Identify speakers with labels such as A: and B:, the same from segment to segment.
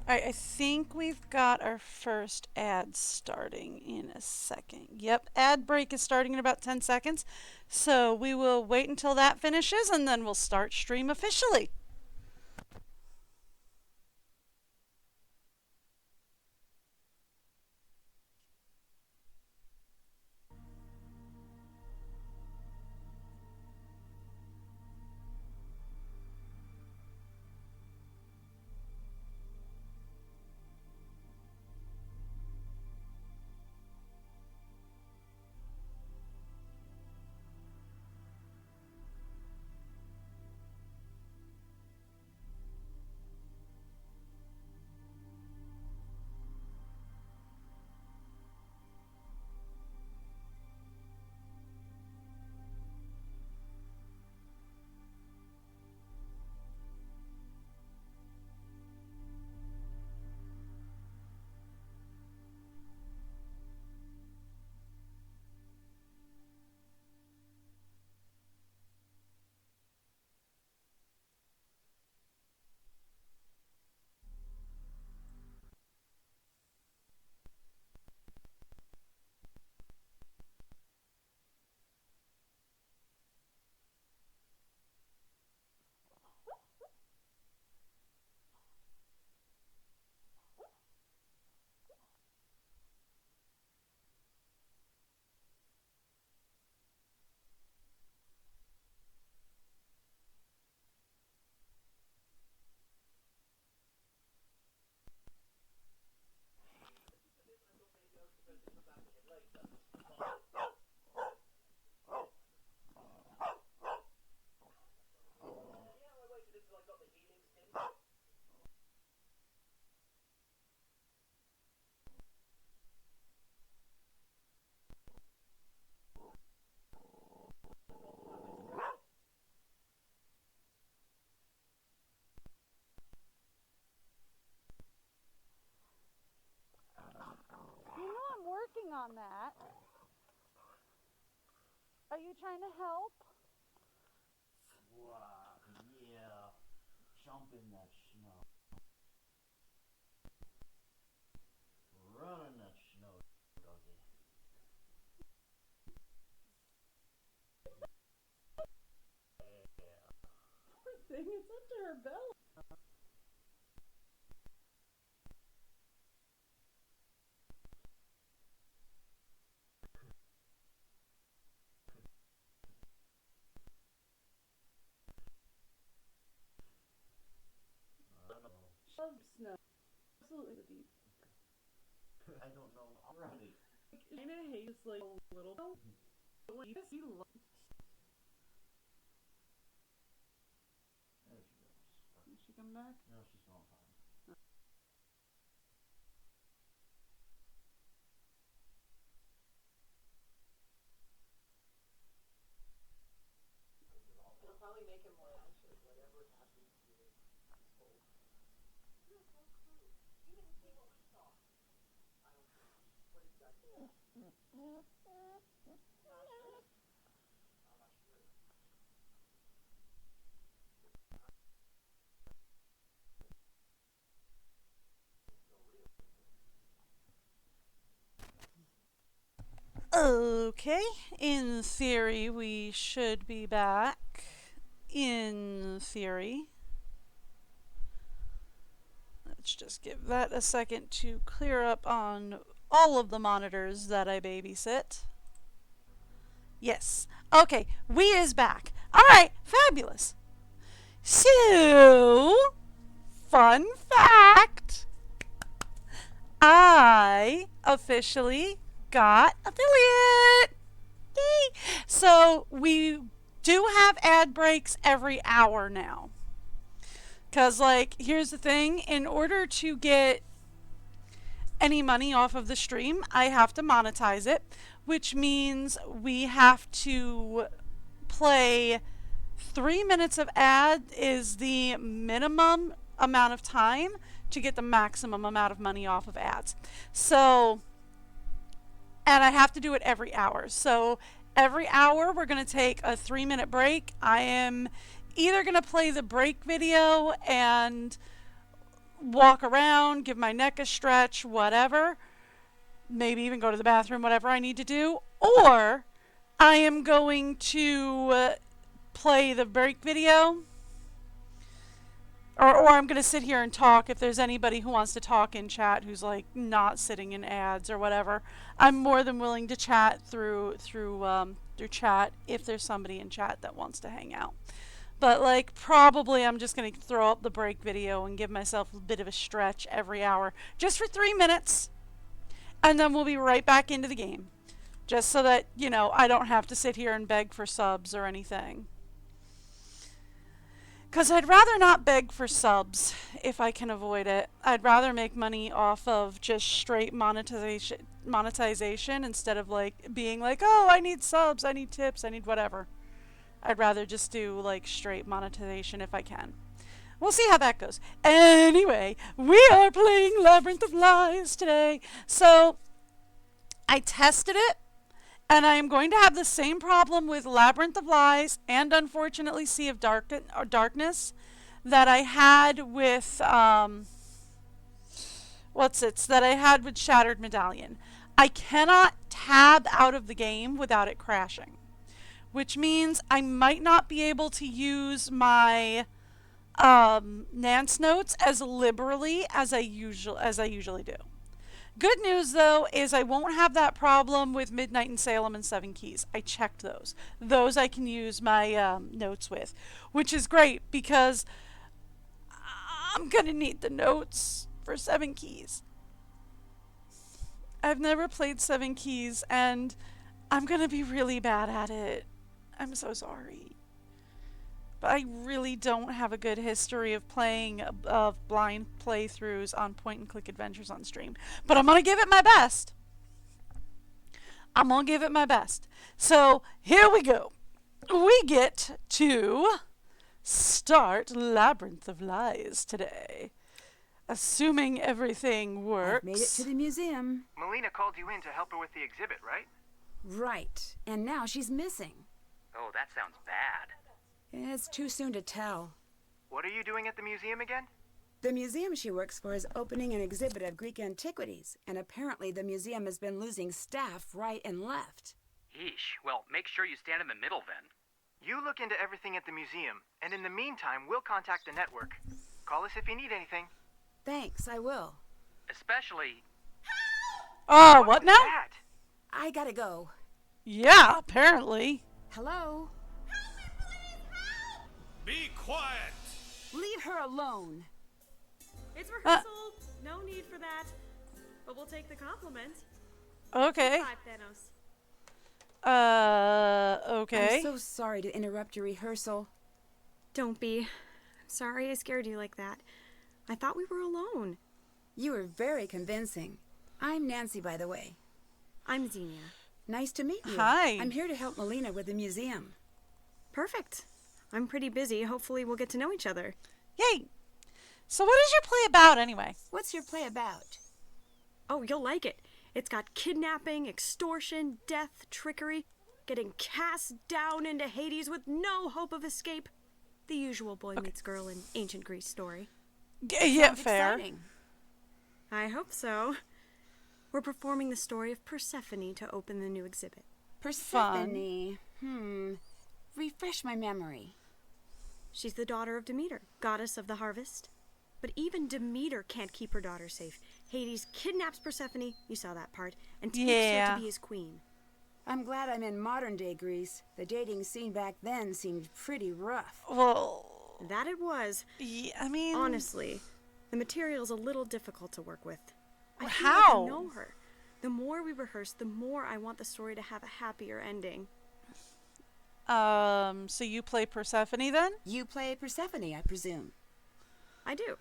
A: Alright, I think we've got our first ad starting in a second. Yep, ad break is starting in about 10 seconds. So we will wait until that finishes and then we'll start stream officially. You know I'm working on that. Are you trying to help?
B: Wow, yeah. Jump in that snow. Run in that snow, doggy. Yeah.
A: Poor thing, it's up to her belly.
B: I don't know.
A: Loves snow. Absolutely deep.
B: I don't know already.
A: Kind of hates like a little. Yes, you love.
B: There she goes.
A: Did she come back?
B: No, she's going fine.
C: It'll probably make him more anxious, whatever happens to his soul. You have no clue. You didn't see what we saw. I don't know. What exactly? I'm not sure.
A: Okay, in theory, we should be back. In theory. Let's just give that a second to clear up on all of the monitors that I babysit. Yes. Okay, we is back. All right, fabulous. So, fun fact, I officially got affiliate. Yay! So, we do have ad breaks every hour now. Because, like, here's the thing, in order to get any money off of the stream, I have to monetize it, which means we have to play 3 minutes of ad is the minimum amount of time to get the maximum amount of money off of ads. So, and I have to do it every hour. So, every hour we're going to take a 3 minute break. I am either going to play the break video and walk around, give my neck a stretch, whatever. Maybe even go to the bathroom, whatever I need to do. Or I am going to play the break video. Or I'm going to sit here and talk if there's anybody who wants to talk in chat who's like not sitting in ads or whatever. I'm more than willing to chat through chat if there's somebody in chat that wants to hang out. But like probably I'm just going to throw up the break video and give myself a bit of a stretch every hour just for 3 minutes. And then we'll be right back into the game. Just so that, you know, I don't have to sit here and beg for subs or anything. Because I'd rather not beg for subs if I can avoid it. I'd rather make money off of just straight monetization instead of like being like, oh, I need subs, I need tips, I need whatever. I'd rather just do like straight monetization if I can. We'll see how that goes. Anyway, we are playing Labyrinth of Lies today. So I tested it. And I am going to have the same problem with Labyrinth of Lies and unfortunately Sea of Darkness that I had with that I had with Shattered Medallion. I cannot tab out of the game without it crashing, which means I might not be able to use my Nance notes as liberally as I usually do. Good news, though, is I won't have that problem with Midnight in Salem and Seven Keys. I checked those. Those I can use my notes with, which is great because I'm going to need the notes for Seven Keys. I've never played Seven Keys, and I'm going to be really bad at it. I'm so sorry. But I really don't have a good history of playing blind playthroughs on point-and-click adventures on stream. But I'm going to give it my best. So, here we go. We get to start Labyrinth of Lies today. Assuming everything works.
D: I've made it to the museum.
E: Melina called you in to help her with the exhibit, right?
D: Right. And now she's missing.
E: Oh, that sounds bad.
D: It's too soon to tell.
E: What are you doing at the museum again?
D: The museum she works for is opening an exhibit of Greek antiquities, and apparently the museum has been losing staff right and left.
F: Yeesh. Well, make sure you stand in the middle then.
E: You look into everything at the museum, and in the meantime, we'll contact the network. Call us if you need anything.
D: Thanks, I will.
F: Especially...
A: Oh, what now?
E: That?
D: I gotta go.
A: Yeah, apparently.
D: Hello?
G: Be quiet!
D: Leave her alone.
H: It's rehearsal. No need for that. But we'll take the compliment.
A: Okay.
H: 5 Thanos.
A: Okay.
D: I'm so sorry to interrupt your rehearsal.
H: Don't be. I'm sorry I scared you like that. I thought we were alone.
D: You were very convincing. I'm Nancy, by the way.
H: I'm Xenia.
D: Nice to meet you.
A: Hi.
D: I'm here to help Melina with the museum.
H: Perfect. I'm pretty busy. Hopefully we'll get to know each other.
A: Yay. So what is your play about anyway?
D: What's your play about?
H: Oh, you'll like it. It's got kidnapping, extortion, death, trickery, getting cast down into Hades with no hope of escape. The usual boy meets girl in ancient Greece story.
A: Yeah,
D: Sounds
A: fair.
D: exciting.
H: I hope so. We're performing the story of Persephone to open the new exhibit.
D: Persephone. Refresh my memory.
H: She's the daughter of Demeter, goddess of the harvest. But even Demeter can't keep her daughter safe. Hades kidnaps Persephone, you saw that part, and takes her to be his queen.
D: I'm glad I'm in modern-day Greece. The dating scene back then seemed pretty rough.
A: Well,
H: That it was.
A: yeah, I mean...
H: Honestly, the material's a little difficult to work with. I feel
A: How?
H: like I know her. The more we rehearse, the more I want the story to have a happier ending.
A: So you play Persephone then?
D: You play Persephone, I presume.
H: I do.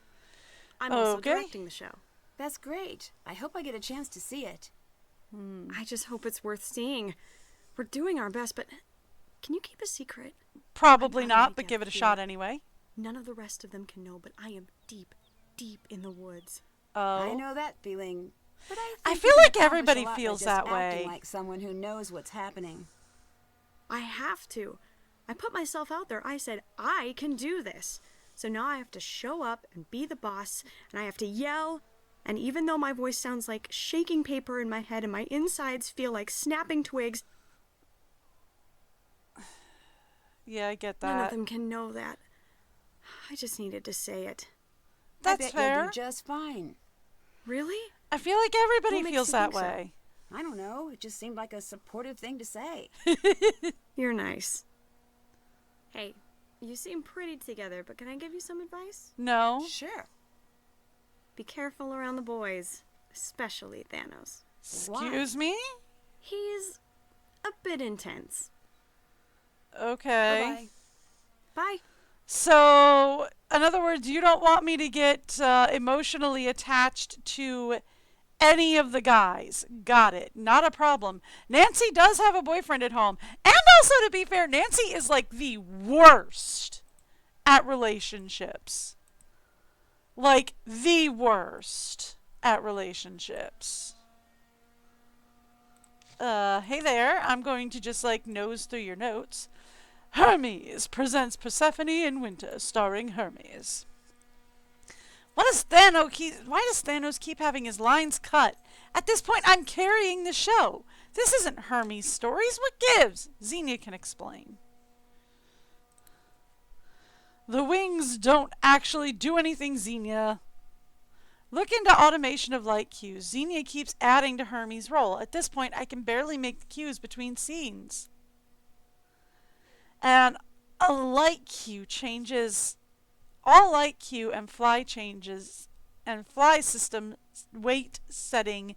H: I'm also
A: Okay.
H: directing the show.
D: That's great. I hope I get a chance to see it.
H: I just hope it's worth seeing. We're doing our best, but can you keep a secret?
A: Probably
H: I'm out of
A: not,
H: my
A: but give it a
H: depth
A: shot
H: here.
A: anyway.
H: None of the rest of them can know, but I am deep, deep in the woods.
D: I
A: Oh.
D: know that feeling. But
A: I
D: think
A: feel
D: you can
A: like
D: accomplish
A: everybody
D: a lot by
A: feels
D: just
A: that
D: acting
A: way.
D: like someone who knows what's happening.
H: I have to. I put myself out there. I said, I can do this. So now I have to show up and be the boss, and I have to yell, and even though my voice sounds like shaking paper in my head and my insides feel like snapping twigs,
A: Yeah, I get
H: none of
A: that.
H: them can know that. I just needed to say it.
A: That's
D: I bet
A: fair.
D: you'll do just fine.
H: Really?
A: I feel like everybody
H: What makes
A: feels
H: you
A: that
H: think so?
A: way.
D: I don't know. It just seemed like a supportive thing to say.
H: You're nice. Hey, you seem pretty together, but can I give you some advice?
A: No.
D: Sure.
H: Be careful around the boys, especially Thanos.
A: Excuse me?
H: He's a bit intense.
A: Okay.
D: Bye-bye.
H: Bye.
A: So, in other words, you don't want me to get emotionally attached to any of the guys. Got it. Not a problem. Nancy does have a boyfriend at home. And also, to be fair, Nancy is like the worst at relationships. Like, the worst at relationships. Hey there. I'm going to just like nose through your notes. Hermes presents Persephone in Winter, starring Hermes. Why does Thanos keep having his lines cut? At this point, I'm carrying the show. This isn't Hermes' stories. What gives? Xenia can explain. The wings don't actually do anything, Xenia. Look into automation of light cues. Xenia keeps adding to Hermes' role. At this point, I can barely make the cues between scenes. And a light cue changes. All light cue and fly changes and fly system weight setting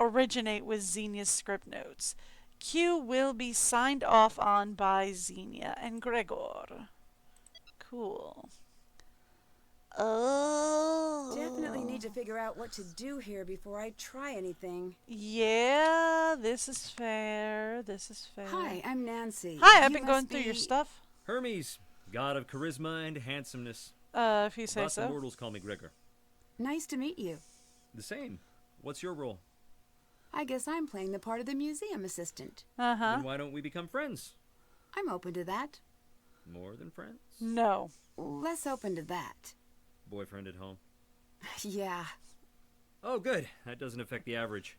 A: originate with Xenia's script notes. Q will be signed off on by Xenia and Gregor. Cool. Oh.
D: Definitely need to figure out what to do here before I try anything.
A: Yeah, this is fair. This is fair.
D: Hi, I'm Nancy.
A: Hi, I've
D: You
A: been going
D: must
A: through your
D: be-
A: stuff.
G: Hermes, god of charisma and handsomeness.
A: If you say
G: Lots of
A: so.
G: mortals call me Gregor.
D: Nice to meet you.
G: The same. What's your role?
D: I guess I'm playing the part of the museum assistant.
A: Uh-huh.
G: Then why don't we become friends?
D: I'm open to that.
G: More than friends?
A: No.
D: Less open to that.
G: Boyfriend at home.
D: Yeah.
G: Oh, good. That doesn't affect the average.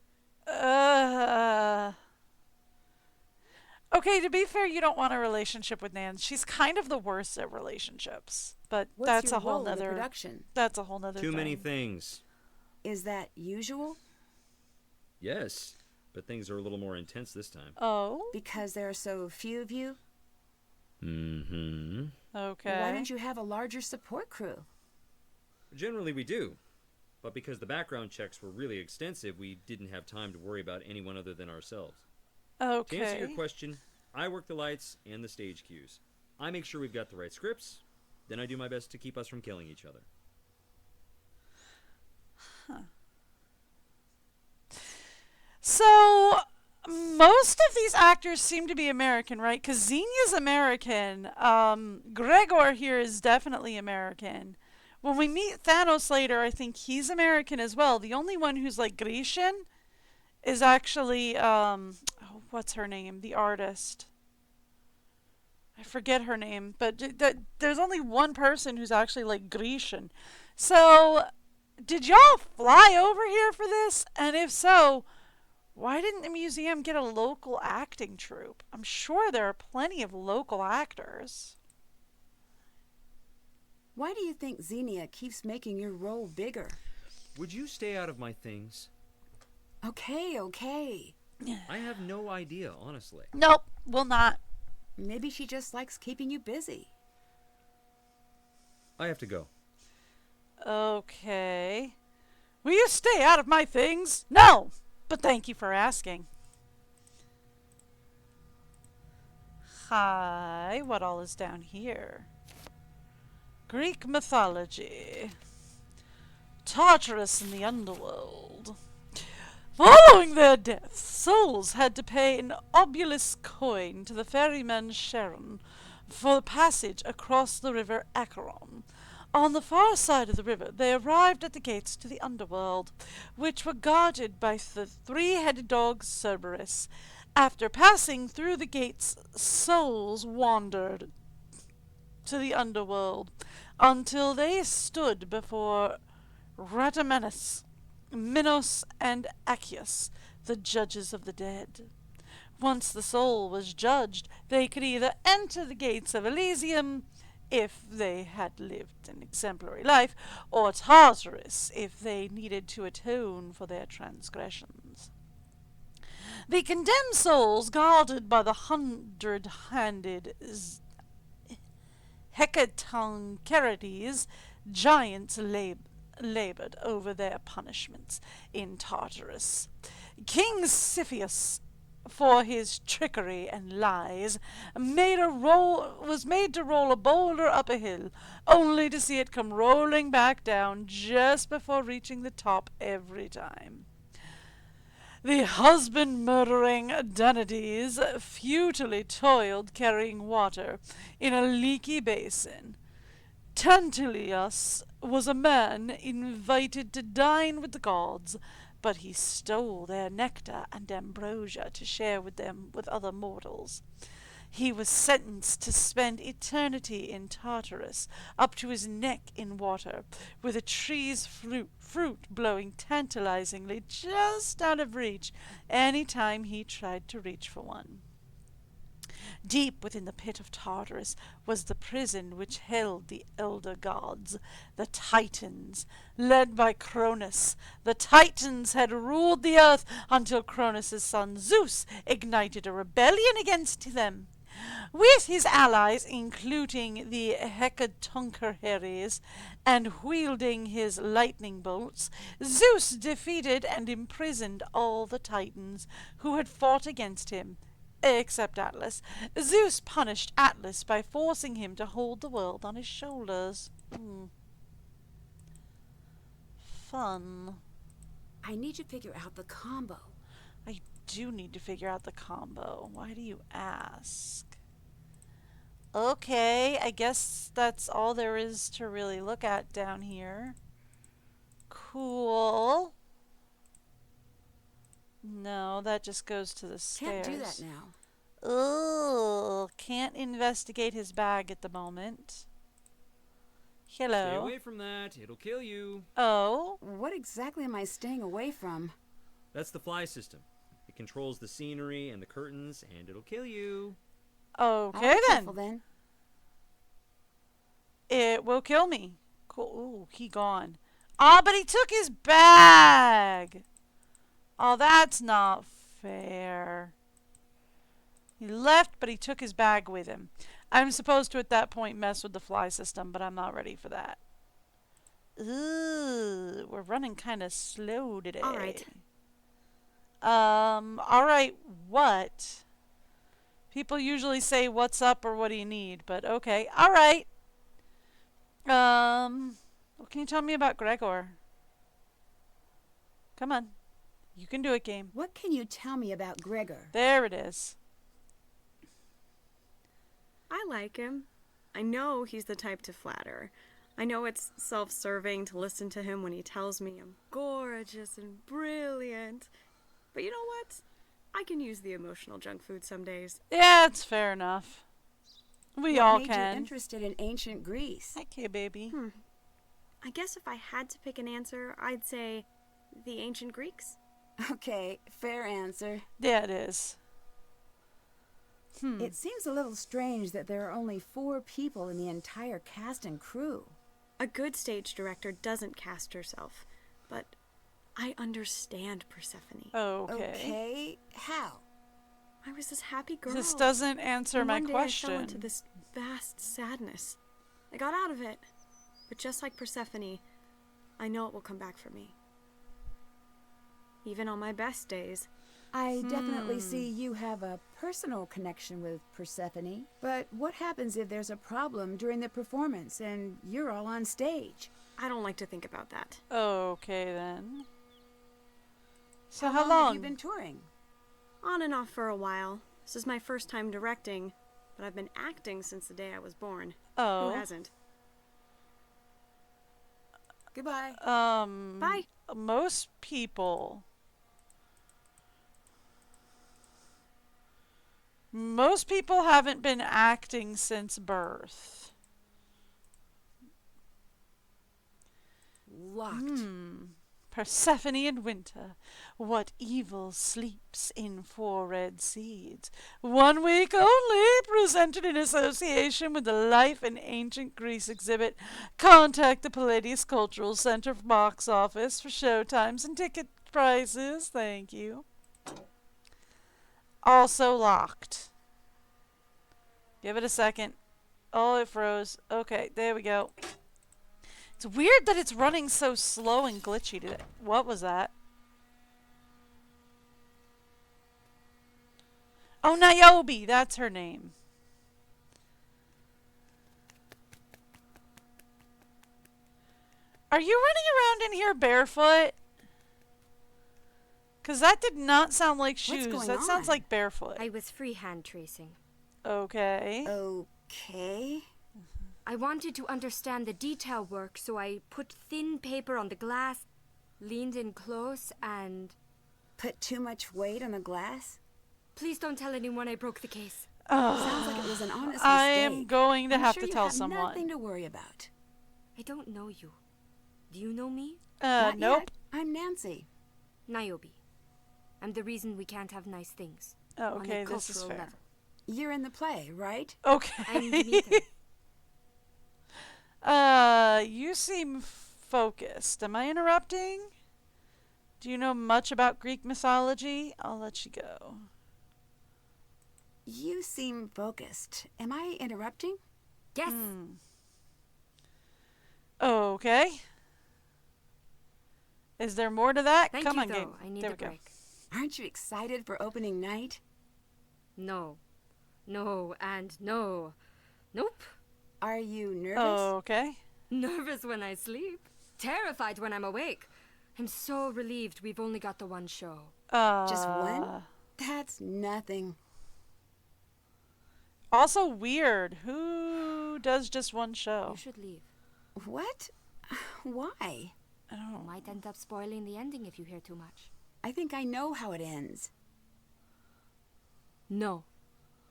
A: Okay, to be fair, you don't want a relationship with Nan. She's kind of the worst at relationships. But
D: What's
A: that's
D: your
A: a whole
D: role in the
A: nother
D: production?
A: that's a whole nother
G: Too
A: thing.
G: many things.
D: Is that usual?
G: Yes, but things are a little more intense this time.
A: Oh,
D: Because there are so few of you?
G: Mm-hmm.
A: okay.
D: Why don't you have a larger support crew?
G: Generally we do. But because the background checks were really extensive, we didn't have time to worry about anyone other than ourselves.
A: Okay.
G: To answer your question, I work the lights and the stage cues. I make sure we've got the right scripts, then I do my best to keep us from killing each other.
A: So, most of these actors seem to be American, right? Because Xenia's American. Gregor here is definitely American. When we meet Thanos later, I think he's American as well. The only one who's like Grecian is actually, what's her name? The artist. I forget her name, but there's only one person who's actually like Grecian. So, did y'all fly over here for this? And if so, why didn't the museum get a local acting troupe? I'm sure there are plenty of local actors.
D: Why do you think Xenia keeps making your role bigger?
G: Would you stay out of my things?
D: Okay.
G: I have no idea, honestly.
A: Nope, will not.
D: Maybe she just likes keeping you busy.
G: I have to go.
A: Okay. Will you stay out of my things? No, but thank you for asking. Hi, what all is down here? Greek mythology. Tartarus in the underworld. Following their death, souls had to pay an obulus coin to the ferryman Charon for the passage across the river Acheron. On the far side of the river, they arrived at the gates to the underworld, which were guarded by the three-headed dog Cerberus. After passing through the gates, souls wandered to the underworld until they stood before Rhadamanthus, Minos, and Accius, the judges of the dead. Once the soul was judged, they could either enter the gates of Elysium, if they had lived an exemplary life, or Tartarus, if they needed to atone for their transgressions. The condemned souls, guarded by the hundred-handed Hecatoncherides, giants labored over their punishments in Tartarus. King Siphius, for his trickery and lies, was made to roll a boulder up a hill, only to see it come rolling back down just before reaching the top every time. The husband-murdering Danaides futilely toiled carrying water in a leaky basin. Tantalus was a man invited to dine with the gods, but he stole their nectar and ambrosia to share with them with other mortals. He was sentenced to spend eternity in Tartarus, up to his neck in water, with a tree's fruit blowing tantalizingly just out of reach any time he tried to reach for one. Deep within the pit of Tartarus was the prison which held the elder gods, the Titans, led by Cronus. The Titans had ruled the earth until Cronus' son Zeus ignited a rebellion against them. With his allies, including the Hecatoncherides, and wielding his lightning bolts, Zeus defeated and imprisoned all the Titans who had fought against him, except Atlas. Zeus punished Atlas by forcing him to hold the world on his shoulders. Fun.
D: I need to figure out the combo.
A: I do need to figure out the combo. Why do you ask? Okay, I guess that's all there is to really look at down here. Cool. No, that just goes to the stairs.
D: Can't do that now.
A: Ugh, can't investigate his bag at the moment. Hello.
G: Stay away from that. It'll kill you.
A: Oh?
D: What exactly am I staying away from?
G: That's the fly system. It controls the scenery and the curtains, and it'll kill you.
A: Okay
D: Be
A: then.
D: careful, then.
A: It will kill me. Cool. Ooh, he gone. Ah, but he took his bag. Oh, that's not fair. He left, but he took his bag with him. I'm supposed to, at that point, mess with the fly system, but I'm not ready for that. Ooh, we're running kind of slow today.
H: All right.
A: All right, what? People usually say, what's up or what do you need? But okay, all right. What can you tell me about Gregor? Come on. You can do it, game.
D: What can you tell me about Gregor?
A: There it is.
H: I like him. I know he's the type to flatter. I know it's self-serving to listen to him when he tells me I'm gorgeous and brilliant. But you know what? I can use the emotional junk food some days.
A: Yeah, it's fair enough. We all
D: What made you
A: can.
D: interested in ancient Greece?
A: Okay, baby.
H: I guess if I had to pick an answer, I'd say the ancient Greeks.
D: Okay, fair answer.
A: Yeah, it is.
D: It seems a little strange that there are only 4 people in the entire cast and crew.
H: A good stage director doesn't cast herself, but I understand Persephone.
A: Okay.
D: Okay, how?
H: I was this happy girl.
A: This doesn't answer
H: And
A: my
H: one day
A: question.
H: I fell into this vast sadness. I got out of it, but just like Persephone, I know it will come back for me. Even on my best days.
D: I definitely see you have a personal connection with Persephone. But what happens if there's a problem during the performance and you're all on stage?
H: I don't like to think about that.
A: Okay, then. So how
D: How long
A: long?
D: have you been touring?
H: On and off for a while. This is my first time directing, but I've been acting since the day I was born.
A: Oh.
H: Who hasn't?
D: Goodbye.
H: Bye.
A: Most people. Most people haven't been acting since birth.
D: locked.
A: Persephone in winter, what evil sleeps in 4 red seeds? 1 week only, presented in association with the Life in Ancient Greece exhibit. Contact the Palladius Cultural Center box office for show times and ticket prices. Thank you. Also locked. Give it a second. Oh, it froze. Okay, there we go. It's weird that it's running so slow and glitchy today. What was that? Oh, Niobe, that's her name. Are you running around in here barefoot? Because that did not sound like shoes.
D: going
A: That sounds
D: on?
A: like barefoot.
H: I was freehand tracing.
A: Okay.
D: Okay.
H: I wanted to understand the detail work, so I put thin paper on the glass, leaned in close, and...
D: Put too much weight on the glass?
H: Please don't tell anyone I broke the case.
D: Sounds like it was an honest
A: I
D: mistake.
A: am going to
D: I'm
A: have
D: sure
A: to
D: you
A: tell
D: have
A: someone.
D: Nothing to worry about.
H: I don't know you. Do you know me?
D: Not
A: Nope.
D: yet. I'm Nancy.
H: Niobe. I'm the reason we can't have nice things.
A: Oh,
H: on
A: okay,
H: a
A: this is
H: cultural
A: fair.
H: level.
D: You're in the play, right?
A: Okay.
H: I'm Demeter.
A: You seem focused. Am I interrupting? Do you know much about Greek mythology? I'll let you go.
D: You seem focused. Am I interrupting?
H: Yes.
A: Okay. Is there more to that?
H: Thank
A: Come
H: you,
A: on,
H: though.
A: Gabe.
H: I need
A: There
H: a
A: we go.
H: break.
D: Aren't you excited for opening night?
H: No. No and no. Nope.
D: Are you nervous?
A: Okay.
H: Nervous when I sleep. Terrified when I'm awake. I'm so relieved we've only got the one show.
D: Just one? That's nothing.
A: Also weird. Who does just one show?
H: You should leave.
D: What? Why?
A: I don't know.
H: Might end up spoiling the ending if you hear too much.
D: I think I know how it ends.
H: No.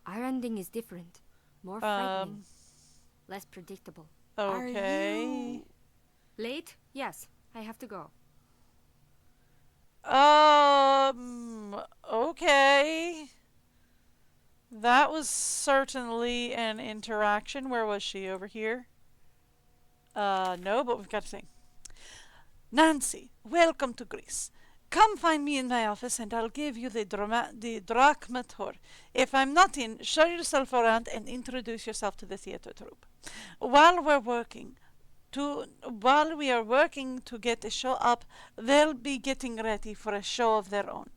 H: Our ending is different. More frightening. Less predictable.
A: Okay.
D: Are you...
H: Late? Yes. I have to go.
A: Okay. That was certainly an interaction. Where was she? Over here? No, but we've got to sing. Nancy, welcome to Greece. Come find me in my office and I'll give you the drachma tour. If I'm not in, show yourself around and introduce yourself to the theater troupe. While we are working to get the show up, they'll be getting ready for a show of their own.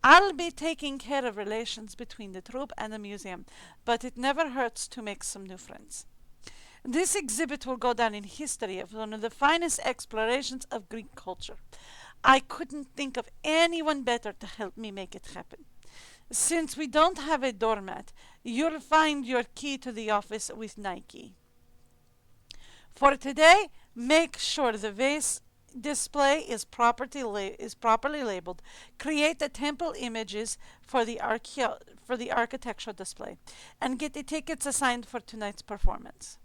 A: I'll be taking care of relations between the troupe and the museum, but it never hurts to make some new friends. This exhibit will go down in history as one of the finest explorations of Greek culture. I couldn't think of anyone better to help me make it happen. Since we don't have a doormat, you'll find your key to the office with Nike. For today, make sure the vase display is properly labeled. Create the temple images for the architectural display, and get the tickets assigned for tonight's performance.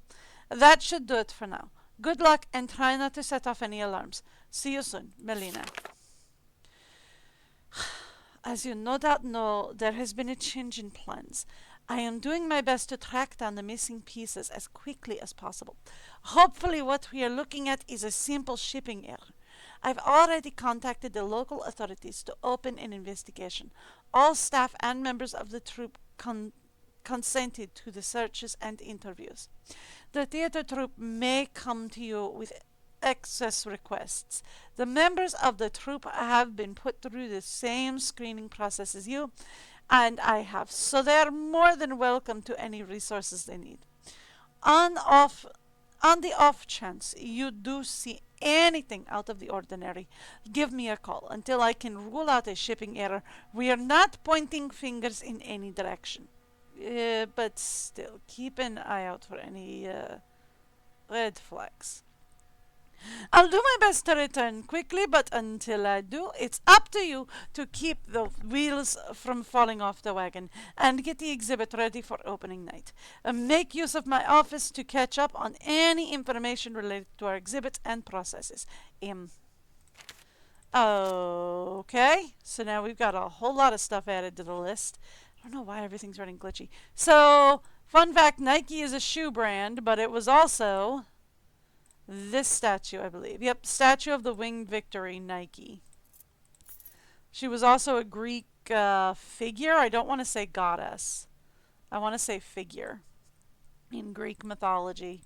A: That should do it for now. Good luck and try not to set off any alarms. See you soon, Melina. As you no doubt know, there has been a change in plans. I am doing my best to track down the missing pieces as quickly as possible. Hopefully what we are looking at is a simple shipping error. I've already contacted the local authorities to open an investigation. All staff and members of the troupe consented to the searches and interviews. The theater troupe may come to you with excess requests. The members of the troupe have been put through the same screening process as you, and I have, so they are more than welcome to any resources they need. On the off chance you do see anything out of the ordinary, give me a call. Until I can rule out a shipping error, we are not pointing fingers in any direction. But still, keep an eye out for any red flags. I'll do my best to return quickly, but until I do, it's up to you to keep the wheels from falling off the wagon and get the exhibit ready for opening night. Make use of my office to catch up on any information related to our exhibits and processes. Okay, so now we've got a whole lot of stuff added to the list. I don't know why everything's running glitchy. So, fun fact, Nike is a shoe brand, but it was also this statue, I believe. Yep, Statue of the Winged Victory, Nike. She was also a Greek figure. I don't want to say goddess. I want to say figure in Greek mythology.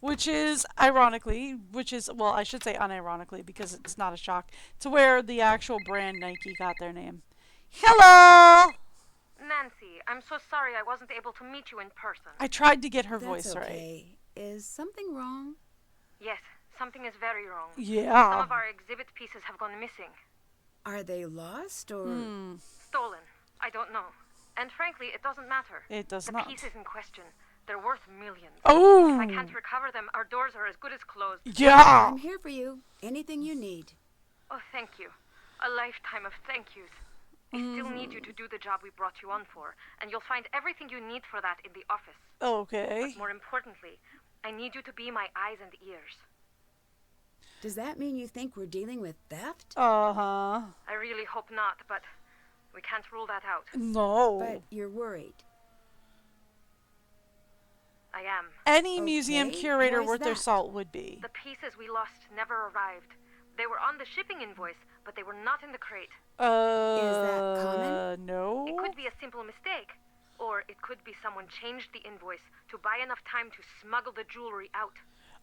A: Which is, ironically, well, I should say unironically because it's not a shock, to where the actual brand Nike got their name. Hello!
I: Nancy, I'm so sorry I wasn't able to meet you in person.
A: I tried to get her
D: That's
A: voice right.
D: okay. Is something wrong?
I: Yes, something is very wrong.
A: Yeah.
I: Some of our exhibit pieces have gone missing.
D: Are they lost or?
I: Stolen. I don't know. And frankly, it doesn't matter.
A: It does
I: the
A: not.
I: pieces in question, they're worth millions.
A: Oh!
I: If I can't recover them, our doors are as good as closed.
A: Yeah!
D: I'm here for you. Anything you need.
I: Oh, thank you. A lifetime of thank yous. I still need you to do the job we brought you on for, and you'll find everything you need for that in the office.
A: Okay.
I: But more importantly, I need you to be my eyes and ears.
D: Does that mean you think we're dealing with theft?
A: Uh-huh.
I: I really hope not, but we can't rule that out.
A: No.
D: But you're worried.
I: I am.
A: Any museum
D: Okay,
A: curator
D: why is
A: worth their
D: that?
A: salt would be.
I: The pieces we lost never arrived. They were on the shipping invoice, but they were not in the crate.
D: that common?
A: No.
I: It could be a simple mistake, or it could be someone changed the invoice to buy enough time to smuggle the jewelry out.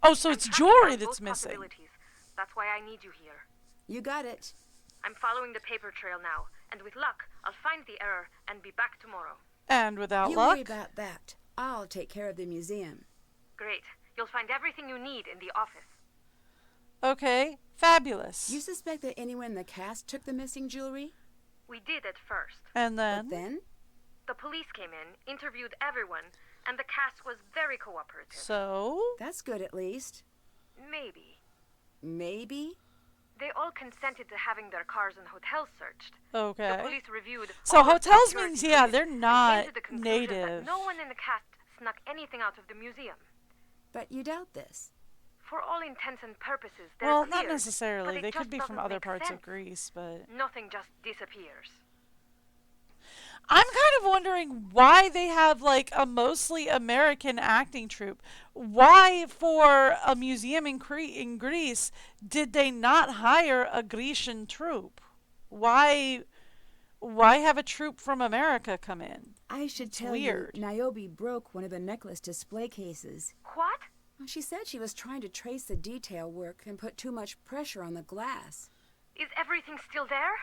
A: Oh, so
I: I'm
A: it's
I: tracking
A: jewelry
I: down
A: that's
I: both
A: missing.
I: possibilities. That's why I need you here.
D: You got it.
I: I'm following the paper trail now, and with luck, I'll find the error and be back tomorrow.
A: And without
D: You
A: luck.
D: worry about that. I'll take care of the museum.
I: Great. You'll find everything you need in the office.
A: Okay, fabulous.
D: You suspect that anyone in the cast took the missing jewelry?
I: We did at first.
A: And then?
D: But then?
I: The police came in, interviewed everyone, and the cast was very cooperative.
A: So?
D: That's good at least.
I: Maybe.
D: Maybe?
I: They all consented to having their cars and hotels searched.
A: Okay.
I: The police reviewed
A: So
I: all of the
A: hotels
I: security
A: means, yeah,
I: footage
A: they're
I: and
A: not
I: came to the conclusion
A: native.
I: that no one in the cast snuck anything out of the museum.
D: But you doubt this.
I: For all intents and purposes, they're
A: Well,
I: clear,
A: not
I: but
A: necessarily.
I: it
A: They
I: just
A: could be from
I: doesn't
A: other
I: make
A: parts
I: sense.
A: of Greece, but
I: Nothing just disappears.
A: I'm kind of wondering why they have like a mostly American acting troupe. Why, for a museum in Greece, did they not hire a Grecian troupe? Why have a troupe from America come in?
D: I should tell
A: weird.
D: you, Niobe broke one of the necklace display cases.
I: What?
D: She said she was trying to trace the detail work and put too much pressure on the glass.
I: Is everything still there?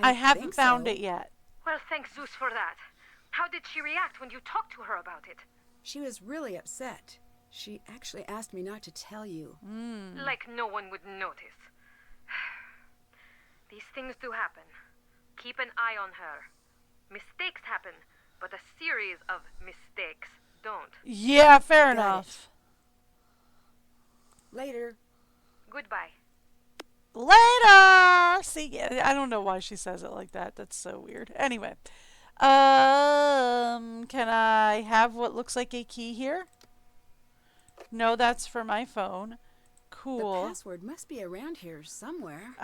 A: I haven't
D: think
A: found
D: so.
A: it yet.
I: Well, thank Zeus for that. How did she react when you talked to her about it?
D: She was really upset. She actually asked me not to tell you.
I: Like no one would notice. These things do happen. Keep an eye on her. Mistakes happen, but a series of mistakes don't.
A: Yeah, fair
D: Got
A: enough.
D: Later.
I: Goodbye.
A: Later. See, I don't know why she says it like that. That's so weird. Anyway, can I have what looks like a key here? No, that's for my phone.
D: The
A: Cool.
D: password must be around here somewhere.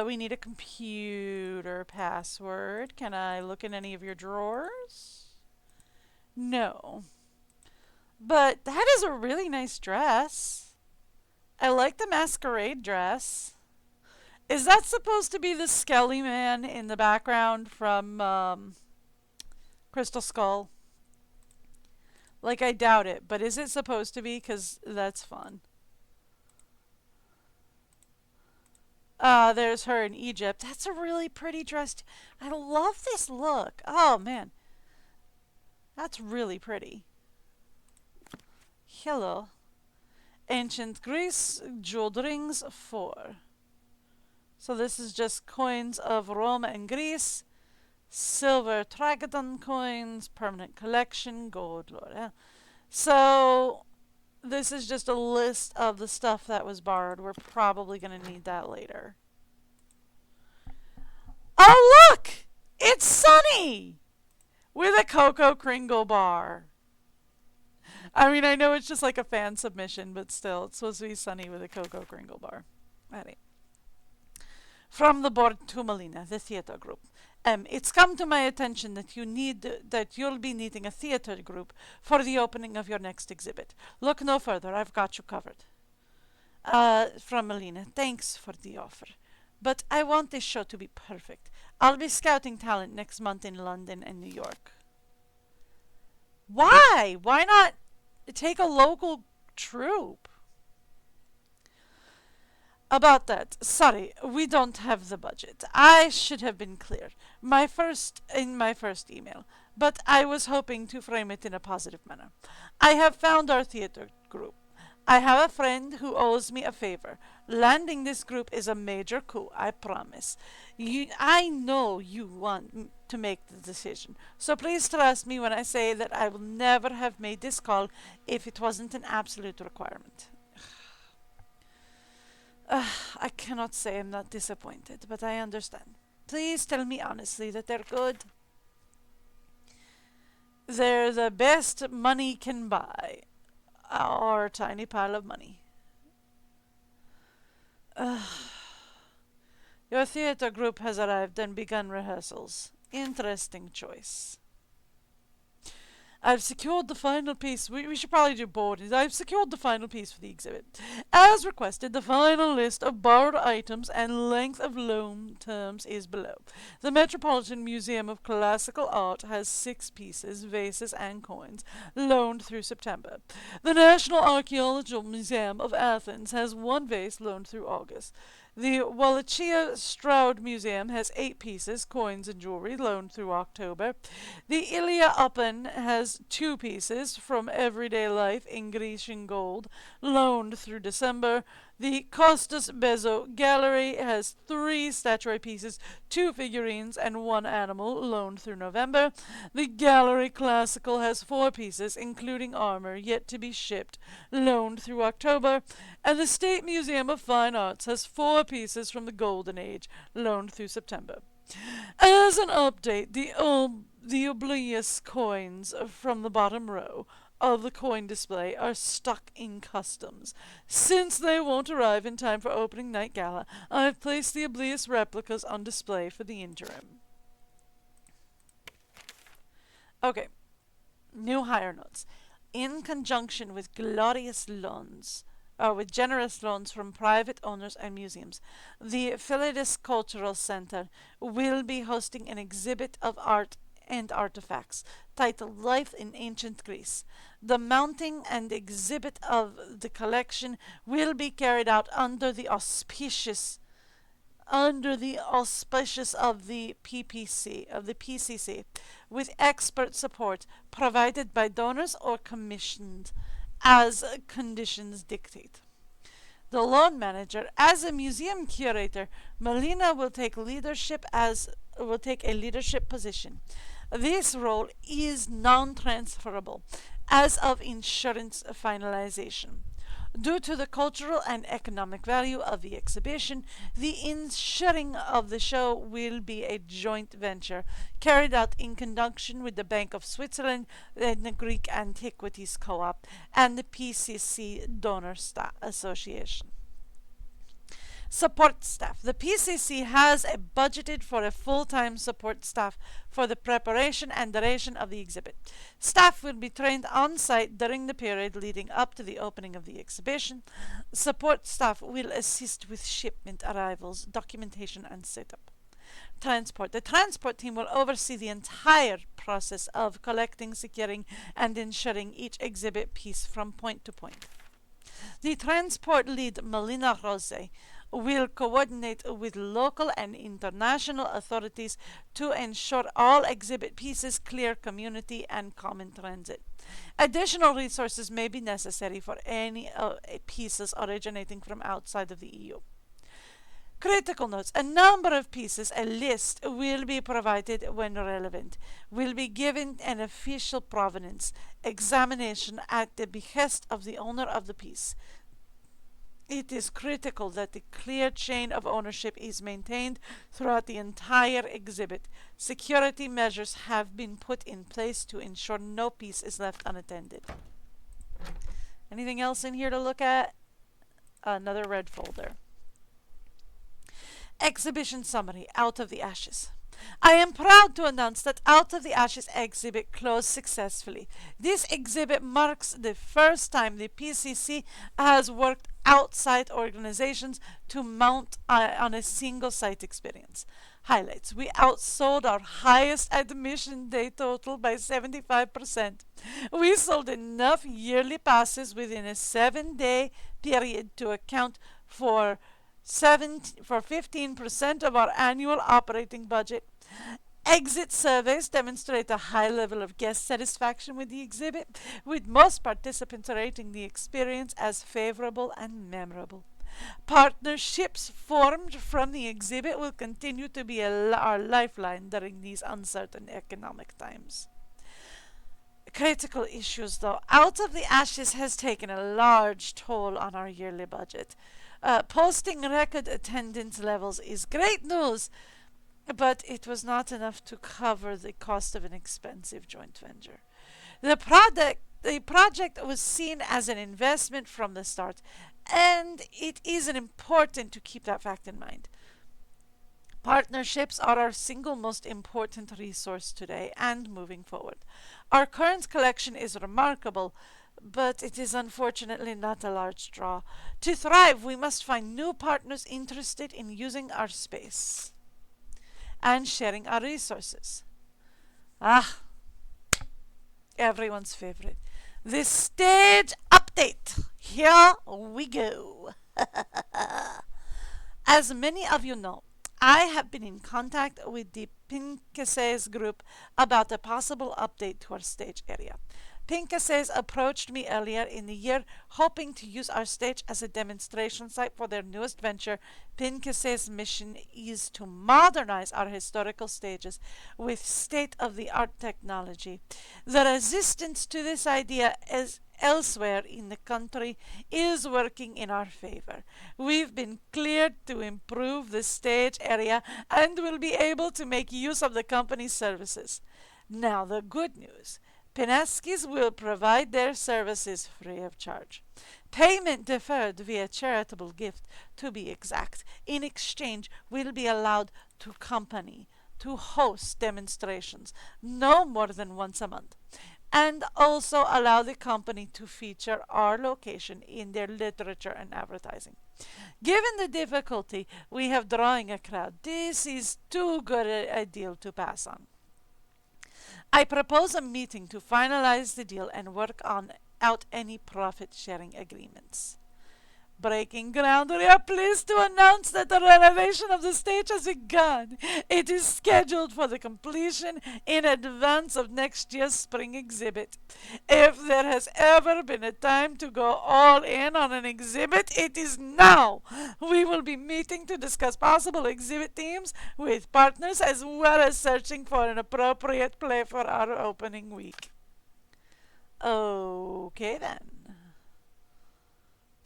A: We need a computer password. Can I look in any of your drawers? No. But that is a really nice dress. I like the masquerade dress. Is that supposed to be the Skelly Man in the background from Crystal Skull? Like, I doubt it, but is it supposed to be? 'Cause that's fun. There's her in Egypt. That's a really pretty dress. I love this look. Oh, man. That's really pretty. Hello. Ancient Greece, jeweled rings, 4. So this is just coins of Rome and Greece. Silver Tragadon coins, permanent collection, gold L'Oreal. So this is just a list of the stuff that was borrowed. We're probably going to need that later. Oh, look! It's Sunny! With a Cocoa Kringle bar. I mean, I know it's just like a fan submission, but still, it's supposed to be Sunny with a Cocoa Kringle bar. Alright. From the board to Melina, the theater group. It's come to my attention that you'll be needing a theater group for the opening of your next exhibit. Look no further, I've got you covered. From Melina, thanks for the offer. But I want this show to be perfect. I'll be scouting talent next month in London and New York. Why? Why not take a local troupe? About that, sorry, we don't have the budget. I should have been clear. In my first email, but I was hoping to frame it in a positive manner. I have found our theater group. I have a friend who owes me a favor. Landing this group is a major coup, I promise. I know you want to make the decision, so please trust me when I say that I will never have made this call if it wasn't an absolute requirement. I cannot say I'm not disappointed, but I understand. Please tell me honestly that they're good. They're the best money can buy. Our tiny pile of money. Your theater group has arrived and begun rehearsals. Interesting choice. I've secured the final piece. We should probably do board. I've secured the final piece for the exhibit. As requested, the final list of borrowed items and length of loan terms is below. The Metropolitan Museum of Classical Art has 6 pieces, vases, and coins, loaned through September. The National Archaeological Museum of Athens has 1 vase loaned through August. The Wallachia Stroud Museum has 8 pieces, coins, and jewelry loaned through October. The Ilia Uppen has 2 pieces from everyday life in Grecian gold, loaned through December. The Costas Bezo Gallery has 3 statuary pieces, 2 figurines, and 1 animal, loaned through November. The Gallery Classical has 4 pieces, including armor, yet to be shipped, loaned through October. And the State Museum of Fine Arts has 4 pieces from the Golden Age, loaned through September. As an update, the oblivious coins from the bottom row of the coin display are stuck in customs. Since they won't arrive in time for opening night gala, I've placed the oblivious replicas on display for the interim. Okay, new hire notes. In conjunction with with generous loans from private owners and museums, the Philidis Cultural Center will be hosting an exhibit of art and artifacts titled Life in Ancient Greece. The mounting and exhibit of the collection will be carried out under the auspicious of the PCC, with expert support provided by donors or commissioned as conditions dictate. The loan manager, as a museum curator, Melina will take a leadership position. This role is non-transferable as of insurance finalization. Due to the cultural and economic value of the exhibition, the insuring of the show will be a joint venture carried out in conjunction with the Bank of Switzerland, the Greek Antiquities Co-op, and the PCC Donor Association. Support staff. The PCC has budgeted for a full-time support staff for the preparation and duration of the exhibit. Staff will be trained on-site during the period leading up to the opening of the exhibition. Support staff will assist with shipment arrivals, documentation, and setup. Transport. The transport team will oversee the entire process of collecting, securing, and insuring each exhibit piece from point to point. The transport lead, Melina Rose, will coordinate with local and international authorities to ensure all exhibit pieces clear community and common transit. Additional resources may be necessary for any pieces originating from outside of the EU. Critical notes. A number of pieces, a list, will be provided when relevant. Will be given an official provenance examination at the behest of the owner of the piece. It is critical that the clear chain of ownership is maintained throughout the entire exhibit. Security measures have been put in place to ensure no piece is left unattended. Anything else in here to look at? Another red folder. Exhibition summary, Out of the Ashes. I am proud to announce that Out of the Ashes exhibit closed successfully. This exhibit marks the first time the PCC has worked outside organizations to mount on a single site experience. Highlights. We outsold our highest admission day total by 75%. We sold enough yearly passes within a 7-day period to account for 15% of our annual operating budget. Exit surveys demonstrate a high level of guest satisfaction with the exhibit, with most participants rating the experience as favorable and memorable. Partnerships formed from the exhibit will continue to be our lifeline during these uncertain economic times. Critical issues, though. Out of the Ashes has taken a large toll on our yearly budget. Posting record attendance levels is great news, but it was not enough to cover the cost of an expensive joint venture. The project was seen as an investment from the start, and it is important to keep that fact in mind. Partnerships are our single most important resource today and moving forward. Our current collection is remarkable, but it is unfortunately not a large draw. To thrive, we must find new partners interested in using our space and sharing our resources. Everyone's favorite. The stage update. Here we go. As many of you know, I have been in contact with the Pinkases group about a possible update to our stage area. Pinkases approached me earlier in the year, hoping to use our stage as a demonstration site for their newest venture. Pinkases' mission is to modernize our historical stages with state-of-the-art technology. The resistance to this idea is elsewhere in the country is working in our favor. We've been cleared to improve the stage area and will be able to make use of the company's services. Now, the good news. Pineskis will provide their services free of charge. Payment deferred via charitable gift, to be exact. In exchange, will be allowed to company to host demonstrations no more than once a month, and also allow the company to feature our location in their literature and advertising. Given the difficulty we have drawing a crowd, this is too good a deal to pass on. I propose a meeting to finalize the deal and work out any profit-sharing agreements. Breaking ground, we are pleased to announce that the renovation of the stage has begun. It is scheduled for the completion in advance of next year's spring exhibit. If there has ever been a time to go all in on an exhibit, it is now. We will be meeting to discuss possible exhibit themes with partners as well as searching for an appropriate play for our opening week. Okay then.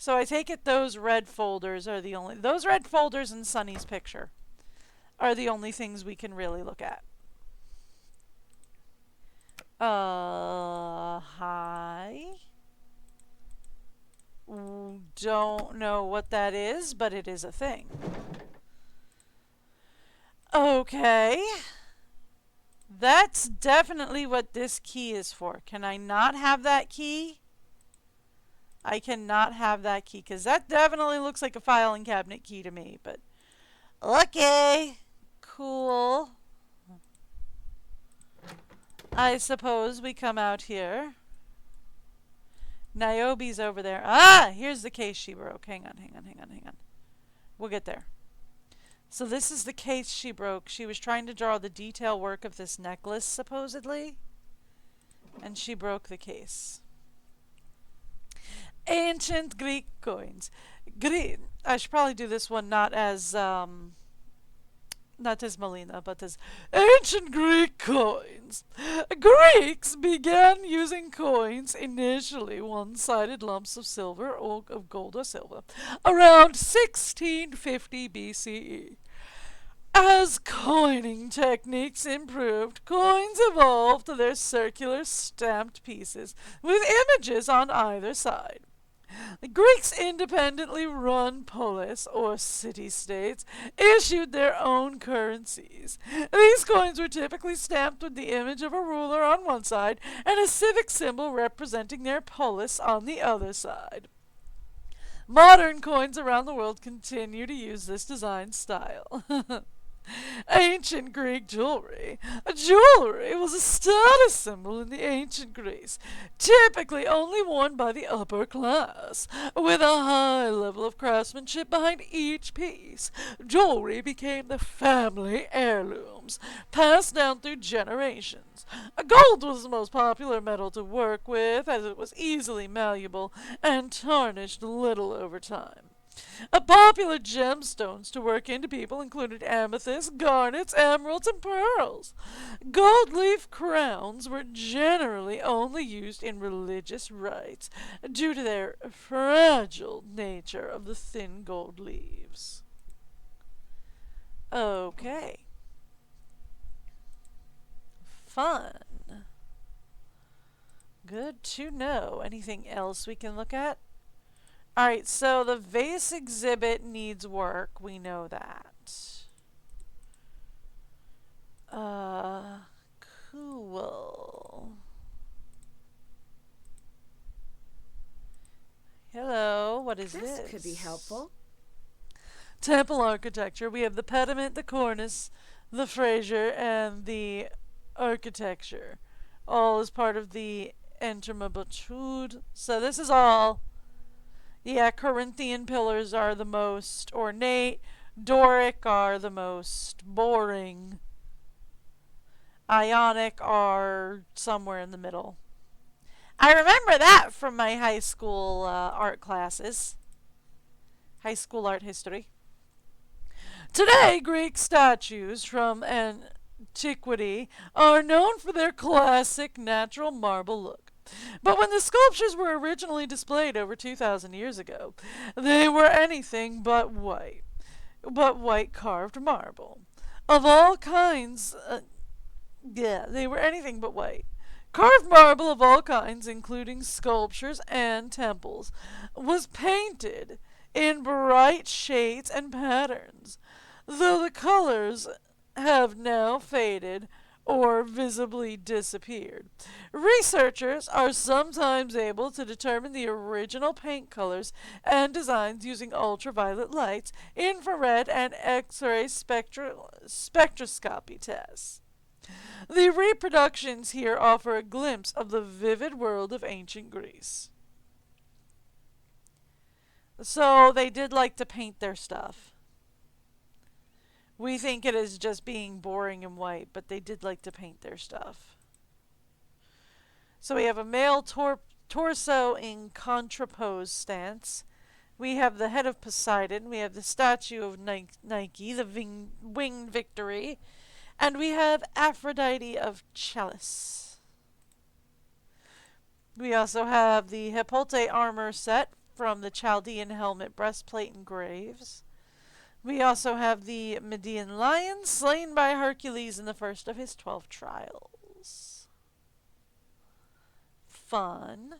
A: So I take it those red folders are those red folders in Sunny's picture are the only things we can really look at. Hi. Don't know what that is, but it is a thing. Okay. That's definitely what this key is for. Can I not have that key? I cannot have that key because that definitely looks like a filing cabinet key to me, but okay, cool. I suppose we come out here. Niobe's over there. Here's the case she broke. Hang on. We'll get there. So this is the case she broke. She was trying to draw the detail work of this necklace, supposedly, and she broke the case. Ancient Greek coins. I should probably do this one not as not as Melina, but as ancient Greek coins. Greeks began using coins, initially one-sided lumps of silver or of gold or silver, around 1650 BCE. As coining techniques improved, coins evolved to their circular stamped pieces with images on either side. The Greeks independently run polis, or city-states, issued their own currencies. These coins were typically stamped with the image of a ruler on one side and a civic symbol representing their polis on the other side. Modern coins around the world continue to use this design style. Ancient Greek jewelry. Jewelry was a status symbol in the ancient Greece, typically only worn by the upper class. With a high level of craftsmanship behind each piece, jewelry became the family heirlooms, passed down through generations. Gold was the most popular metal to work with, as it was easily malleable and tarnished little over time. Popular gemstones to work into people included amethysts, garnets, emeralds, and pearls. Gold leaf crowns were generally only used in religious rites due to their fragile nature of the thin gold leaves. Okay. Fun. Good to know. Anything else we can look at? Alright, so the vase exhibit needs work. We know that. Cool. Hello, what is this?
D: This could be helpful.
A: Temple architecture. We have the pediment, the cornice, the frazier, and the architecture. All is part of the Entermabatude. So this is all. Yeah, Corinthian pillars are the most ornate. Doric are the most boring. Ionic are somewhere in the middle. I remember that from my high school art classes. High school art history. Today, Greek statues from antiquity are known for their classic natural marble look. But when the sculptures were originally displayed over 2,000 years ago, they were anything but white. But white carved marble. Of all kinds, they were anything but white. Carved marble of all kinds, including sculptures and temples, was painted in bright shades and patterns, though the colors have now faded or visibly disappeared. Researchers are sometimes able to determine the original paint colors and designs using ultraviolet lights, infrared, and X-ray spectroscopy tests. The reproductions here offer a glimpse of the vivid world of ancient Greece. So they did like to paint their stuff. We think it is just being boring and white, but they did like to paint their stuff. So we have a male torso in contrapose stance. We have the head of Poseidon. We have the statue of Nike, the winged victory. And we have Aphrodite of Chalice. We also have the Hippolyte armor set from the Chaldean helmet, breastplate, and graves. We also have the Median lion slain by Hercules in the first of his 12 trials. Fun.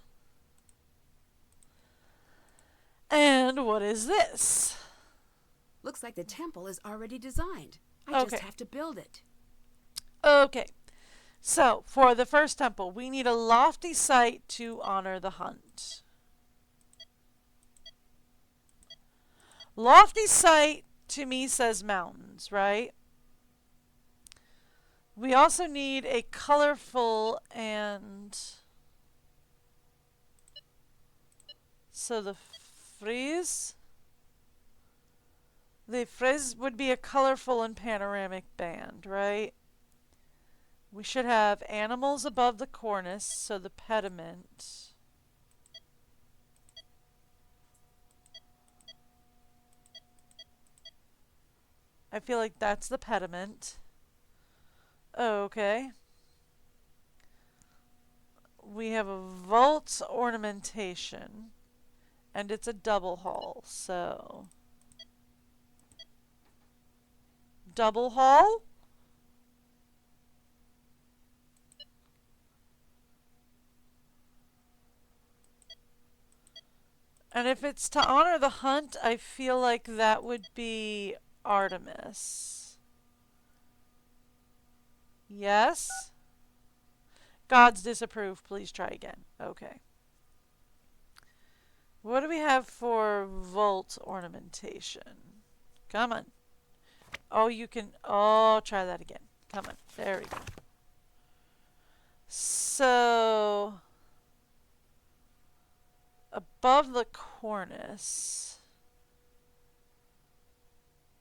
A: And what is this?
D: Looks like the temple is already designed. I just have to build it.
A: Okay. So, for the first temple, we need a lofty site to honor the hunt. Lofty site to me says mountains, right? We also need a colorful and... So the frieze... The frieze would be a colorful and panoramic band, right? We should have animals above the cornice, so the pediment. I feel like that's the pediment. Okay. We have a vault ornamentation. And it's a double hall, so... Double hall? And if it's to honor the hunt, I feel like that would be Artemis. Yes? Gods disapprove. Please try again. Okay. What do we have for vault ornamentation? Come on. Oh, you can... Oh, try that again. Come on. There we go. So... above the cornice.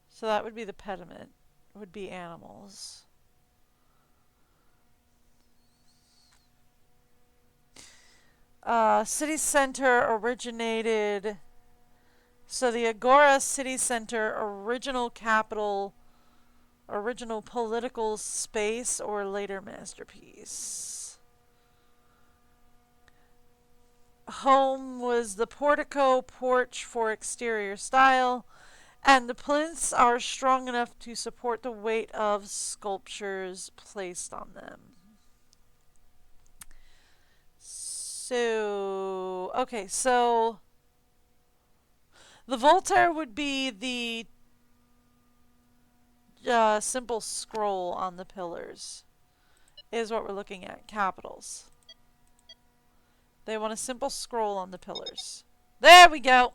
A: So that would be the pediment. Would be animals. City center originated. So the Agora City Center, original capital, original political space, or later masterpiece. Home was the portico porch for exterior style, and the plinths are strong enough to support the weight of sculptures placed on them. So, okay, so the Voltaire would be the simple scroll on the pillars, is what we're looking at, capitals. They want a simple scroll on the pillars. There we go!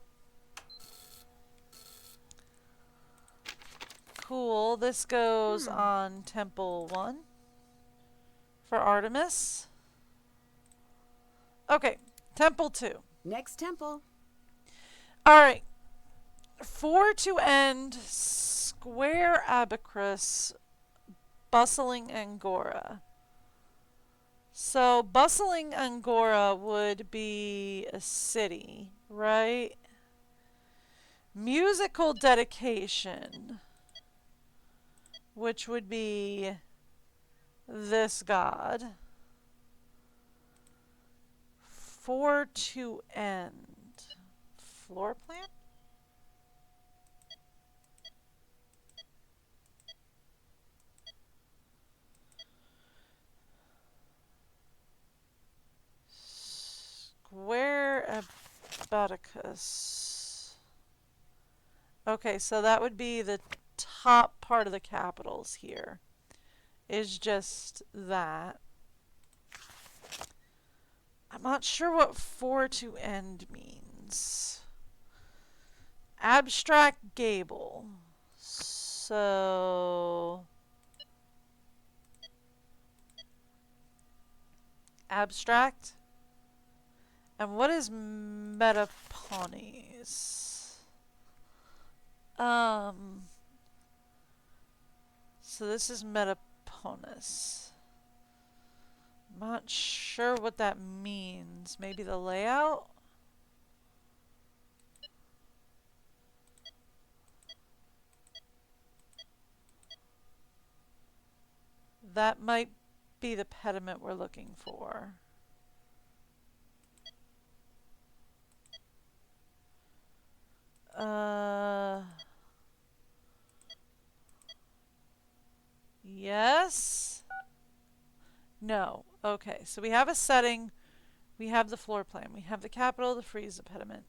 A: Cool, this goes on Temple 1 for Artemis. Okay, Temple 2.
D: Next temple.
A: Alright. 4 to end, Square Abacus, Bustling Angora. So, Bustling Angora would be a city, right? Musical Dedication, which would be this god. 4 to end. Floor plan? Square Abacus. Okay, so that would be the top part of the capitals here. Is just that. I'm not sure what 4 to end means. Abstract gable. So... abstract? And what is metapones? So this is metaponus. Not sure what that means. Maybe the layout? That might be the pediment we're looking for. Yes? No. Okay, so we have a setting, we have the floor plan, we have the capital, the frieze, the pediment.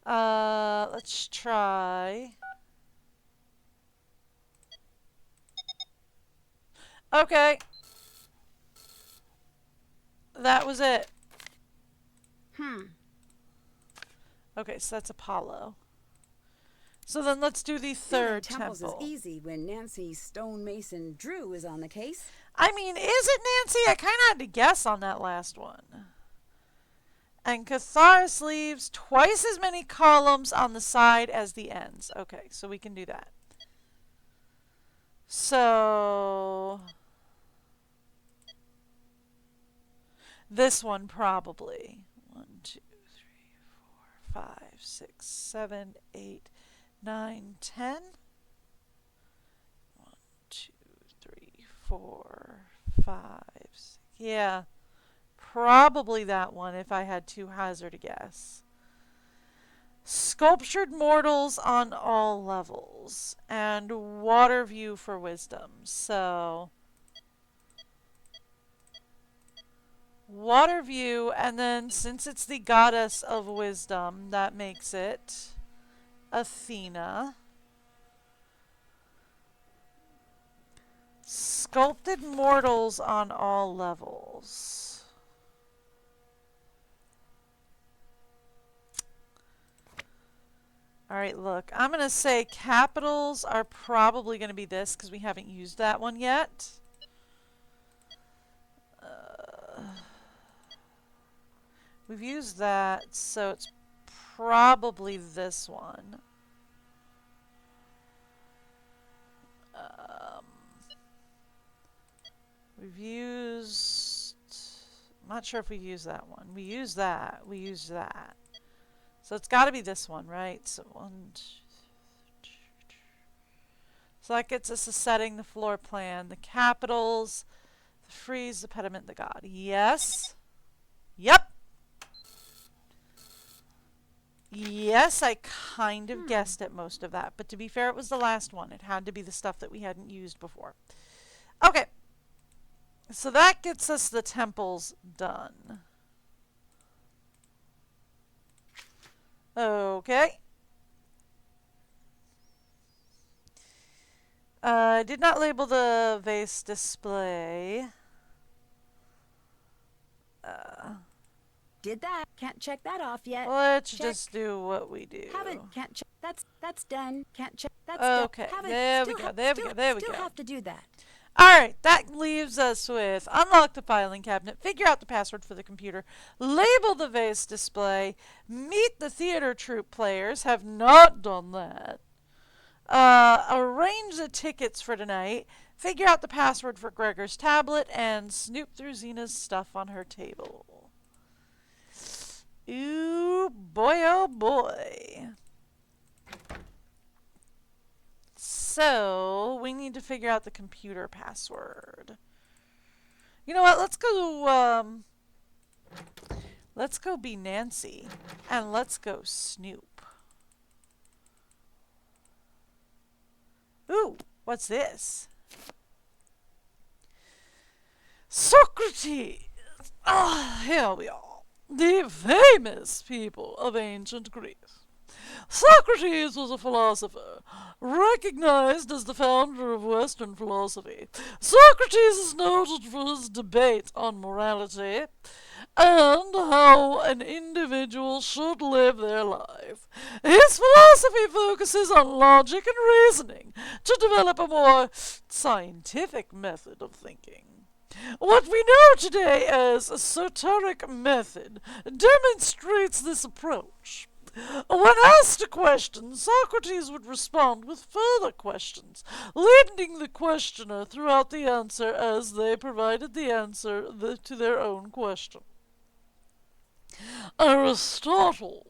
A: Let's try. Okay. That was it. Okay, so that's Apollo. So then let's do the third
D: temples
A: temple.
D: is easy when Nancy Stonemason Drew is on the case.
A: I mean, is it Nancy? I kind of had to guess on that last one. And Catharis leaves twice as many columns on the side as the ends. Okay, so we can do that. So... this one probably. 1, 2, 3, 4, 5, 6, 7, 8, 9, 10. 4, 5, 6. Yeah, probably that one if I had to hazard a guess. Sculptured mortals on all levels, and water view for wisdom. So, water view, and then since it's the goddess of wisdom, that makes it Athena. Sculpted mortals on all levels. Alright, look. I'm going to say capitals are probably going to be this because we haven't used that one yet. We've used that, so it's probably this one. We've used... I'm not sure if we used that one. We used that. We used that. So it's got to be this one, right? So 1, 2, 3. So that gets us a setting, the floor plan, the capitals, the frieze, the pediment, the god. Yes. Yep. Yes, I kind of guessed at most of that. But to be fair, it was the last one. It had to be the stuff that we hadn't used before. Okay. So that gets us the temples done. Okay. I did not label the vase display.
D: Did that. Can't check that off yet.
A: Let's
D: Check.
A: just do what we do.
D: Haven't. Can't check. That's done. Can't check. That's
A: Okay,
D: done. Haven't.
A: there we
D: Still
A: go,
D: ha-
A: there we
D: still-
A: go, there we
D: still
A: go.
D: have to do that.
A: Alright, that leaves us with unlock the filing cabinet, figure out the password for the computer, label the vase display, meet the theater troupe players, have not done that, arrange the tickets for tonight, figure out the password for Gregor's tablet, and snoop through Xena's stuff on her table. Ooh, boy, oh boy. So, we need to figure out the computer password. You know what? Let's go be Nancy. And let's go Snoop. Ooh, what's this? Socrates! Ah, here we are. The famous people of ancient Greece. Socrates was a philosopher, recognized as the founder of Western philosophy. Socrates is noted for his debate on morality and how an individual should live their life. His philosophy focuses on logic and reasoning to develop a more scientific method of thinking. What we know today as a soteric method demonstrates this approach. When asked a question, Socrates would respond with further questions, leading the questioner throughout the answer as they provided the answer to their own question. Aristotle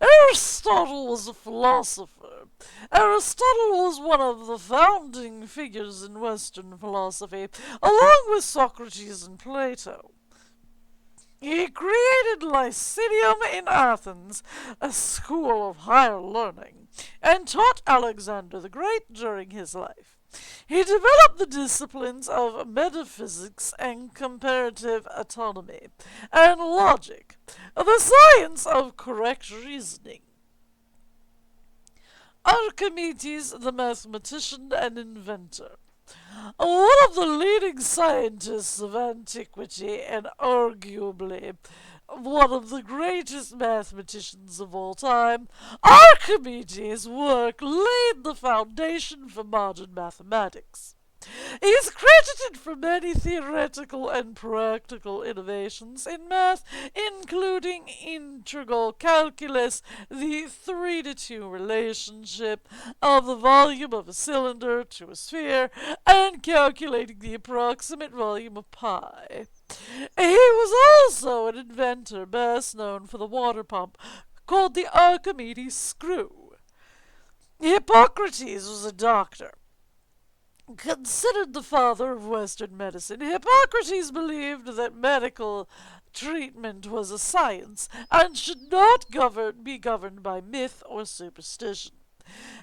A: was a philosopher. Aristotle was one of the founding figures in Western philosophy, along with Socrates and Plato. He created Lyceum in Athens, a school of higher learning, and taught Alexander the Great during his life. He developed the disciplines of metaphysics and comparative autonomy, and logic, the science of correct reasoning. Archimedes, the mathematician and inventor. One of the leading scientists of antiquity and arguably one of the greatest mathematicians of all time, Archimedes' work laid the foundation for modern mathematics. He is credited for many theoretical and practical innovations in math, including integral calculus, the 3-to-2 relationship of the volume of a cylinder to a sphere, and calculating the approximate volume of pi. He was also an inventor best known for the water pump called the Archimedes screw. Hippocrates was a doctor. Considered the father of Western medicine, Hippocrates believed that medical treatment was a science and should not be governed by myth or superstition.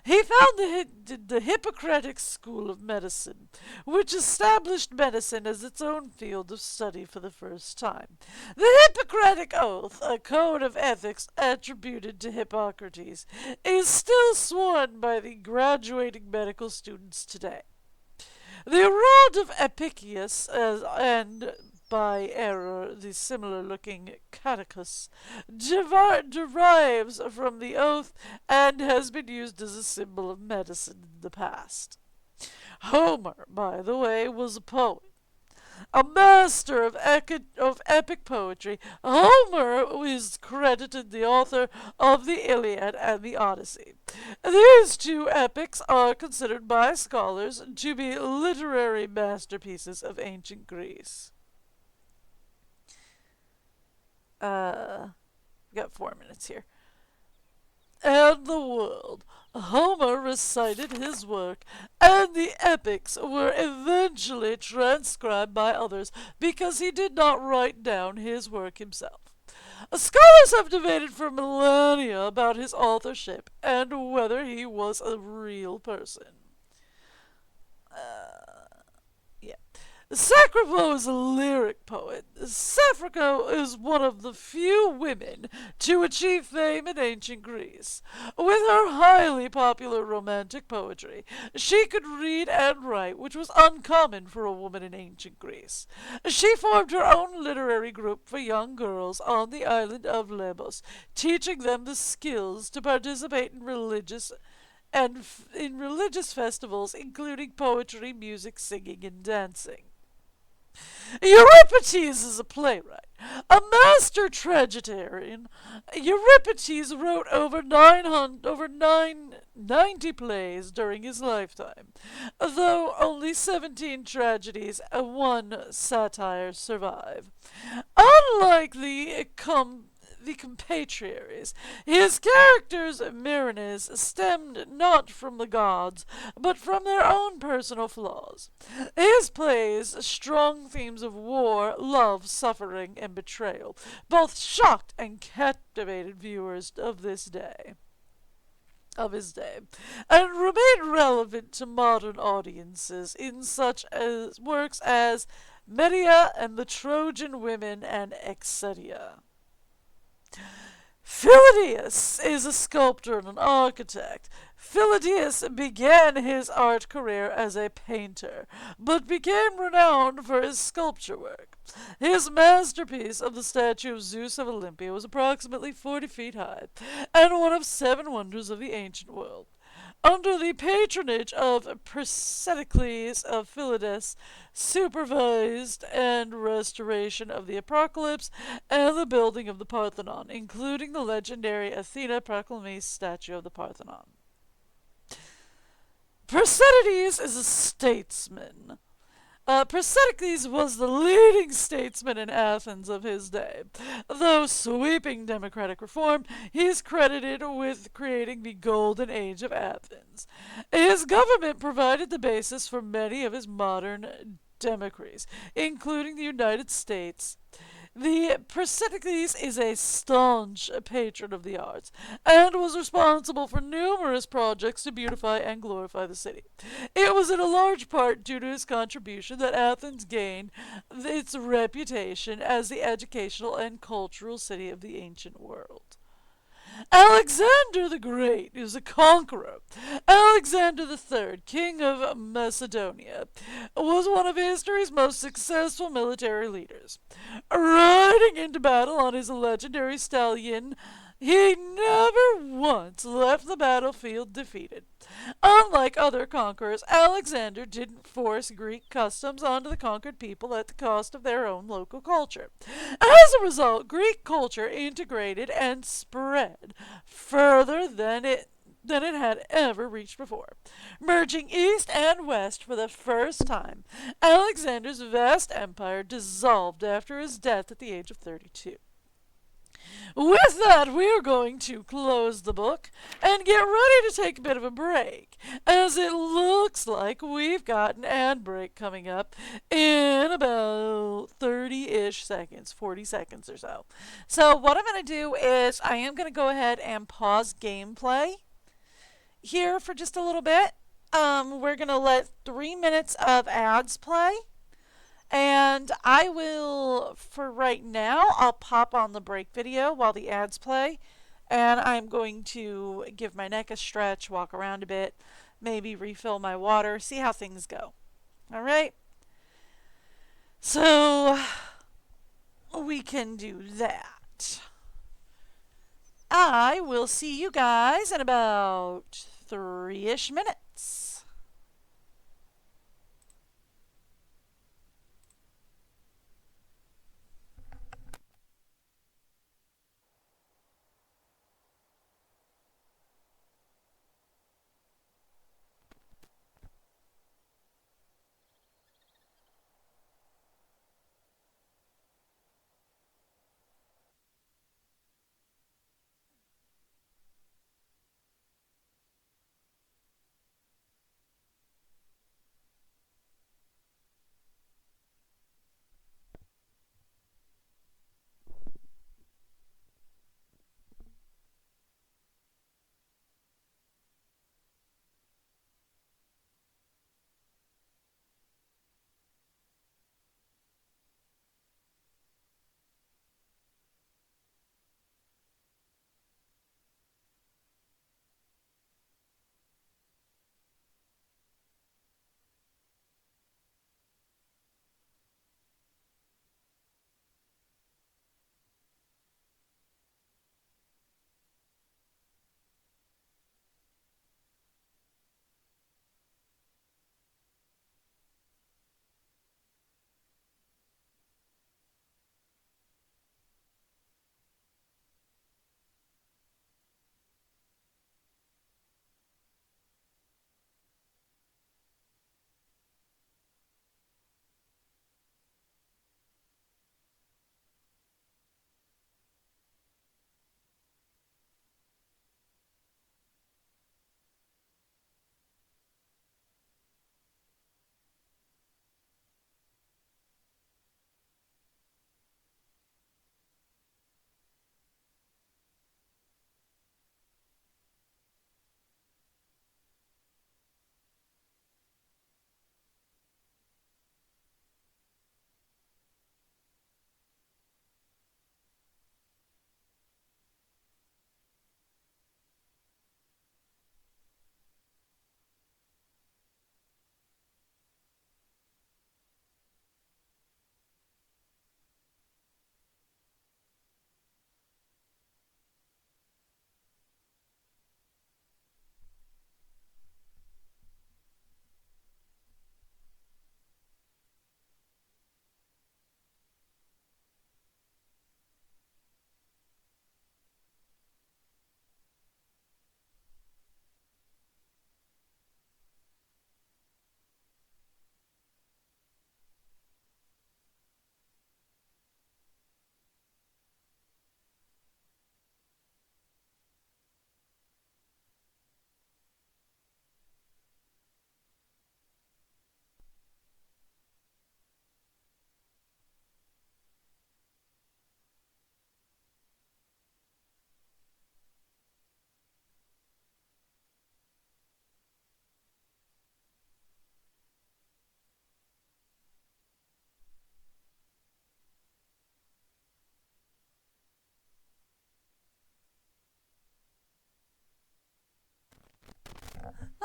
A: He founded the Hippocratic School of Medicine, which established medicine as its own field of study for the first time. The Hippocratic Oath, a code of ethics attributed to Hippocrates, is still sworn by the graduating medical students today. The rod of Epicurus and by error the similar-looking catechus derives from the oath and has been used as a symbol of medicine in the past. Homer, by the way, was a poet. A master of epic poetry, Homer is credited the author of the Iliad and the Odyssey. These two epics are considered by scholars to be literary masterpieces of ancient Greece. We got 4 minutes here. And the world. Homer recited his work, and the epics were eventually transcribed by others because he did not write down his work himself. Scholars have debated for millennia about his authorship and whether he was a real person. Sappho is a lyric poet. Sappho is one of the few women to achieve fame in ancient Greece. With her highly popular romantic poetry, she could read and write, which was uncommon for a woman in ancient Greece. She formed her own literary group for young girls on the island of Lesbos, teaching them the skills to participate in religious festivals, including poetry, music, singing, and dancing. Euripides is a playwright, a master tragedian. Euripides wrote over 90 plays during his lifetime, though only 17 tragedies and 1 satire survive. Unlike the compatriots, his characters' Myrrhines stemmed not from the gods, but from their own personal flaws. His plays' strong themes of war, love, suffering, and betrayal both shocked and captivated viewers of his day, and remain relevant to modern audiences in such as works as Medea and the Trojan Women and Exedia. Phidias is a sculptor and an architect. Phidias began his art career as a painter, but became renowned for his sculpture work. His masterpiece of the statue of Zeus of Olympia was approximately 40 feet high, and one of 7 wonders of the ancient world. Under the patronage of Persiccles of Phidias, supervised and restoration of the Apocalypse and the building of the Parthenon, including the legendary Athena Proclamis statue of the Parthenon. Persiccles is a statesman. Persiccles was the leading statesman in Athens of his day. Though sweeping democratic reform, he is credited with creating the Golden Age of Athens. His government provided the basis for many of his modern democracies, including the United States. The Persiccles is a staunch patron of the arts, and was responsible for numerous projects to beautify and glorify the city. It was in a large part due to his contribution that Athens gained its reputation as the educational and cultural city of the ancient world. Alexander the Great is a conqueror. Alexander III, king of Macedonia, was one of history's most successful military leaders. Riding into battle on his legendary stallion, he never once left the battlefield defeated. Unlike other conquerors, Alexander didn't force Greek customs onto the conquered people at the cost of their own local culture. As a result, Greek culture integrated and spread further than it had ever reached before. Merging east and west for the first time, Alexander's vast empire dissolved after his death at the age of 32. With that, we're going to close the book and get ready to take a bit of a break, as it looks like we've got an ad break coming up in about 30-ish seconds, 40 seconds or so. So what I'm going to do is I am going to go ahead and pause gameplay here for just a little bit. We're going to let 3 minutes of ads play. And I will, for right now, I'll pop on the break video while the ads play. And I'm going to give my neck a stretch, walk around a bit, maybe refill my water, see how things go. All right? So, we can do that. I will see you guys in about 3-ish minutes.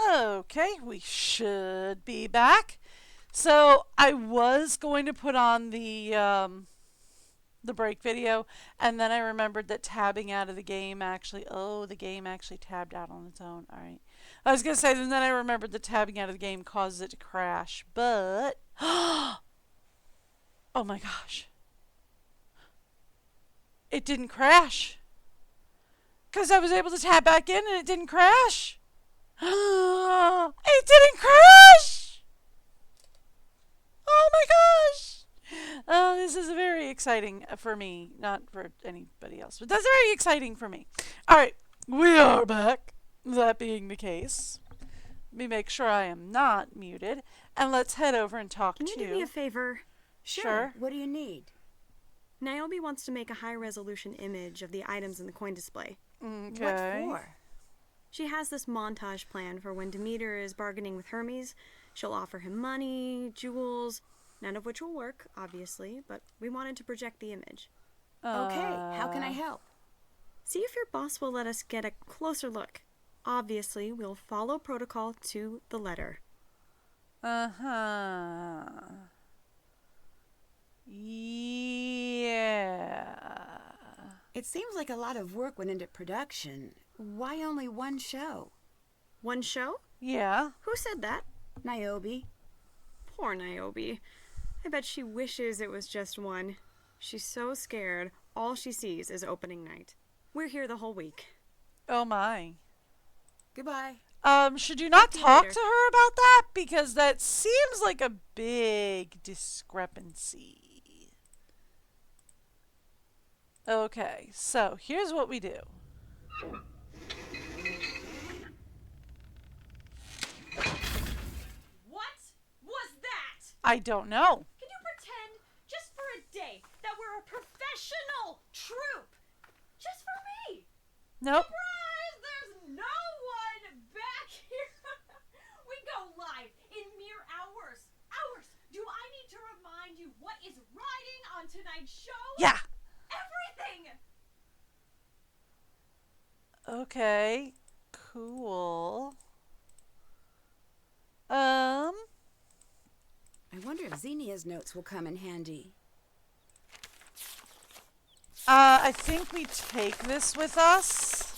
A: Okay, we should be back. So I was going to put on the break video, and then I remembered that tabbing out of the game actually, the game actually tabbed out on its own. All right. I was going to say, and then I remembered that tabbing out of the game causes it to crash, but, oh my gosh. It didn't crash. Because I was able to tab back in and it didn't crash. It didn't crash! Oh my gosh! This is very exciting for me, not for anybody else, but that's very exciting for me. All right, we are back. That being the case, let me make sure I am not muted, and let's head over and talk
H: Can
A: to.
H: you do me a favor?
A: Sure.
D: What do you need?
H: Niobe wants to make a high-resolution image of the items in the coin display.
A: Okay.
D: What for?
H: She has this montage plan for when Demeter is bargaining with Hermes. She'll offer him money, jewels, none of which will work, obviously, but we wanted to project the image.
D: Okay, how can I help?
H: See if your boss will let us get a closer look. Obviously, we'll follow protocol to the letter.
A: Uh-huh. Yeah.
D: It seems like a lot of work went into production. Why only one show?
H: One show?
A: Yeah.
H: Who said that?
D: Niobe.
H: Poor Niobe. I bet she wishes it was just one. She's so scared, all she sees is opening night. We're here the whole week.
A: Oh my.
D: Goodbye.
A: Should you not
H: Talk to you
A: talk
H: later.
A: to her about that? Because that seems like a big discrepancy. Okay, so here's what we do.
H: What was that?
A: I don't know.
H: Can you pretend, just for a day, that we're a professional troupe? Just for me?
A: Nope.
H: Surprise! There's no one back here! We go live in mere hours. Hours! Do I need to remind you what is riding on tonight's show?
A: Yeah.
H: Everything!
A: Okay. Cool.
D: I wonder if Xenia's notes will come in handy.
A: I think we take this with us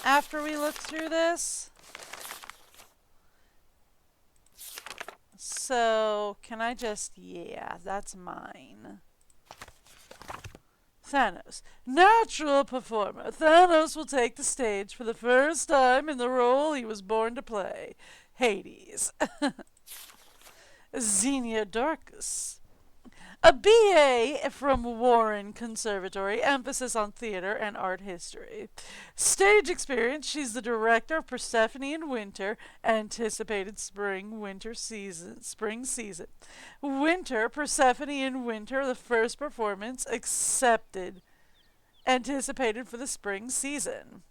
A: after we look through this. So, can I just, yeah, that's mine. Thanos. Natural performer. Thanos will take the stage for the first time in the role he was born to play. Hades. Xenia Darkus. A BA from Warren Conservatory, emphasis on theater and art history. Stage experience, she's the director of Persephone in Winter, anticipated spring season. Winter, Persephone in Winter, the first performance accepted, anticipated for the spring season.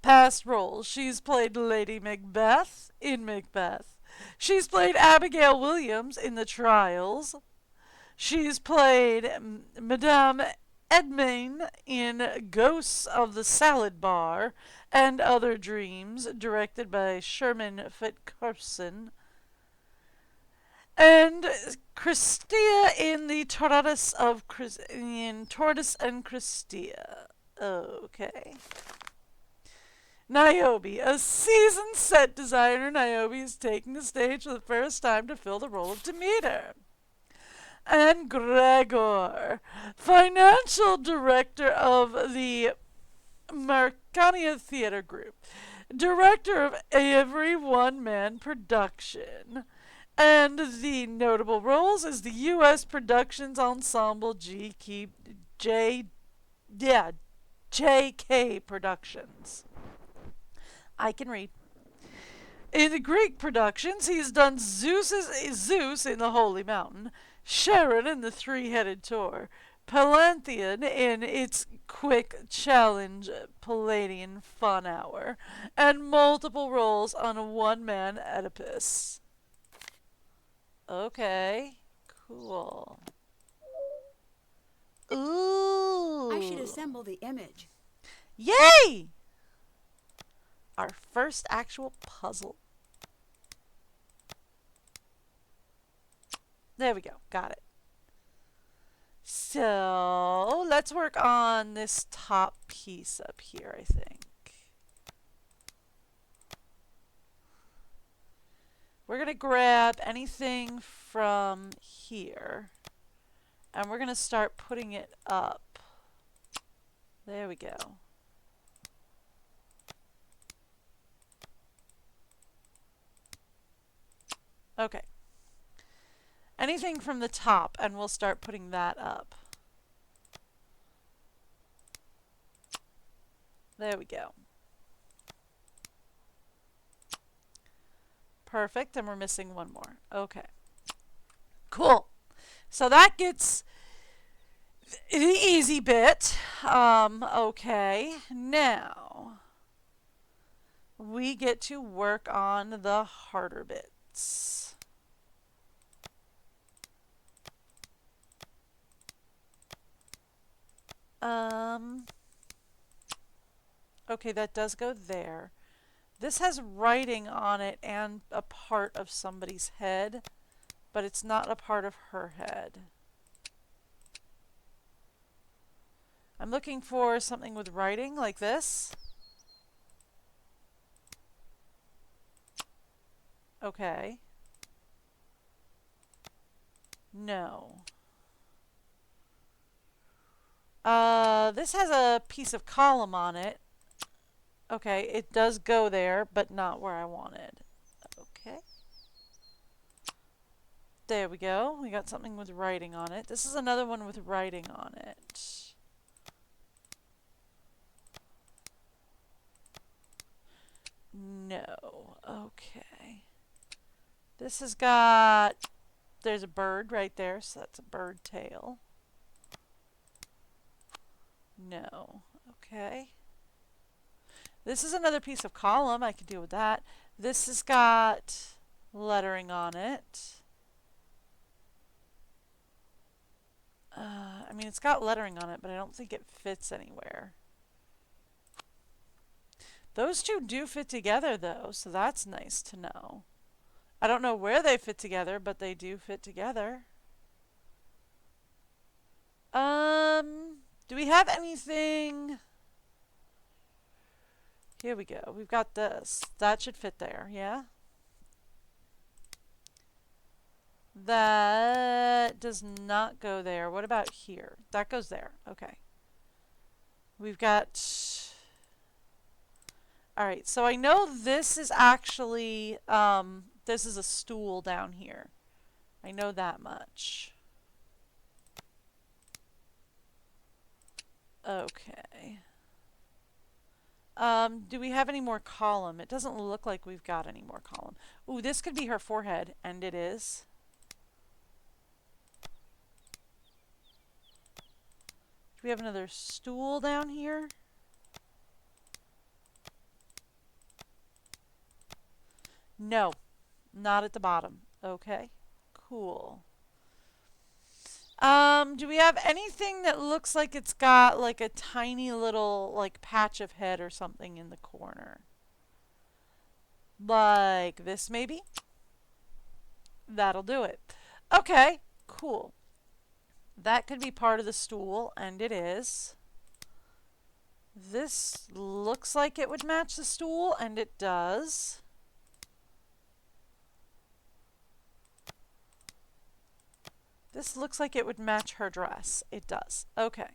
A: Past roles, she's played Lady Macbeth in Macbeth. She's played Abigail Williams in The Trials. She's played Madame Edmain in Ghosts of the Salad Bar and Other Dreams, directed by Sherman Fitcarson. And Christia in the Tortoise and Christia. Okay. Niobe, a seasoned set designer. Niobe is taking the stage for the first time to fill the role of Demeter. And Gregor, financial director of the Marcania Theater Group, director of every one-man production. And the notable roles is the U.S. Productions Ensemble JK Productions. I can read. In the Greek productions, he's done Zeus in the Holy Mountain, Sharon in the Three-Headed Tour, Palantheon in its Quick Challenge Palladian Fun Hour, and multiple roles on a one-man Oedipus. Okay, cool. Ooh.
D: I should assemble the image.
A: Yay! Our first actual puzzle. There we go. Got it. So, let's work on this top piece up here, I think. We're going to grab anything from here, and we're going to start putting it up. There we go. Okay. Anything from the top, and we'll start putting that up. There we go. Perfect, and we're missing one more. Okay. Cool. So that gets the easy bit. Okay. Now, we get to work on the harder bits. Okay, that does go there. This has writing on it and a part of somebody's head, but it's not a part of her head. I'm looking for something with writing like this. Okay. No. This has a piece of column on it. Okay, it does go there, but not where I wanted. Okay. There we go. We got something with writing on it. This is another one with writing on it. No. Okay. This has got... There's a bird right there, so that's a bird tail. No. Okay. This is another piece of column. I can deal with that. This has got lettering on it. I mean, it's got lettering on it, but I don't think it fits anywhere. Those two do fit together, though, so that's nice to know. I don't know where they fit together, but they do fit together. Do we have anything... Here we go. We've got this. That should fit there, yeah? That does not go there. What about here? That goes there. Okay. We've got... Alright, so I know this is actually... this is a stool down here. I know that much. Okay. Do we have any more column? It doesn't look like we've got any more column. Ooh, this could be her forehead, and it is. Do we have another stool down here? No, not at the bottom. Okay, cool. Do we have anything that looks like it's got like a tiny little like patch of head or something in the corner? Like this maybe? That'll do it. Okay, cool. That could be part of the stool, and it is. This looks like it would match the stool, and it does. This looks like it would match her dress. It does. Okay.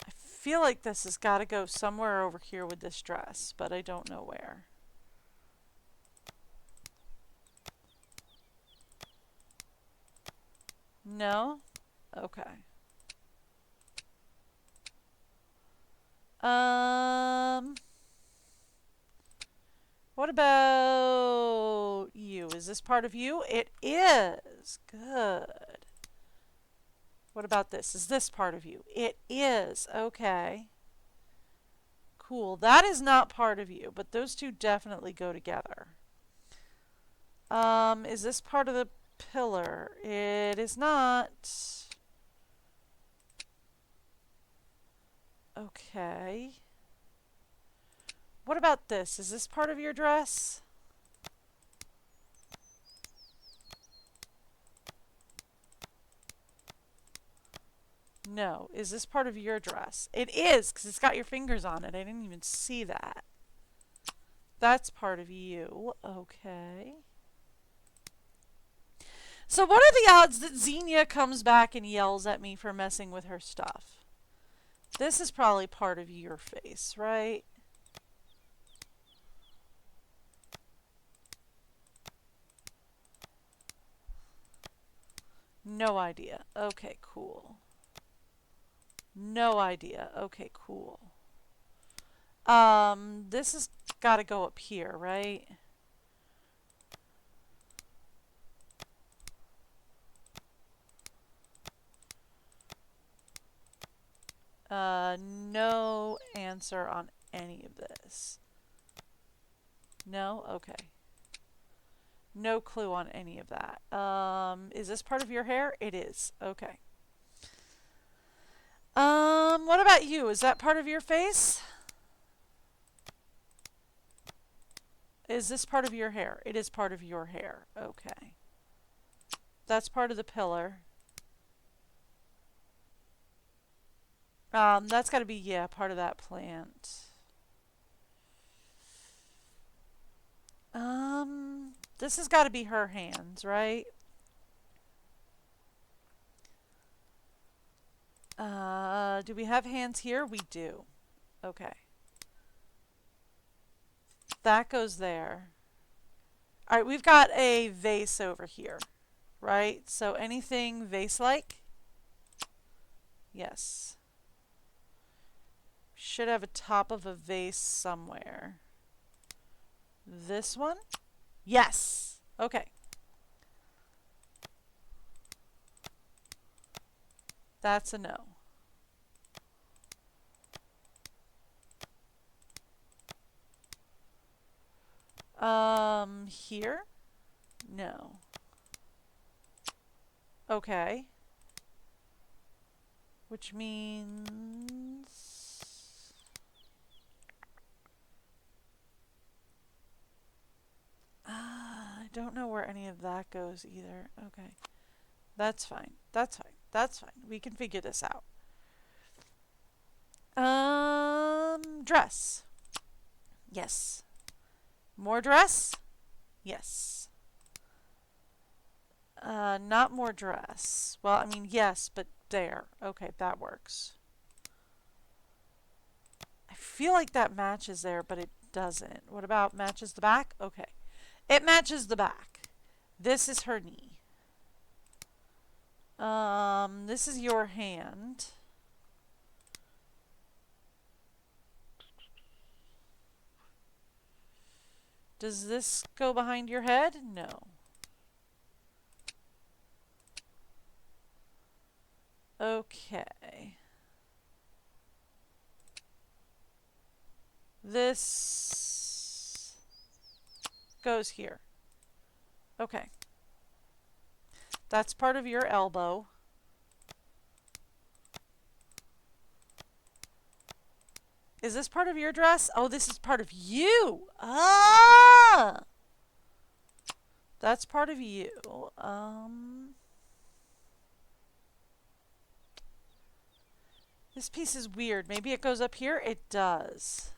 A: I feel like this has got to go somewhere over here with this dress, but I don't know where. No? Okay. What about you? Is this part of you? It is. Good. What about this? Is this part of you? It is. Okay. Cool. That is not part of you, but those two definitely go together. Is this part of the pillar? It is not. Okay. What about this? Is this part of your dress? No. Is this part of your dress? It is, because it's got your fingers on it. I didn't even see that. That's part of you. Okay. So what are the odds that Xenia comes back and yells at me for messing with her stuff? This is probably part of your face, right? No idea. Okay, cool. No idea. Okay, cool. This has got to go up here, right? No answer on any of this. No? Okay. No clue on any of that. Is this part of your hair? It is. Okay. What about you? Is that part of your face? Is this part of your hair? It is part of your hair. Okay. That's part of the pillar. That's got to be, yeah, part of that plant. This has got to be her hands, right? Do we have hands here? We do. Okay. That goes there. All right, we've got a vase over here, right? So anything vase-like? Yes. Should have a top of a vase somewhere. This one? Yes. Okay. That's a no. Here? No. Okay. Which means... I don't know where any of that goes either. Okay. That's fine. That's fine. That's fine. We can figure this out. Dress. Yes. More dress? Yes. Not more dress. Well, I mean, yes, but there. Okay, that works. I feel like that matches there, but it doesn't. What about matches the back? Okay. It matches the back. This is her knee. This is your hand. Does this go behind your head? No. Okay. This goes here. Okay. That's part of your elbow. Is this part of your dress? Oh, this is part of you. Ah! That's part of you. This piece is weird. Maybe it goes up here? It does.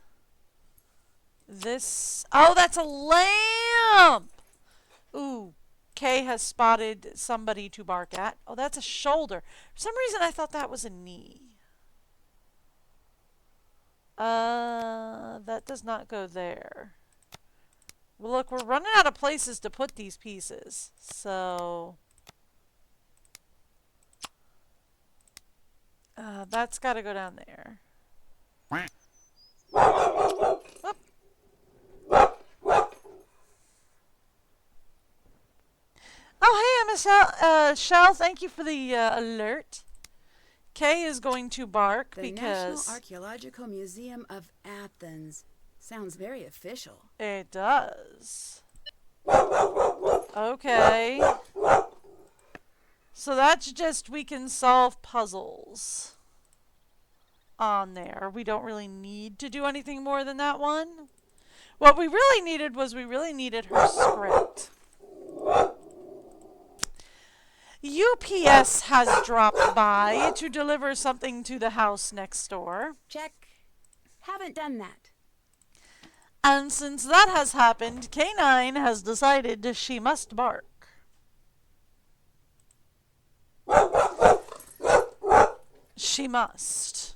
A: This... Oh, that's a lamp! Ooh. Kay has spotted somebody to bark at. Oh, that's a shoulder. For some reason, I thought that was a knee. That does not go there. Well, look, we're running out of places to put these pieces. So... that's got to go down there. Oop. Oh, hey, Michelle, thank you for the alert. Kay is going to bark
D: The
A: because...
D: National Archaeological Museum of Athens. Sounds very official.
A: It does. Okay. So that's just we can solve puzzles on there. We don't really need to do anything more than that one. What we really needed was we really needed her script. UPS has dropped by to deliver something to the house next door.
D: Check. Haven't done that.
A: And since that has happened, K9 has decided she must bark. She must.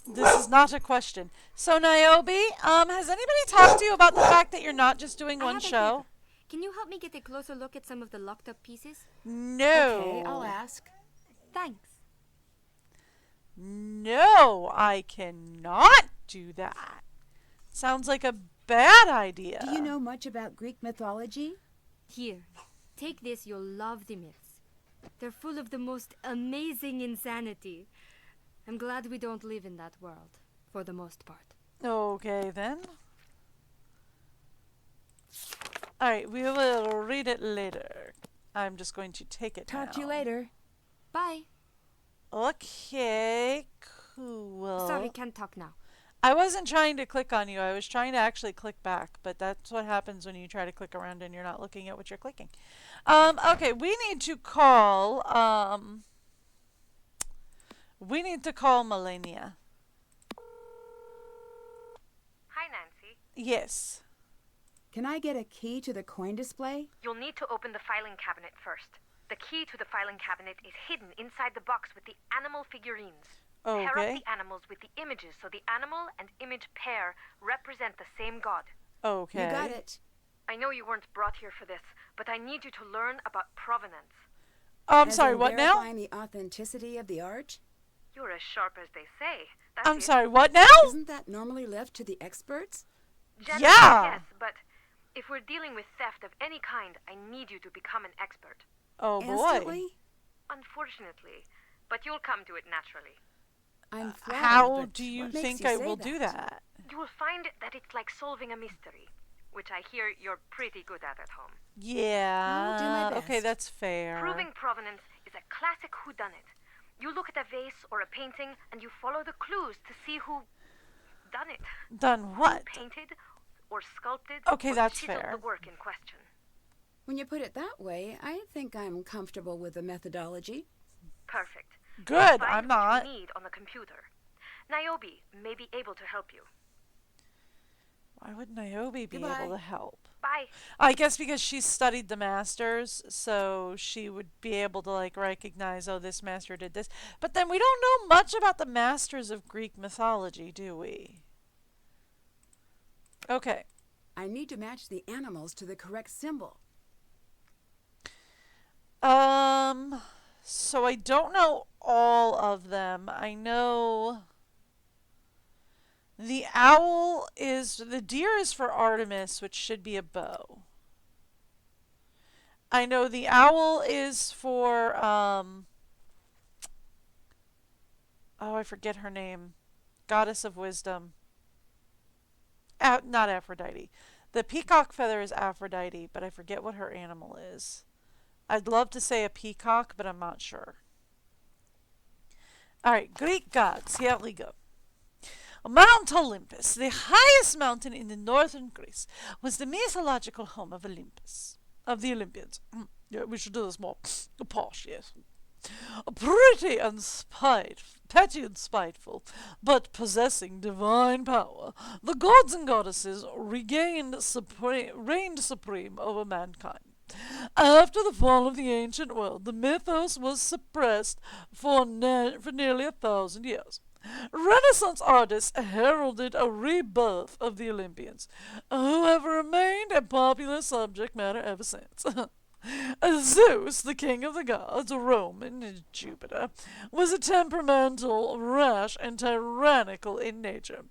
A: This is not a question. So, Niobe, has anybody talked to you about the fact that you're not just doing
J: I
A: one
J: have a
A: show?
J: favor. Can you help me get a closer look at some of the locked up pieces?
A: No.
D: Okay, I'll ask.
J: Thanks.
A: No, I cannot do that. Sounds like a bad idea.
D: Do you know much about Greek mythology?
J: Here, take this. You'll love the myths. They're full of the most amazing insanity. I'm glad we don't live in that world, for the most part.
A: Okay, then. Alright, we will read it later. I'm just going to take it
D: Talk to you
A: now.
D: later.
J: Bye.
A: Okay, cool.
J: Sorry, can't talk now.
A: I wasn't trying to click on you. I was trying to actually click back, but that's what happens when you try to click around and you're not looking at what you're clicking. Okay, we need to call, Melania.
I: Hi, Nancy.
A: Yes.
D: Can I get a key to the coin display?
I: You'll need to open the filing cabinet first. The key to the filing cabinet is hidden inside the box with the animal figurines. Pair up
A: Okay.
I: the animals with the images so the animal and image pair represent the same god.
A: Okay.
D: You got it.
I: I know you weren't brought here for this, but I need you to learn about provenance.
A: I'm
D: As
A: sorry,
D: in
A: what now?
D: verifying the authenticity of the art?
I: You're as sharp as they say. That's
A: I'm
I: it.
A: sorry, what now?
D: Isn't that normally left to the experts?
I: Generally,
A: Yeah.
I: yes, but if we're dealing with theft of any kind, I need you to become an expert.
A: Oh boy.
D: Instantly?
I: Unfortunately, but you'll come to it naturally.
D: I'm flattered,
A: How
D: but
A: do you
D: what makes
A: think
D: you
A: I
D: say
A: will do that?
I: You will find that it's like solving a mystery, which I hear you're pretty good at home.
A: Yeah.
D: I'll do my
A: Okay,
D: best.
A: that's fair.
I: Proving provenance is a classic whodunit. You look at a vase or a painting and you follow the clues to see who done it.
A: Done what?
I: Who painted or sculpted
A: Okay,
I: or
A: that's
I: chiseled
A: fair.
I: the work in question.
D: When you put it that way, I think I'm comfortable with the methodology.
I: Perfect.
A: Good,
I: Find
A: I'm
I: what
A: not.
I: you need on the computer. Niobe may be able to help you.
A: Why would Niobe be
D: Goodbye.
A: able to help?
I: Bye.
A: I guess because she studied the masters, so she would be able to like recognize, oh, this master did this. But then we don't know much about the masters of Greek mythology, do we? Okay.
D: I need to match the animals to the correct symbol.
A: So I don't know all of them. I know the deer is for Artemis, which should be a bow. I know the owl is for, oh, I forget her name. Goddess of wisdom. Not Aphrodite. The peacock feather is Aphrodite, but I forget what her animal is. I'd love to say a peacock, but I'm not sure. Alright, Greek gods. Here we go. Mount Olympus, the highest mountain in the northern Greece, was the mythological home of Olympus. Of the Olympians. Yeah, we should do this more posh, yes. Pretty and petty and spiteful, but possessing divine power, the gods and goddesses reigned supreme over mankind. After the fall of the ancient world, the mythos was suppressed for nearly 1,000 years. Renaissance artists heralded a rebirth of the Olympians, who have remained a popular subject matter ever since. Zeus, the king of the gods, Roman Jupiter, was a temperamental, rash, and tyrannical in nature.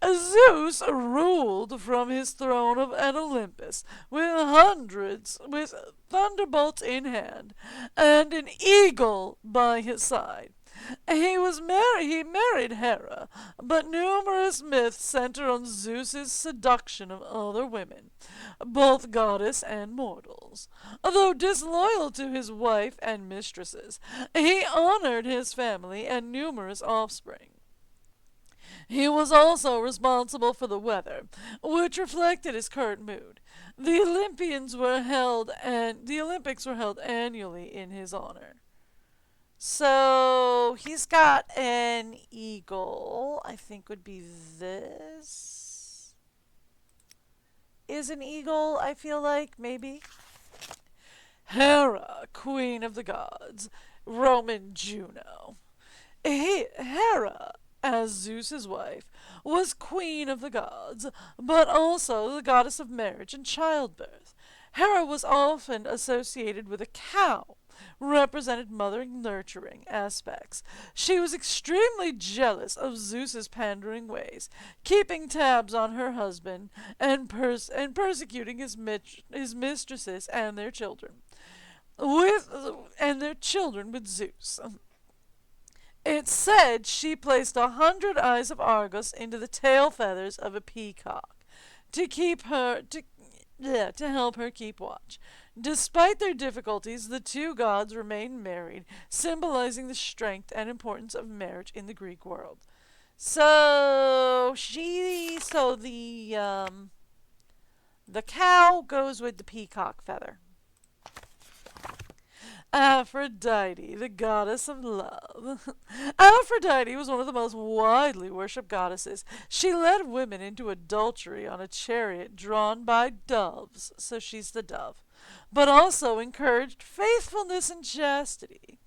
A: Zeus ruled from his throne at Olympus with thunderbolts in hand and an eagle by his side. He married Hera, but numerous myths center on Zeus's seduction of other women, both goddess and mortals. Though disloyal to his wife and mistresses, he honored his family and numerous offspring. He was also responsible for the weather, which reflected his current mood. The Olympics were held annually in his honor. So he's got an eagle. I think would be this. Is an eagle, I feel like, maybe. Hera, queen of the gods, Roman Juno. Hera as Zeus's wife, was queen of the gods, but also the goddess of marriage and childbirth. Hera was often associated with a cow, represented mothering nurturing aspects. She was extremely jealous of Zeus's pandering ways, keeping tabs on her husband and persecuting his mistresses and their children with Zeus. It's said she placed 100 eyes of Argos into the tail feathers of a peacock to help her keep watch. Despite their difficulties, the two gods remained married, symbolizing the strength and importance of marriage in the Greek world. So the cow goes with the peacock feather. Aphrodite, the goddess of love. Aphrodite was one of the most widely worshipped goddesses. She led women into adultery on a chariot drawn by doves, so she's the dove, but also encouraged faithfulness and chastity.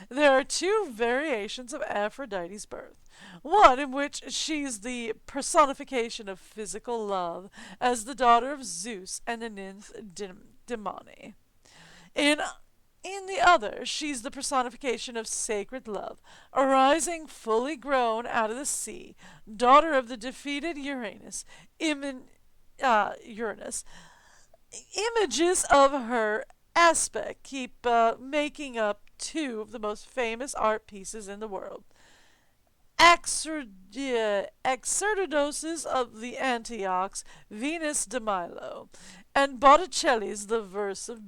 A: There are two variations of Aphrodite's birth. One in which she's the personification of physical love as the daughter of Zeus and the nymph Demone. In the other, she's the personification of sacred love, arising fully grown out of the sea, daughter of the defeated Uranus. Images of her aspect keep making up two of the most famous art pieces in the world. Exercidosis of the Antiochs, Venus de Milo, and Botticelli's The Birth of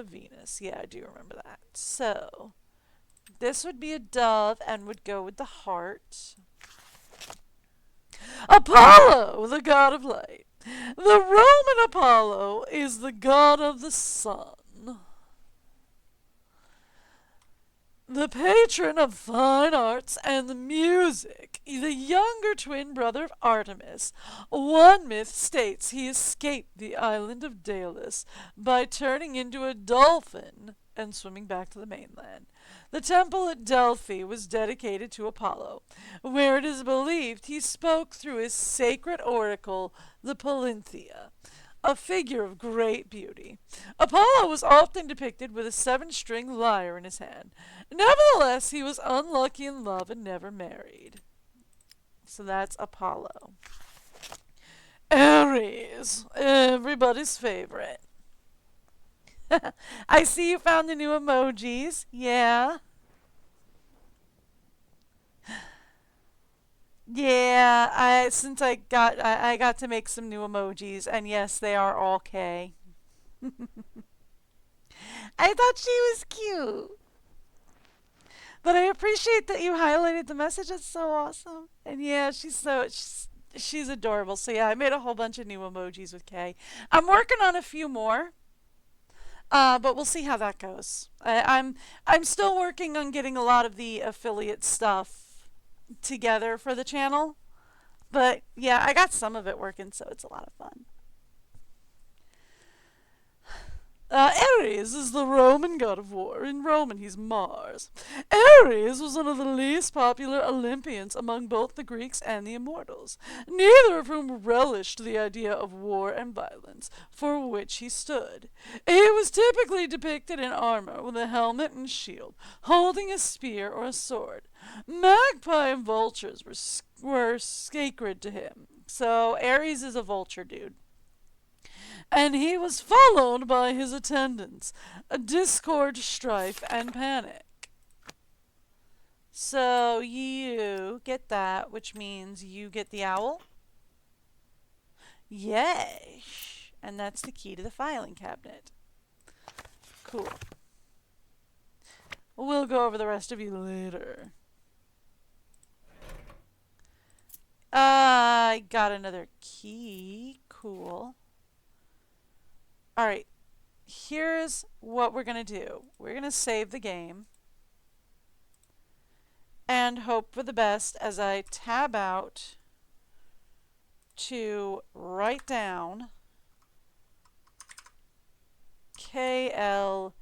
A: Venus. Yeah, I do remember that. So, this would be a dove and would go with the heart. Apollo, the god of light. The Roman Apollo is the god of the sun, the patron of fine arts and the music, the younger twin brother of Artemis. One myth states he escaped the island of Delos by turning into a dolphin and swimming back to the mainland. The temple at Delphi was dedicated to Apollo, where it is believed he spoke through his sacred oracle, the Palinthea, a figure of great beauty. Apollo was often depicted with a 7-string lyre in his hand. Nevertheless, he was unlucky in love and never married. So that's Apollo. Ares, everybody's favorite. I see you found the new emojis. Yeah. Yeah, I got to make some new emojis, and yes, they are all K. I thought she was cute. But I appreciate that you highlighted the message. That's so awesome. And yeah, she's adorable. So yeah, I made a whole bunch of new emojis with K. I'm working on a few more. But we'll see how that goes. I'm still working on getting a lot of the affiliate stuff together for the channel. But yeah, I got some of it working, so it's a lot of fun. Ares is the Roman god of war. In Roman, he's Mars. Ares was one of the least popular Olympians among both the Greeks and the immortals, neither of whom relished the idea of war and violence, for which he stood. He was typically depicted in armor with a helmet and shield, holding a spear or a sword. Magpie and vultures were sacred to him, so Ares is a vulture dude. And he was followed by his attendants, discord, strife, and panic. So you get that, which means you get the owl. Yay! And that's the key to the filing cabinet. Cool. We'll go over the rest of you later. I got another key. Cool. Alright, here's what we're going to do. We're going to save the game and hope for the best as I tab out to write down KLEROTER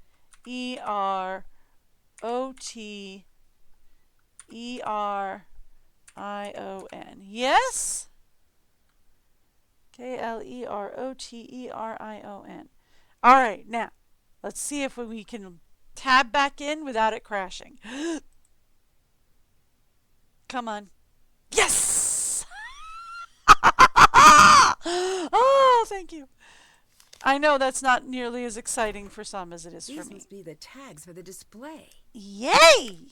A: Kleroterion. Yes? Kleroterion. All right, now let's see if we can tab back in without it crashing. Come on. Yes! Oh, thank you. I know that's not nearly as exciting for some as it is for
D: These
A: me.
D: must be the tags for the display.
A: Yay!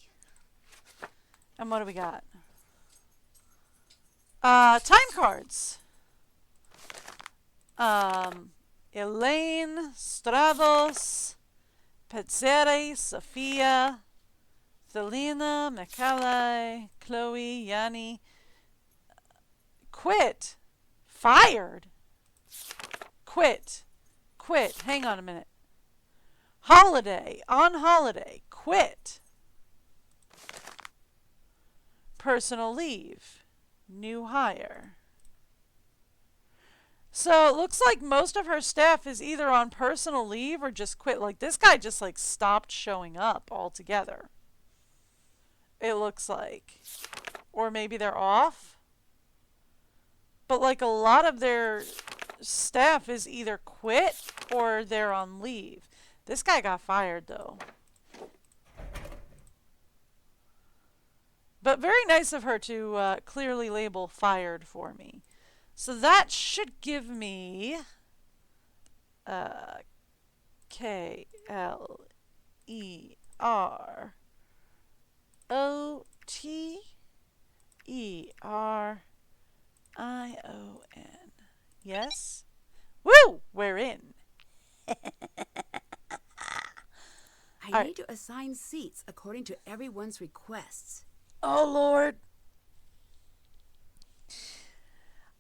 A: And what do we got? Time cards. Elaine, Stratos, Petzere, Sophia, Thelina, Michele, Chloe, Yanni. Quit. Fired. Quit. Quit. Hang on a minute. Holiday. On holiday. Quit. Personal leave. New hire. So it looks like most of her staff is either on personal leave or just quit. Like this guy just like stopped showing up altogether. It looks like. Or maybe they're off. But like a lot of their staff is either quit or they're on leave. This guy got fired though. But very nice of her to clearly label fired for me. So that should give me Kleroterion. Yes? Woo! We're in.
D: I need to assign seats according to everyone's requests.
A: Oh, Lord.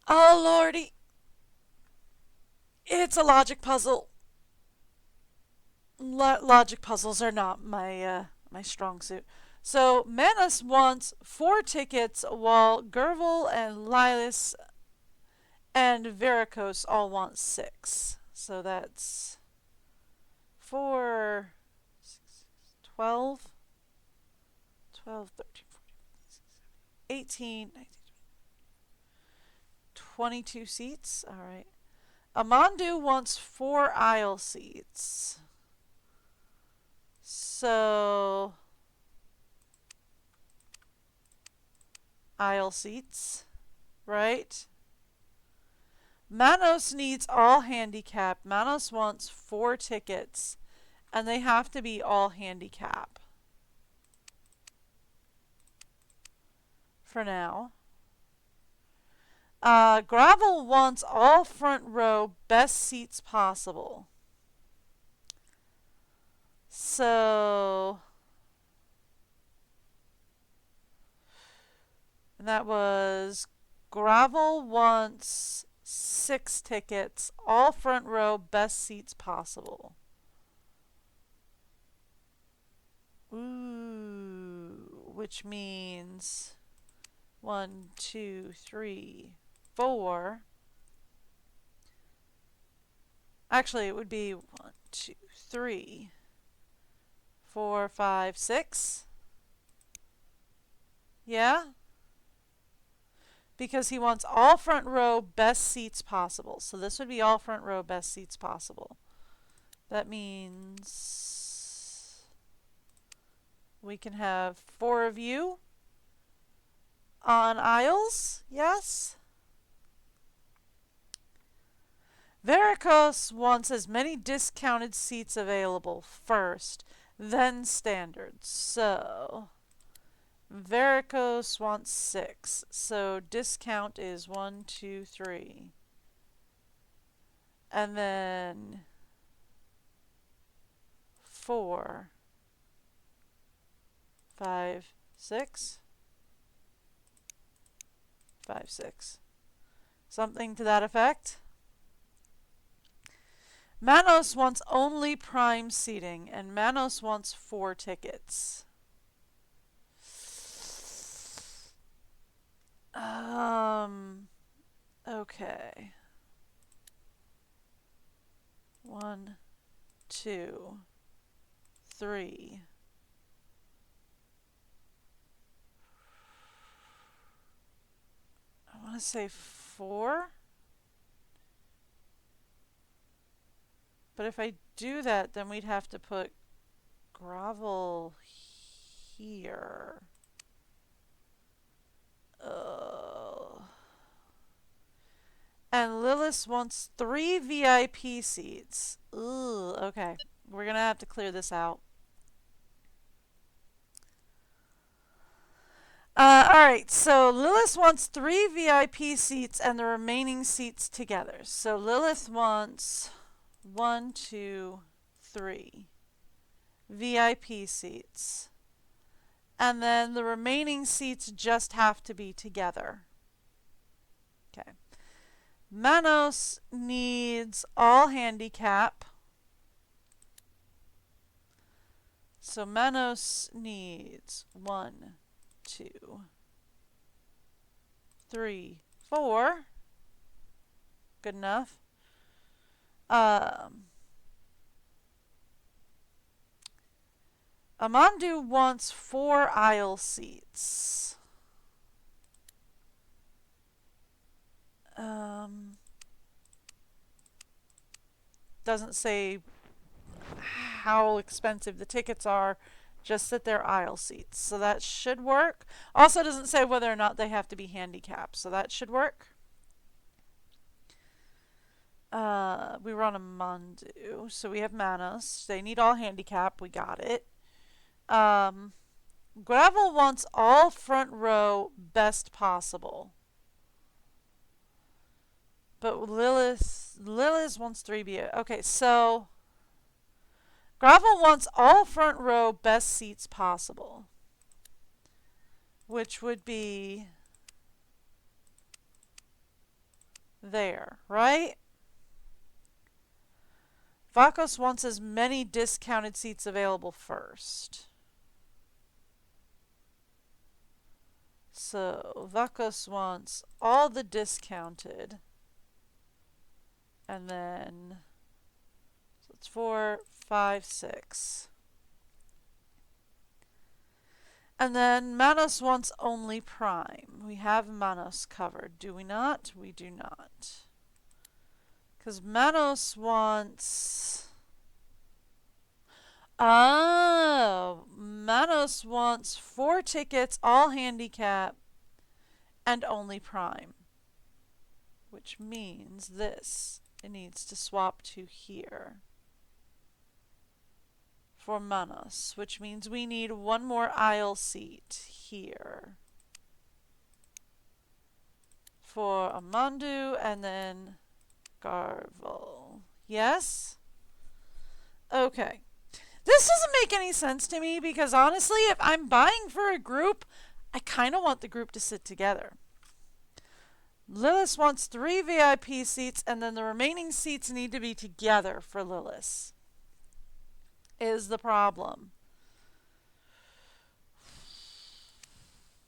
A: Oh, Lordy. It's a logic puzzle. Logic puzzles are not my my strong suit. So, Manus wants 4 tickets while Gervel and Lilas and Varicose all want 6. So that's 4, 12, 12, 13, 14, 18, 19, 22 seats. All right. Amandu wants 4 aisle seats. So, aisle seats, right? Manos needs all handicap. Manos wants 4 tickets, and they have to be all handicap. For now. Gravel wants all front row, best seats possible. So, and that was Gravel wants 6 tickets, all front row, best seats possible. Ooh, which means 1, 2, 3, 4. Actually, it would be 1, 2, 3, 4, 5, 6. Yeah? Because he wants all front row, best seats possible. So this would be all front row, best seats possible. That means we can have 4 of you on aisles. Yes? Varicose wants as many discounted seats available first, then standard. So, Varicose wants 6. So, discount is 1, 2, 3. And then 4, 5, 6. 5, 6. Something to that effect. Manos wants only prime seating, and Manos wants 4 tickets. Okay. 1, 2, 3. want to say 4. But if I do that, then we'd have to put gravel here. And Lilith wants 3 VIP seats. Ooh, okay. We're going to have to clear this out. Alright, so Lilith wants 3 VIP seats and the remaining seats together. So Lilith wants 1, 2, 3 VIP seats. And then the remaining seats just have to be together. Okay. Manos needs all handicap. So Manos needs 1, 2, 3, 4. Good enough. Amandu wants 4 aisle seats. Doesn't say how expensive the tickets are, just that they're aisle seats. So that should work. Also doesn't say whether or not they have to be handicapped, so that should work. We were on Amandu, so we have Manos. They need all handicap, we got it. Gravel wants all front row best possible. But Lilith wants 3B. Okay, so Gravel wants all front row best seats possible. Which would be there, right? Vakos wants as many discounted seats available first. So Vakos wants all the discounted. And then, so it's 4, 5, 6. And then Manos wants only prime. We have Manos covered, do we not? We do not. Because Manos wants... Oh, Manos wants 4 tickets, all handicap, and only prime. Which means this. It needs to swap to here for Manos, which means we need 1 more aisle seat here for Amandu and then Garvel. Yes? Okay. This doesn't make any sense to me because honestly, if I'm buying for a group, I kind of want the group to sit together. Lilith wants 3 VIP seats, and then the remaining seats need to be together for Lilith. Is the problem.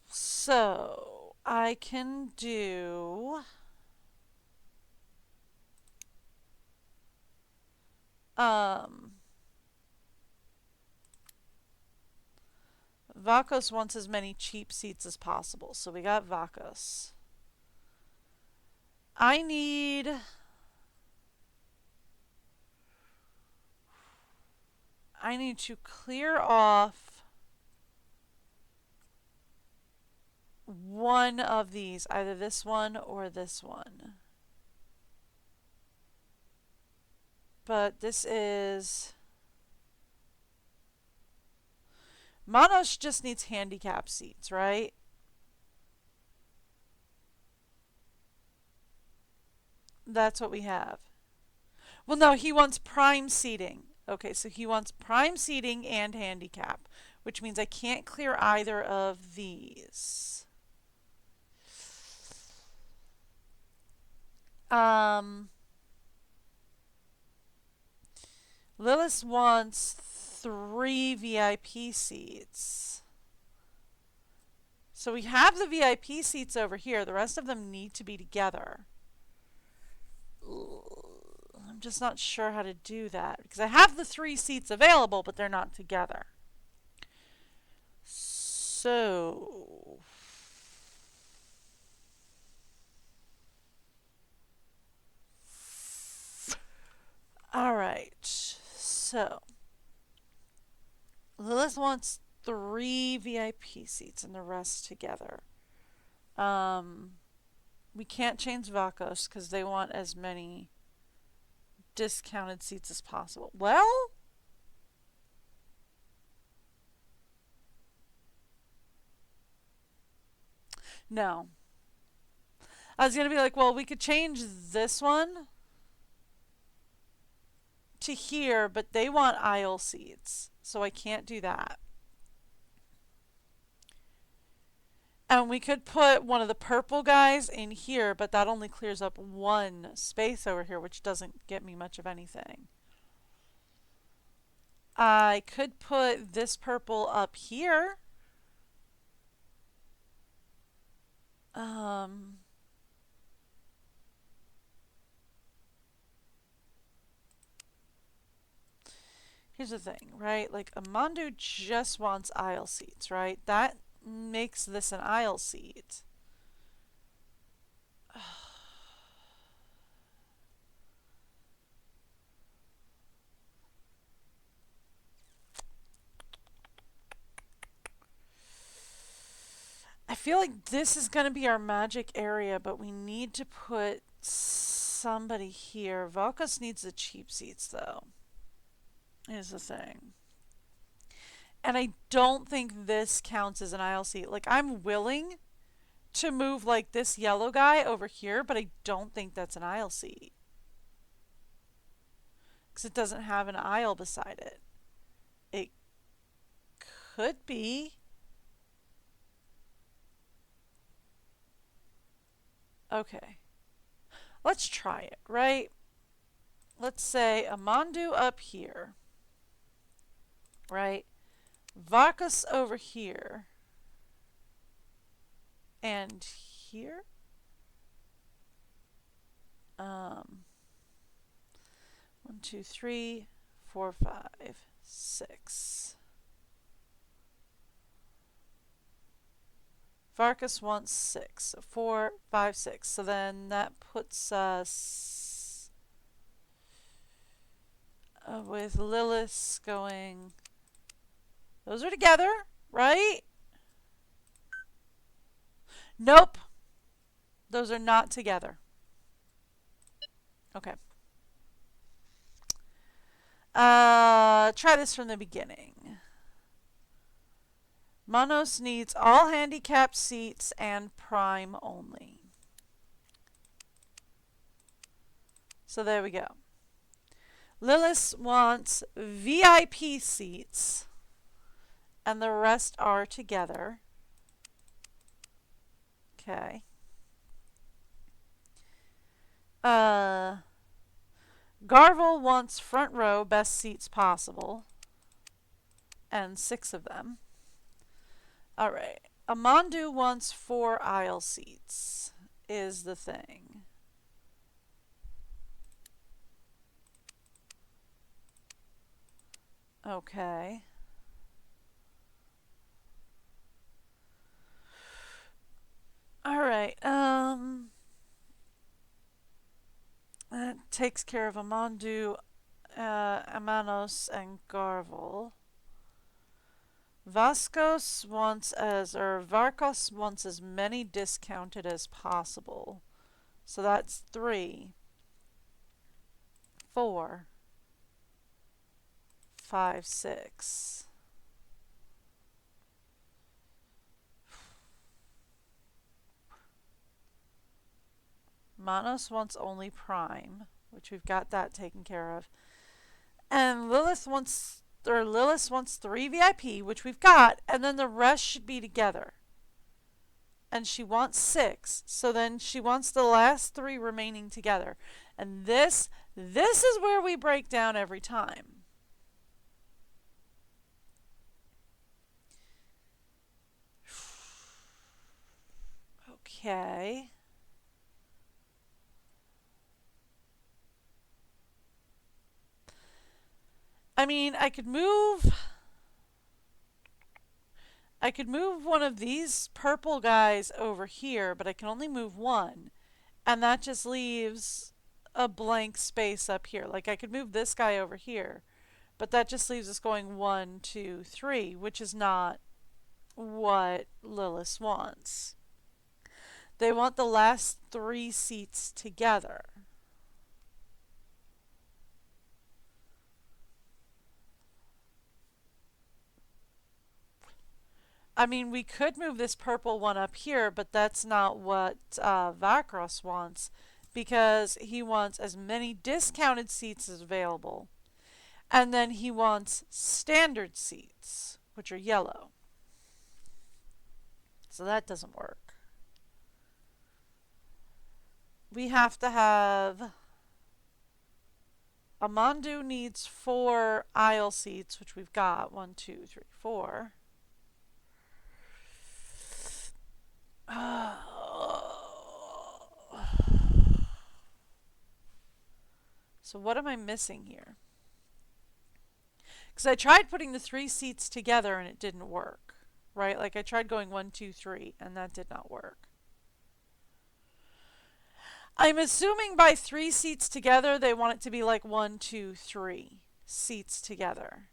A: So, I can do... Vakos wants as many cheap seats as possible, so we got Vakos. I need to clear off one of these, either this one or this one. But this is... Manos just needs handicap seats, right? That's what we have. Well, no, he wants prime seating. Okay, so he wants prime seating and handicap, which means I can't clear either of these. Lilith wants 3 VIP seats. So we have the VIP seats over here. The rest of them need to be together. I'm just not sure how to do that because I have the 3 seats available, but they're not together. So Alright. So, Lilith wants 3 VIP seats and the rest together. We can't change Vakos because they want as many discounted seats as possible. Well, no. I was going to be like, well, we could change this one to here, but they want aisle seats, so I can't do that. And we could put one of the purple guys in here, but that only clears up one space over here, which doesn't get me much of anything. I could put this purple up here. Here's the thing, right? Like, Amandu just wants aisle seats, right? That makes this an aisle seat. I feel like this is going to be our magic area, but we need to put somebody here. Valkos needs the cheap seats, though, is the thing. And I don't think this counts as an aisle seat. Like, I'm willing to move, like, this yellow guy over here, but I don't think that's an aisle seat. Because it doesn't have an aisle beside it. It could be. Okay. Let's try it, right? Let's say Amandu up here. Right? Vakos over here. And here? 1, 2, 3, 4, 5, 6. Varkas wants 6. So 4, 5, 6. So then that puts us with Lilith going. Those are together, right? Nope. Those are not together. Okay. Try this from the beginning. Manos needs all handicapped seats and prime only. So there we go. Lilith wants VIP seats and the rest are together. Okay. Garvel wants front row, best seats possible. And 6 of them. Alright. Amandu wants 4 aisle seats, is the thing. Okay. Alright, that takes care of Amandu, Amanos, and Garvel. Varkos wants as many discounted as possible. So that's 3, 4, 5, 6. Manos wants only prime, which we've got that taken care of. And Lilith wants 3 VIP, which we've got, and then the rest should be together. And she wants 6, so then she wants the last 3 remaining together. And this is where we break down every time. Okay. I mean, I could move one of these purple guys over here, but I can only move one. And that just leaves a blank space up here. Like I could move this guy over here, but that just leaves us going 1, 2, 3, which is not what Lilith wants. They want the last 3 seats together. I mean, we could move this purple one up here, but that's not what Vakros wants, because he wants as many discounted seats as available. And then he wants standard seats, which are yellow. So that doesn't work. We have to have... Amandu needs 4 aisle seats, which we've got. 1, 2, 3, 4. So what am I missing here? Because I tried putting the 3 seats together and it didn't work, right? Like I tried going 1, 2, 3 and that did not work. I'm assuming by 3 seats together they want it to be like 1, 2, 3 seats together.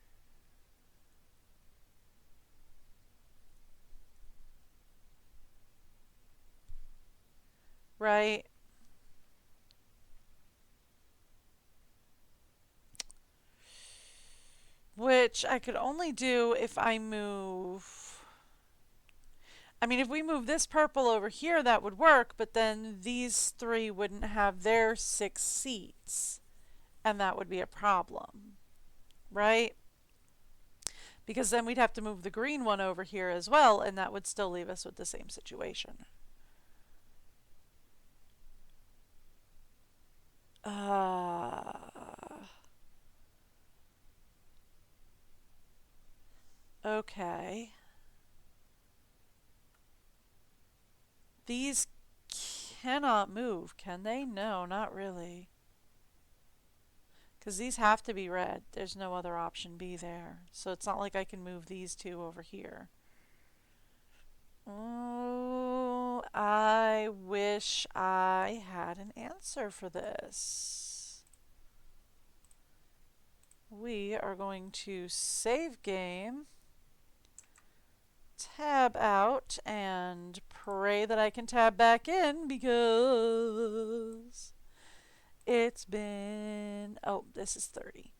A: Right? Which I could only do if I move... I mean, if we move this purple over here, that would work, but then these 3 wouldn't have their 6 seats. And that would be a problem. Right? Because then we'd have to move the green one over here as well, and that would still leave us with the same situation. Okay. These cannot move, can they? No, not really. Because these have to be red. There's no other option B there. So it's not like I can move these 2 over here. Oh, I wish I had an answer for this. We are going to save game, tab out, and pray that I can tab back in because it's been... Oh, this is 30.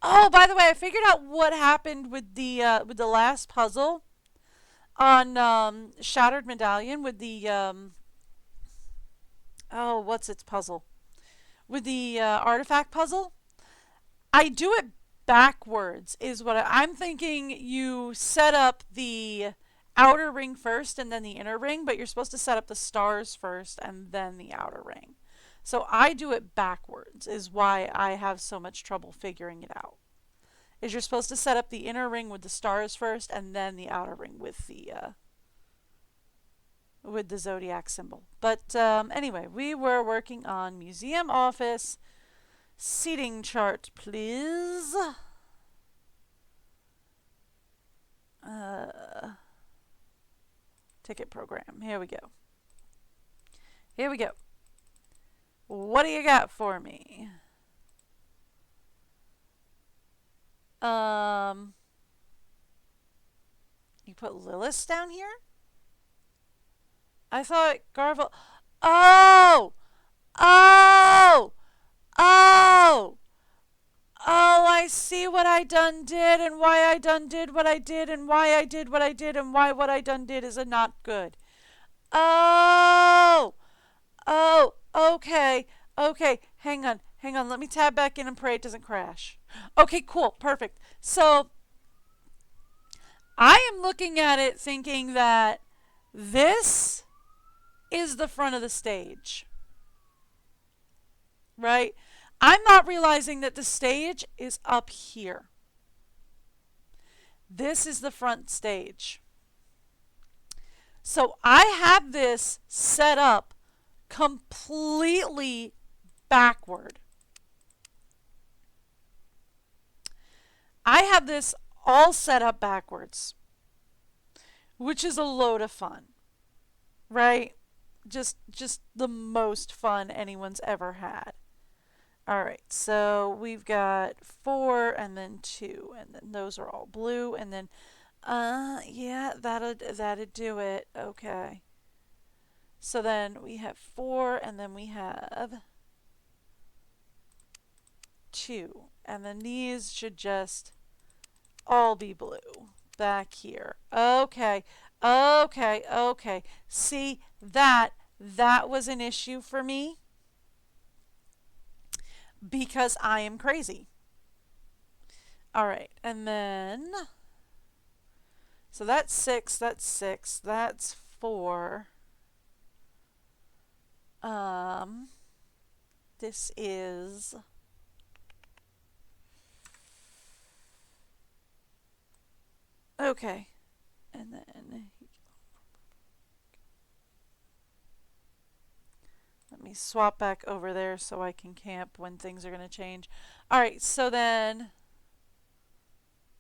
A: Oh, by the way, I figured out what happened with the last puzzle on Shattered Medallion with the oh, what's its puzzle? With the artifact puzzle. I do it backwards is what I'm thinking. You set up the outer ring first and then the inner ring, but you're supposed to set up the stars first and then the outer ring. So I do it backwards is why I have so much trouble figuring it out. Is you're supposed to set up the inner ring with the stars first and then the outer ring with the zodiac symbol. But anyway, we were working on museum office. Seating chart, please. Ticket program. Here we go. Here we go. What do you got for me? You put Lilith down here? I thought Garvel... Oh! Oh! Oh! Oh, I see what I done did and why I done did what I did and why I did what I did and why what I done did is a not good. Oh! Oh, okay. Okay, hang on. Hang on. Let me tab back in and pray it doesn't crash. Okay, cool. Perfect. So, I am looking at it thinking that this is the front of the stage. Right? I'm not realizing that the stage is up here. This is the front stage. So I have this set up completely backward. I have this all set up backwards, which is a load of fun, right? Just the most fun anyone's ever had. All right, so we've got 4 and then 2, and then those are all blue, and then, yeah, that'd do it. Okay. So then we have 4, and then we have 2, and then these should just all be blue back here. Okay, okay, okay. See, that was an issue for me because I am crazy. All right, and then, so that's 6, that's 4. This is, okay, and then let me swap back over there so I can camp when things are going to change. All right, so then,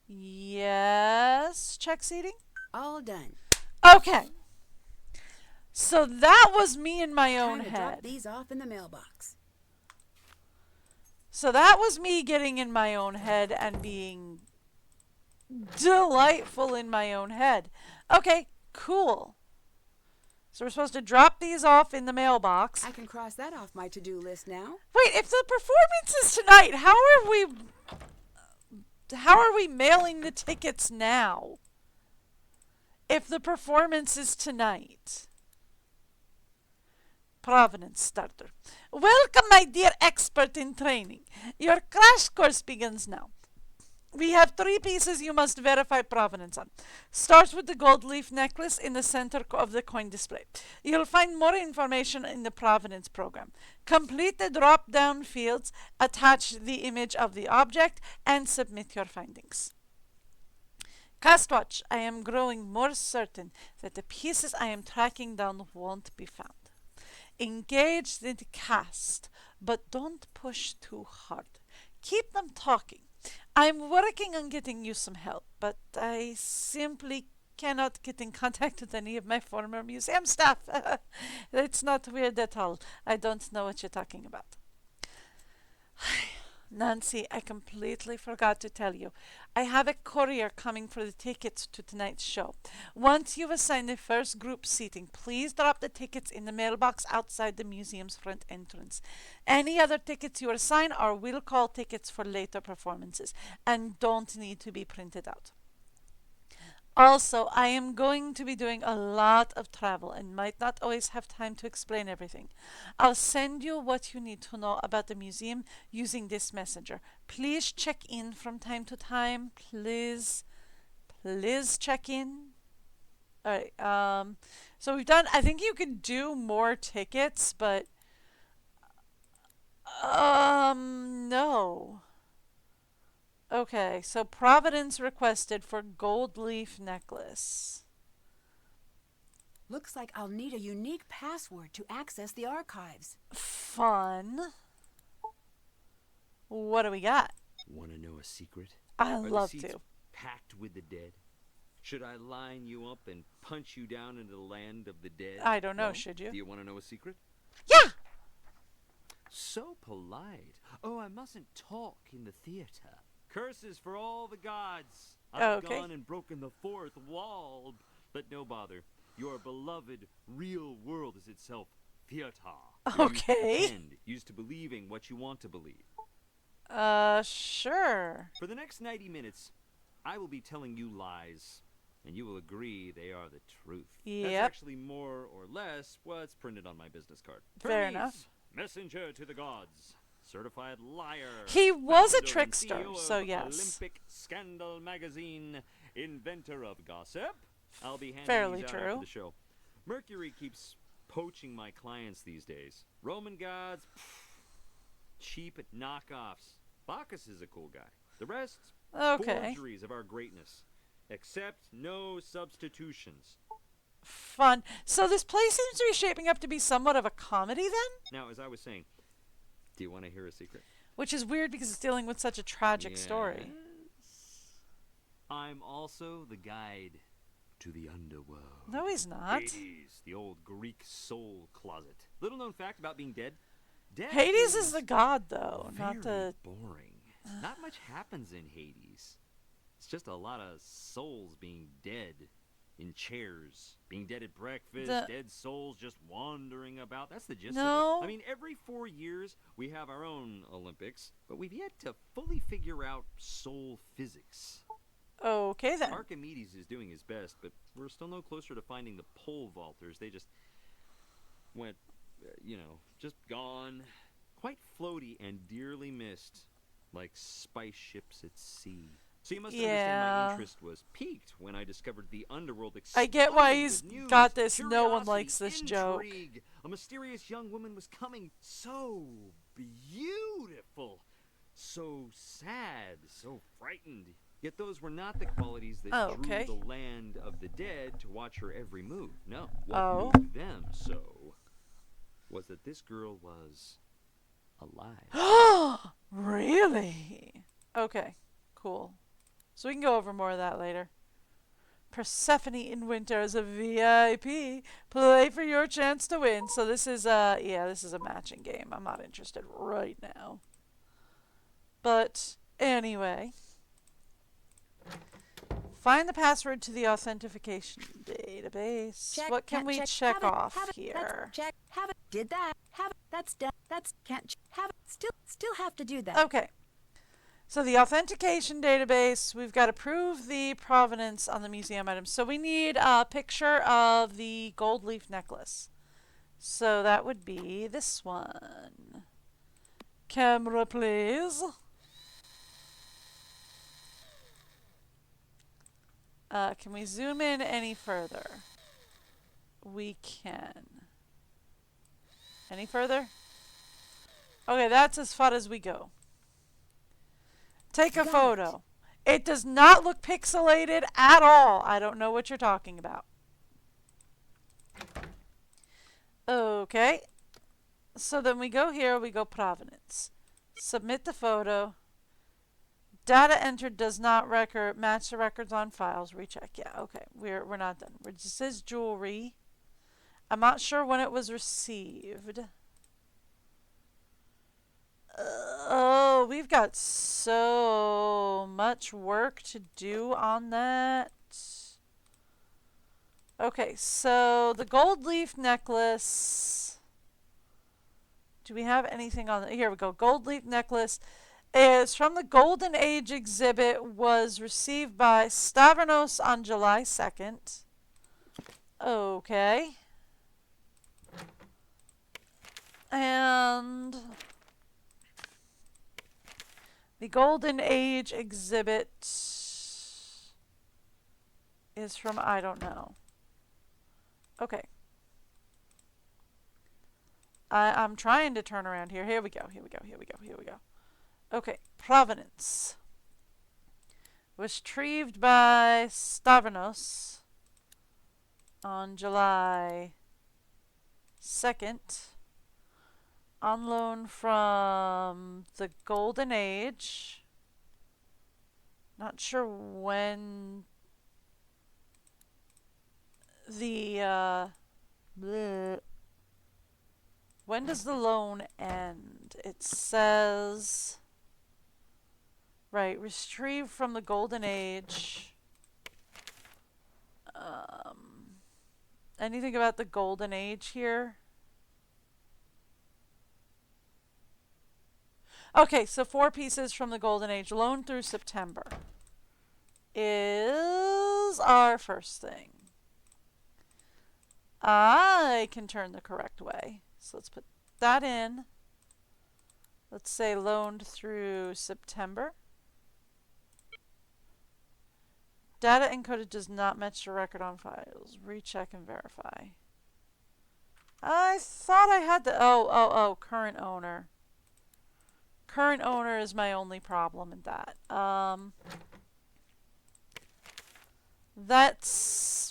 A: yes, check seating.
D: All done.
A: Okay. So that was me in my own
D: Time to drop
A: head.
D: these off in the mailbox.
A: So that was me getting in my own head and being delightful in my own head. Okay, cool. So we're supposed to drop these off in the mailbox.
D: I can cross that off my to-do list now.
A: Wait, if the performance is tonight, how are we mailing the tickets now? If the performance is tonight. Provenance starter. Welcome, my dear expert in training. Your crash course begins now. We have 3 pieces you must verify provenance on. Start with the gold leaf necklace in the center of the coin display. You'll find more information in the provenance program. Complete the drop-down fields, attach the image of the object, and submit your findings. Castwatch, I am growing more certain that the pieces I am tracking down won't be found. Engage the cast, but don't push too hard. Keep them talking. I'm working on getting you some help, but I simply cannot get in contact with any of my former museum staff. It's not weird at all. I don't know what you're talking about. Nancy, I completely forgot to tell you. I have a courier coming for the tickets to tonight's show. Once you've assigned the first group seating, please drop the tickets in the mailbox outside the museum's front entrance. Any other tickets you assign are will call tickets for later performances and don't need to be printed out. Also, I am going to be doing a lot of travel and might not always have time to explain everything. I'll send you what you need to know about the museum using this messenger. Please check in from time to time. Please check in. Alright, so we've done, I think you can do more tickets, but, no. Okay, so Providence requested for gold leaf necklace.
D: Looks like I'll need a unique password to access the archives.
A: Fun. What do we got?
G: Want to know a secret?
A: I'd
G: Are
A: love
G: the seats
A: to.
G: packed with the dead? Should I line you up and punch you down into the land of the dead?
A: I don't know,
G: No?
A: should you?
G: Do you want to know a secret?
A: Yeah!
G: So polite. Oh, I mustn't talk in the theater. Curses for all the gods. I've
A: Okay.
G: gone and broken the fourth wall. But no bother. Your beloved real world is itself theater.
A: Okay.
G: Used to believing what you want to believe.
A: Sure.
G: For the next 90 minutes, I will be telling you lies, and you will agree they are the truth.
A: Yep.
G: That's actually more or less what's printed on my business card.
A: Fair
G: Hermes,
A: enough.
G: Messenger to the gods. Certified liar.
A: He was a
G: founder and
A: trickster,
G: CEO
A: so
G: of
A: yes.
G: Olympic Scandal magazine, inventor of gossip. I'll be handing
A: Fairly
G: these out
A: true.
G: after the show. Mercury keeps poaching my clients these days. Roman gods, cheap knockoffs. Bacchus is a cool guy. The rest,
A: Okay.
G: forgeries of our greatness. Except no substitutions.
A: Fun. So this play seems to be shaping up to be somewhat of a comedy then?
G: Now, as I was saying, do you want to hear a secret?
A: Which is weird because it's dealing with such a tragic story.
G: Yes. I'm also the guide to the underworld.
A: No, he's not.
G: Hades, the old Greek soul closet. Little known fact about being dead. Death
A: Hades is the god, though, not
G: very
A: the.
G: boring. Not much happens in Hades. It's just a lot of souls being dead in chairs, being dead at breakfast, dead souls just wandering about. That's the gist
A: No.
G: of it. I mean, every 4 years we have our own Olympics, but we've yet to fully figure out soul physics.
A: Okay, then.
G: Archimedes is doing his best, but we're still no closer to finding the pole vaulters. They just went, just gone. Quite floaty and dearly missed, like spice ships at sea. So you must understand my interest was piqued when I discovered the underworld.
A: I get why
G: exploding
A: he's
G: with news,
A: got this. No one
G: curiosity,
A: likes this joke.
G: intrigue. A mysterious young woman was coming, so beautiful, so sad, so frightened. Yet those were not the qualities that drew the land of the dead to watch her every move. No, what moved them so was that this girl was alive.
A: Really? Okay, cool. So we can go over more of that later. Persephone in Winter is a VIP. Play for your chance to win. So this is this is a matching game. I'm not interested right now. But anyway, find the password to the authentication database.
D: Check,
A: what can we check off here?
D: Check. Have it. Did that. Have it. That's done. That's can't have it. Still have to do that.
A: Okay. So the authentication database, we've got to prove the provenance on the museum items. So we need a picture of the gold leaf necklace. So that would be this one. Camera, please. Can we zoom in any further? We can. Any further? Okay, that's as far as we go. Take a photo. It does not look pixelated at all. I don't know what you're talking about. Okay. So then we go here, we go provenance. Submit the photo. Data entered does not match the records on files. Recheck. Yeah, okay. We're not done. It just says jewelry. I'm not sure when it was received. Oh, we've got so much work to do on that. Okay, so the gold leaf necklace. Do we have anything on here we go. Gold leaf necklace is from the Golden Age exhibit, was received by Stavros on July 2nd. Okay. And the Golden Age exhibit is from, I don't know. Okay. I'm trying to turn around here. Here we go. Okay. Provenance. Was retrieved by Stavros on July 2nd. On loan from the Golden Age. Not sure when the when does the loan end? It says right, retrieved from the Golden Age. Anything about the Golden Age here? Okay, so 4 pieces from the Golden Age, loaned through September, is our first thing. I can turn the correct way. So let's put that in. Let's say loaned through September. Data encoded does not match the record on files. Recheck and verify. I thought I had the... Oh, current owner. Current owner is my only problem in that. That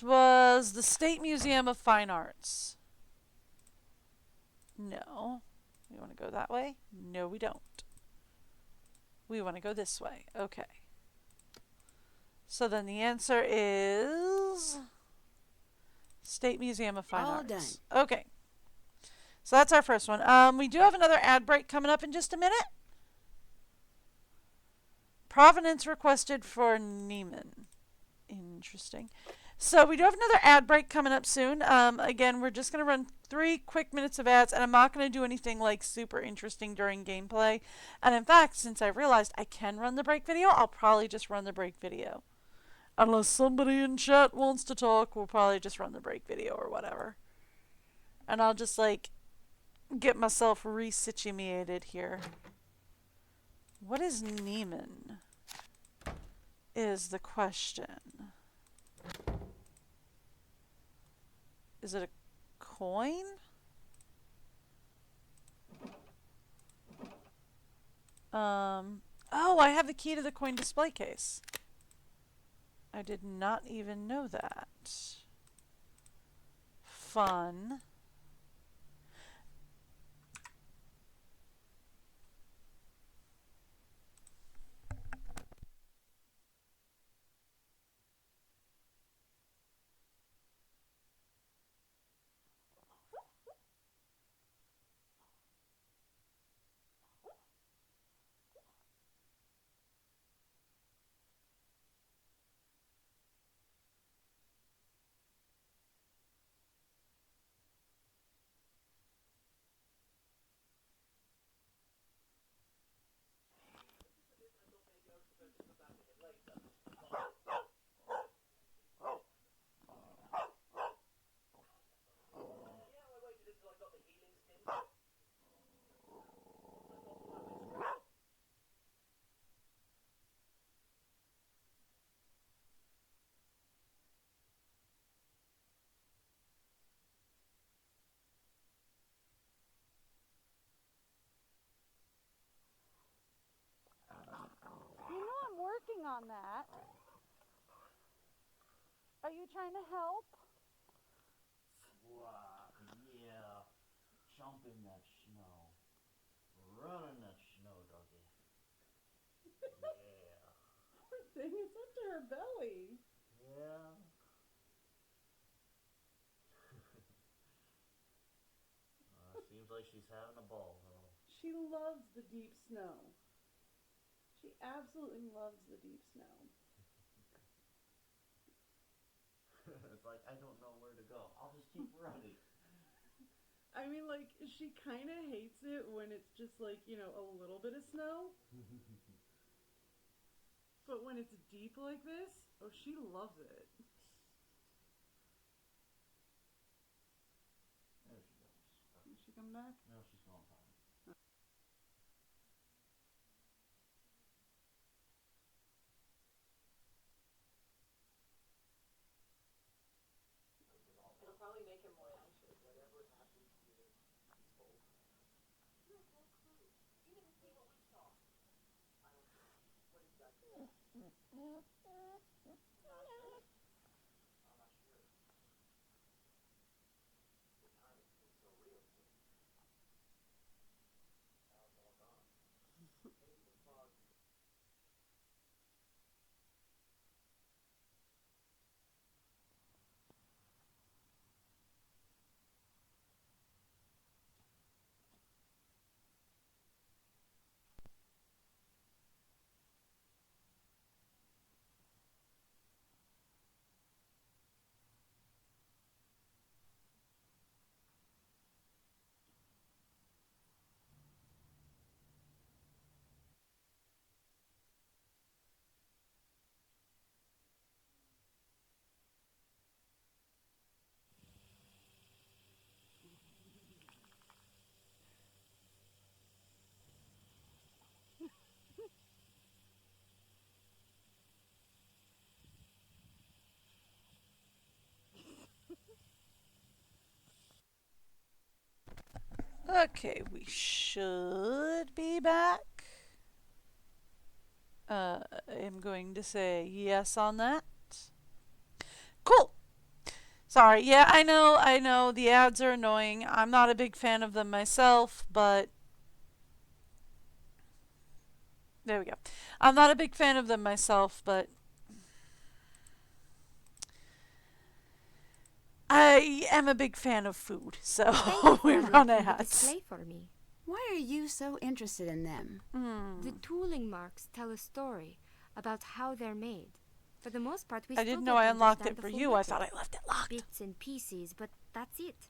A: was the State Museum of Fine Arts. No. We want to go that way? No, we don't. We want to go this way. Okay. So then the answer is State Museum of Fine Arts.
D: All done.
A: Okay. So that's our first one. We do have another ad break coming up in just a minute. Provenance requested for Neiman. Interesting. So we do have another ad break coming up soon. Again, we're just going to run 3 quick minutes of ads, and I'm not going to do anything like super interesting during gameplay. And in fact, since I realized I can run the break video, I'll probably just run the break video. Unless somebody in chat wants to talk, we'll probably just run the break video or whatever. And I'll just like get myself resituated here. What is Neiman? Is the question. Is it a coin? Oh, I have the key to the coin display case. I did not even know that. Fun. You know I'm working on that. Are you trying to help?
B: Wow, yeah. Jump in that snow. Run in that snow, doggy. Yeah.
A: Poor thing, it's up to her belly.
B: Yeah. Seems like she's having a ball, though.
A: She loves the deep snow. She absolutely loves the deep snow.
B: It's like, I don't know where to go. I'll just keep running.
A: I mean, like, she kind of hates it when it's just like, you know, a little bit of snow. But when it's deep like this, oh, she loves it.
B: There she goes.
A: Did she come back?
B: No, she's going fine.
C: It'll probably make him more anxious. Whatever happens here, he's told. You have no clue. You didn't see what we saw. I don't know. What exactly happened? Not sure. I'm not sure. The timing seems so real to me. How's it all gone? Maybe the fog.
A: Okay, we should be back. I'm going to say yes on that. Cool. Sorry. Yeah, I know. The ads are annoying. I'm not a big fan of them myself, but there we go. I'm not a big fan of them myself, but I am a big fan of food, so
J: Thank you
A: we
J: for
A: run
J: unlocking the
A: ads.
J: display for me.
D: Why are you so interested in them?
J: The tooling marks tell a story about how they're made. For the most part, we
A: I
J: still
A: didn't
J: don't
A: know I unlocked
J: understand
A: it
J: the
A: for
J: full
A: you. I
J: method.
A: thought I left it locked.
J: Bits and pieces, but that's it.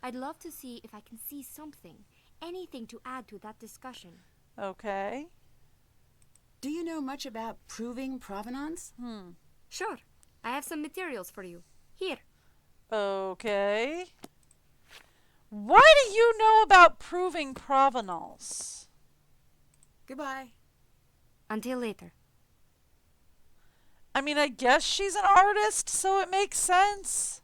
J: I'd love to see if I can see something, anything to add to that discussion.
A: Okay.
D: Do you know much about proving provenance?
J: Sure, I have some materials for you. Here.
A: Okay. Why do you know about proving provenance?
D: Goodbye.
J: Until later.
A: I mean, I guess she's an artist, so it makes sense.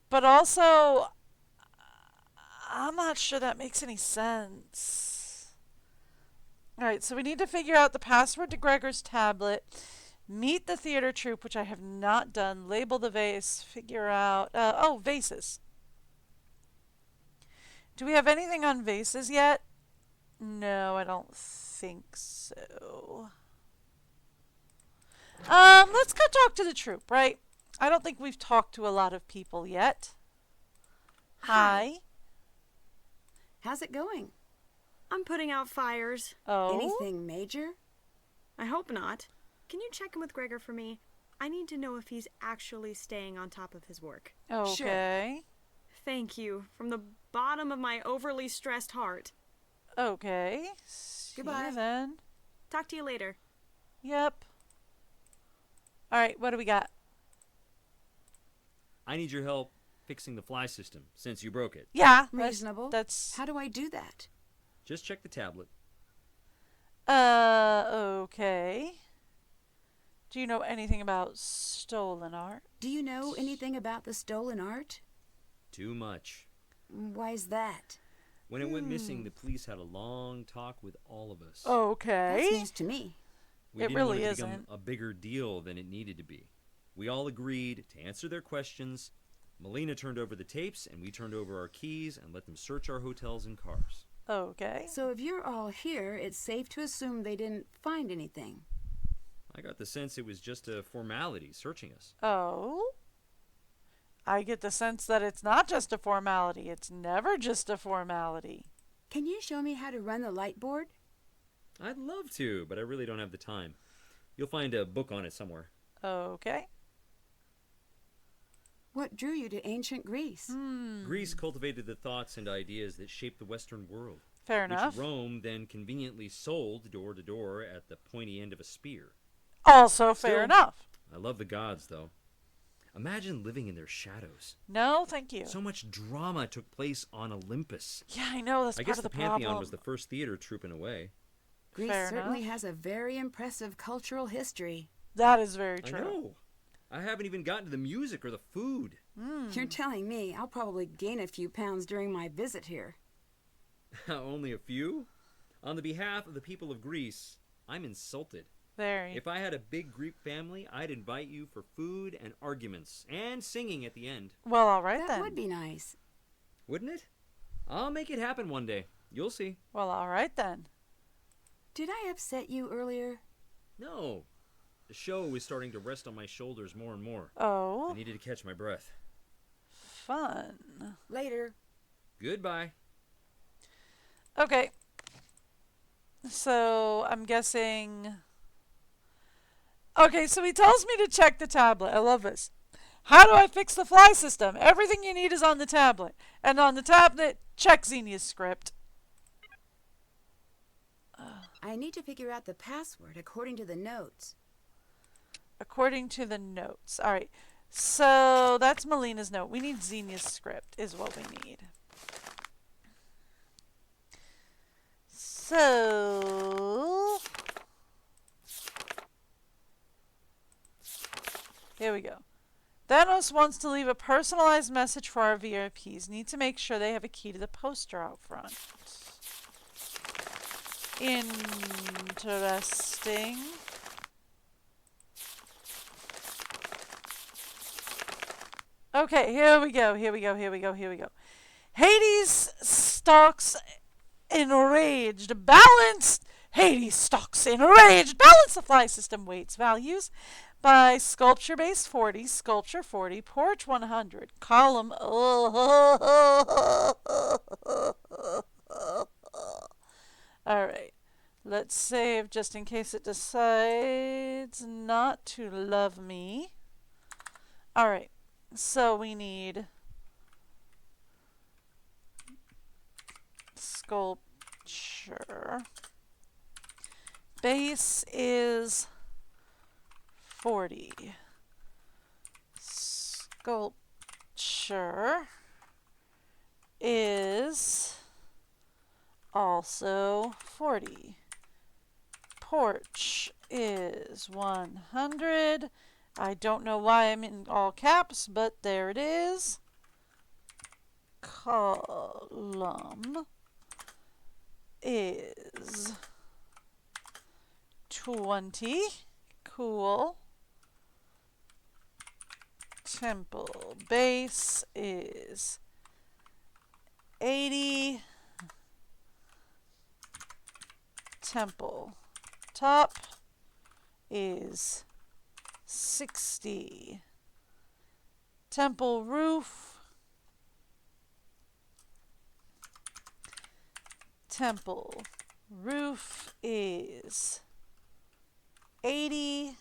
A: But also, I'm not sure that makes any sense. Alright, so we need to figure out the password to Gregor's tablet, meet the theater troupe, which I have not done, label the vase, figure out... vases. Do we have anything on vases yet? No, I don't think so. Let's go talk to the troupe, right? I don't think we've talked to a lot of people yet. Hi.
D: How's it going?
H: I'm putting out fires.
A: Oh.
D: Anything major?
H: I hope not. Can you check in with Gregor for me? I need to know if he's actually staying on top of his work.
A: Okay.
H: Thank you, from the bottom of my overly stressed heart.
A: Okay. See
D: Goodbye.
A: you then.
H: Talk to you later.
A: Yep. Alright, what do we got?
G: I need your help fixing the fly system, since you broke it.
A: Yeah.
D: Reasonable.
A: That's...
D: How do I do that?
G: Just check the tablet.
A: Okay. Do you know anything about stolen art?
D: Do you know anything about the stolen art?
G: Too much.
D: Why's that?
G: When it went missing, the police had a long talk with all of us.
A: Okay.
D: That's news to me.
G: We
A: It
G: didn't
A: really
G: want it to
A: isn't.
G: become a bigger deal than it needed to be. We all agreed to answer their questions. Melina turned over the tapes, and we turned over our keys and let them search our hotels and cars.
A: Okay.
D: So if you're all here, it's safe to assume they didn't find anything.
G: I got the sense it was just a formality searching us.
A: Oh? I get the sense that it's not just a formality. It's never just a formality.
D: Can you show me how to run the light board?
G: I'd love to, but I really don't have the time. You'll find a book on it somewhere.
A: Okay.
D: What drew you to ancient Greece?
G: Greece cultivated the thoughts and ideas that shaped the Western world.
A: Fair enough.
G: Which Rome then conveniently sold door to door at the pointy end of a spear.
A: Also fair
G: Still,
A: enough.
G: I love the gods, though. Imagine living in their shadows.
A: No, thank you.
G: So much drama took place on Olympus.
A: Yeah, I know. That's
G: I
A: part
G: guess
A: of
G: the
A: the
G: Pantheon
A: problem.
G: was the first theater troupe in a way.
D: Greece
A: Fair
D: certainly
A: enough.
D: has a very impressive cultural history.
A: That is very
G: I
A: true.
G: know. I haven't even gotten to the music or the food.
D: You're telling me I'll probably gain a few pounds during my visit here.
G: Only a few? On the behalf of the people of Greece, I'm insulted.
A: Very.
G: If I had a big Greek family, I'd invite you for food and arguments, and singing at the end.
A: Well, all right
D: That
A: then.
D: would be nice.
G: Wouldn't it? I'll make it happen one day. You'll see.
A: Well, all right then.
D: Did I upset you earlier?
G: No. The show was starting to rest on my shoulders more and more.
A: Oh.
G: I needed to catch my breath.
A: Fun.
D: Later.
G: Goodbye.
A: Okay. So, I'm guessing... Okay, so he tells me to check the tablet. I love this. How do I fix the fly system? Everything you need is on the tablet. And on the tablet, check Xenia's script.
D: I need to figure out the password according to the notes.
A: According to the notes. Alright. So, that's Melina's note. We need Xenia's script is what we need. So... Here we go. Thanos wants to leave a personalized message for our VIPs. Need to make sure they have a key to the poster out front. Interesting. Okay, here we go. Hades stalks enraged. Balanced. Hades stalks enraged. Balance the fly system weights values. by sculpture base 40, sculpture 40, porch 100, column. Alright, let's save just in case it decides not to love me. Alright, so we need sculpture. Base is 40. Sculpture is also 40. Porch is 100. I don't know why I'm in all caps, but there it is. Column is 20. Cool. Temple base is 80. Temple top is 60. Temple roof. Temple roof is 80.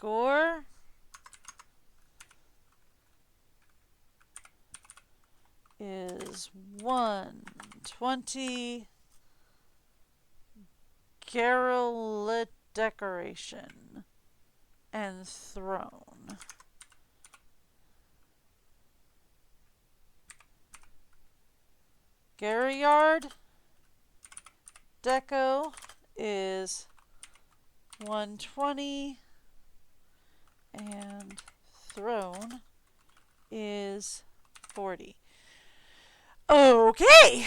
A: Gore is 120. Garrel decoration and throne. Garryard deco is 120 and throne is 40. Okay.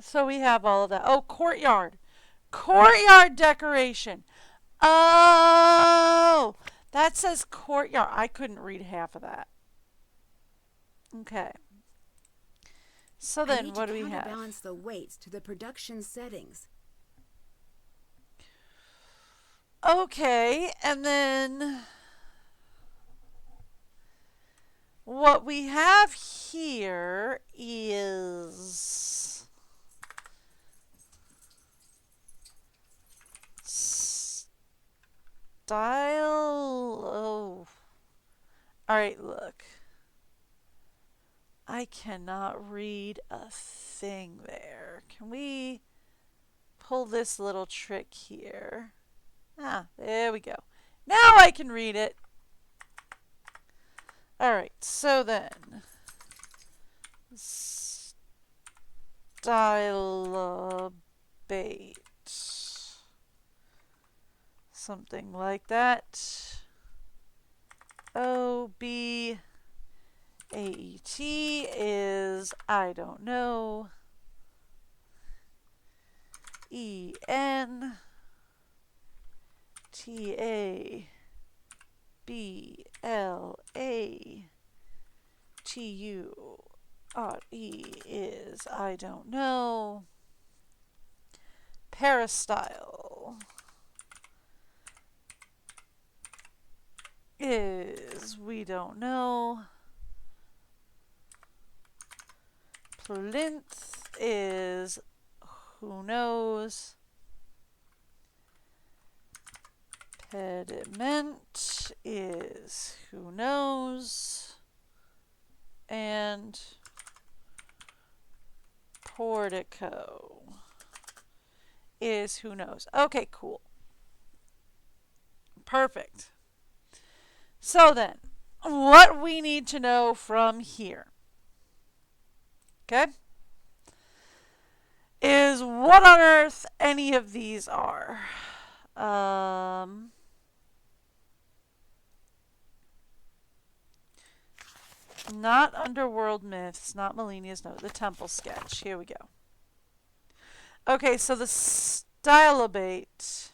A: So we have all of that. Oh, courtyard. Courtyard decoration. Oh, that says courtyard. I couldn't read half of that. Okay. So then what do we have?
D: Balance the weights to the production settings.
A: Okay, and then what we have here is style. Oh. All right, look. I cannot read a thing there. Can we pull this little trick here? Ah, there we go. Now I can read it. All right, so then stylabate. Something like that. OB AET is, I don't know, EN TABLA TURE is, I don't know, peristyle is, we don't know. Plinth is, who knows. Pediment is, who knows. And portico is, who knows. Okay, cool. Perfect. So then, what we need to know from here, okay, is what on earth any of these are. Not underworld myths, not Melinia's note, the temple sketch. Here we go. Okay, so the stylabate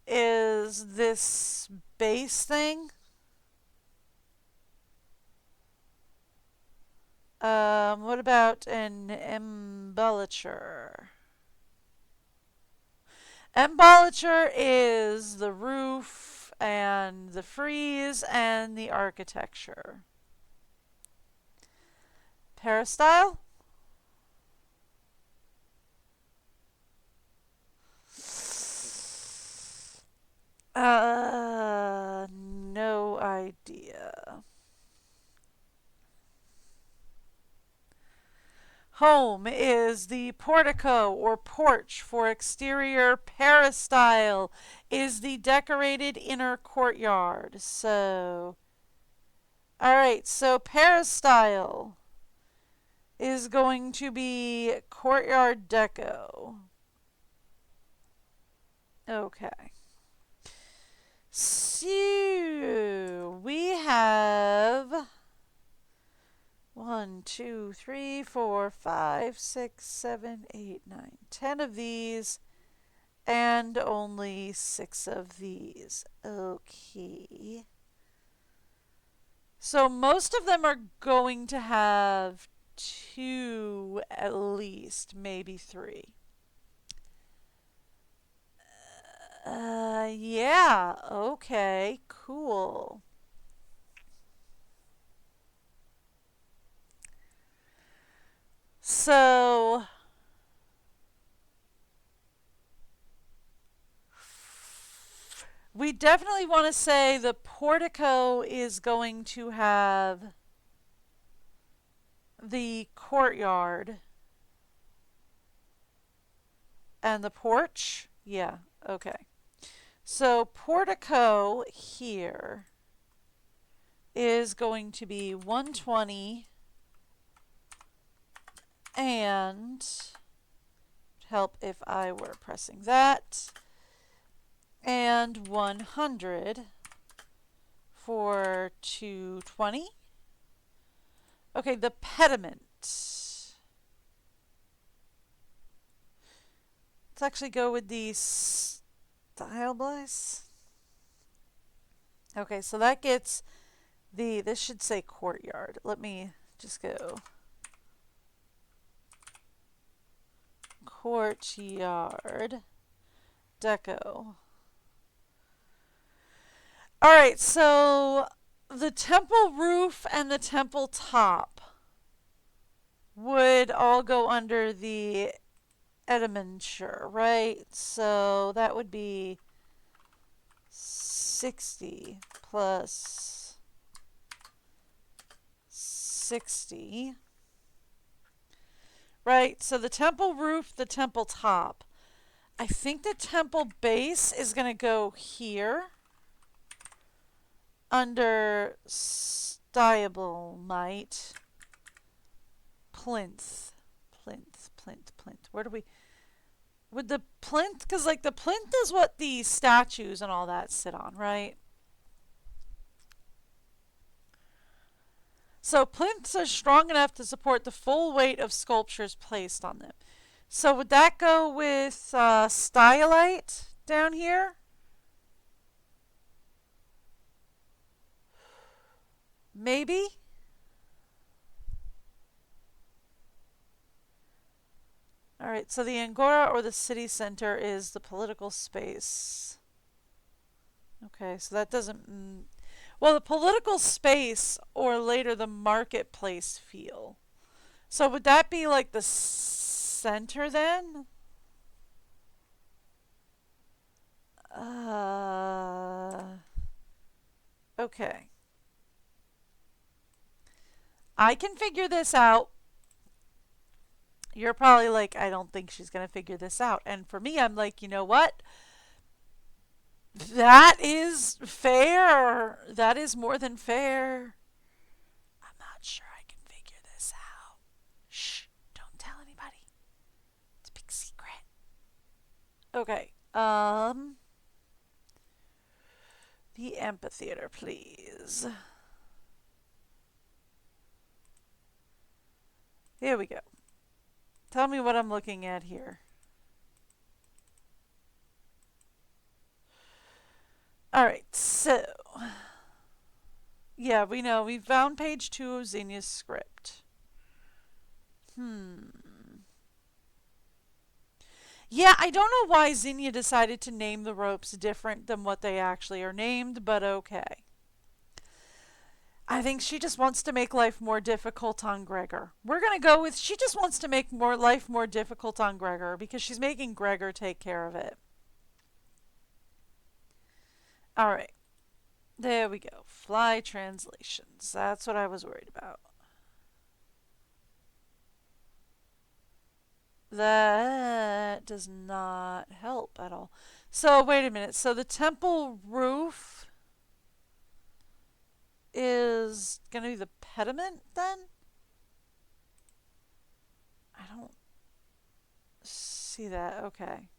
A: is this base thing. What about an embellisher? Embellisher is the roof and the frieze and the architecture. Peristyle? No idea. Home is the portico or porch for exterior. Peristyle is the decorated inner courtyard. So, alright, so peristyle is going to be courtyard deco. Okay. So, we have 1, 2, 3, 4, 5, 6, 7, 8, 9, 10 of these, and only 6 of these. Okay. So most of them are going to have 2 at least, maybe 3. Yeah, okay, cool. So, we definitely want to say the portico is going to have the courtyard and the porch. Yeah, okay. So, portico here is going to be 120 and help if I were pressing that, and 100 for 220. Okay, the pediment. Let's actually go with the style bliss. Okay, so that gets this should say courtyard. Let me just go courtyard deco. Alright, so the temple roof and the temple top would all go under the Edmundsshire, right? So that would be 60 plus 60. Right, so the temple roof, the temple top. I think the temple base is going to go here under Stiblemite. Plinth. Where do we... With the plinth, because like the plinth is what the statues and all that sit on, right? So plinths are strong enough to support the full weight of sculptures placed on them. So would that go with stylite down here? Maybe? Alright, so the Angora or the city center is the political space. Okay, so that doesn't... Well, the political space or later the marketplace feel. So would that be like the center then? Okay. I can figure this out. You're probably like, I don't think she's going to figure this out. And for me, I'm like, you know what? That is fair. That is more than fair. I'm not sure I can figure this out. Shh, don't tell anybody. It's a big secret. Okay. The amphitheater, please. Here we go. Tell me what I'm looking at here. Alright, so... Yeah, we know. We found page 2 of Xenia's script. Yeah, I don't know why Xenia decided to name the ropes different than what they actually are named, but okay. I think she just wants to make life more difficult on Gregor. We're going to go with she just wants to make life more difficult on Gregor because she's making Gregor take care of it. All right. There we go. Fly translations. That's what I was worried about. That does not help at all. So, wait a minute. So, the temple roof is going to be the pediment then? I don't see that. Okay.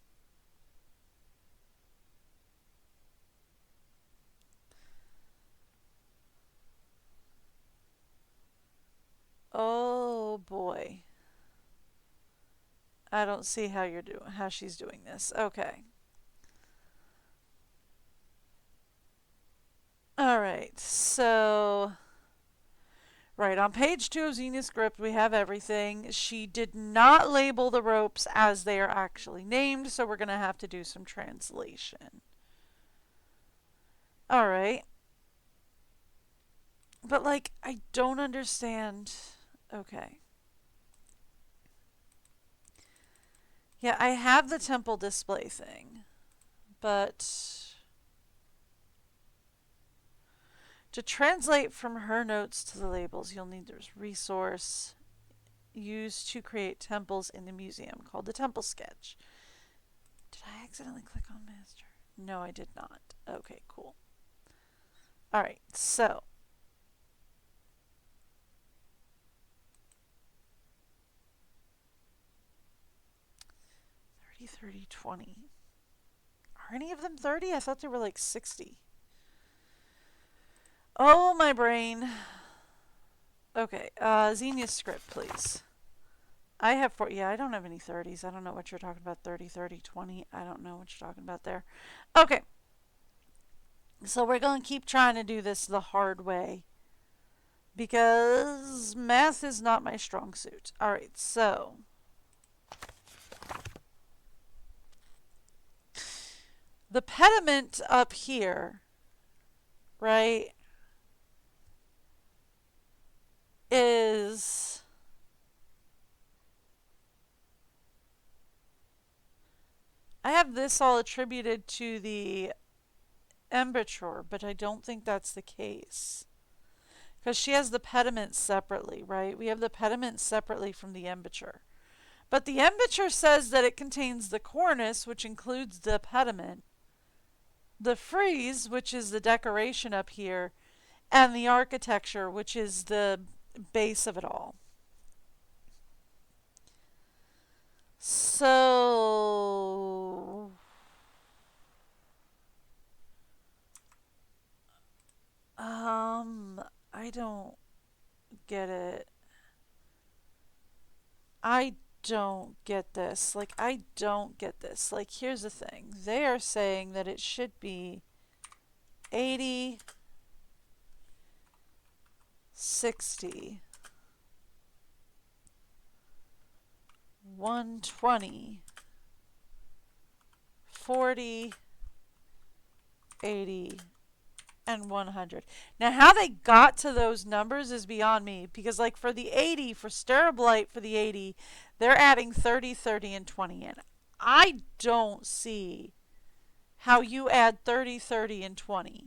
A: Oh boy. I don't see how she's doing this. Okay. All right. So right, on page 2 of Xenia's script, we have everything. She did not label the ropes as they are actually named, so we're going to have to do some translation. All right. But, like, I don't understand. Okay. Yeah, I have the temple display thing, but to translate from her notes to the labels, you'll need this resource used to create temples in the museum called the temple sketch. Did I accidentally click on master? No, I did not. Okay, cool. All right, so 30, 20. Are any of them 30? I thought they were like 60. Oh, my brain. Okay, Xenia's script, please. I have 4. Yeah, I don't have any 30s. I don't know what you're talking about. 30, 30, 20. I don't know what you're talking about there. Okay. So we're going to keep trying to do this the hard way, because math is not my strong suit. All right, so the pediment up here, right, is I have this all attributed to the embouchure, but I don't think that's the case. Because she has the pediment separately, right? We have the pediment separately from the embouchure. But the embouchure says that it contains the cornice, which includes the pediment, the frieze, which is the decoration up here, and the architecture, which is the base of it all. So I don't get it. I don't get this. Like, I don't get this. Like, here's the thing. They are saying that it should be 80, 60, 120, 40, 80, and 100. Now, how they got to those numbers is beyond me, because like for the 80, for Sterablite for the 80, they're adding 30, 30, and 20 in. I don't see how you add 30, 30, and 20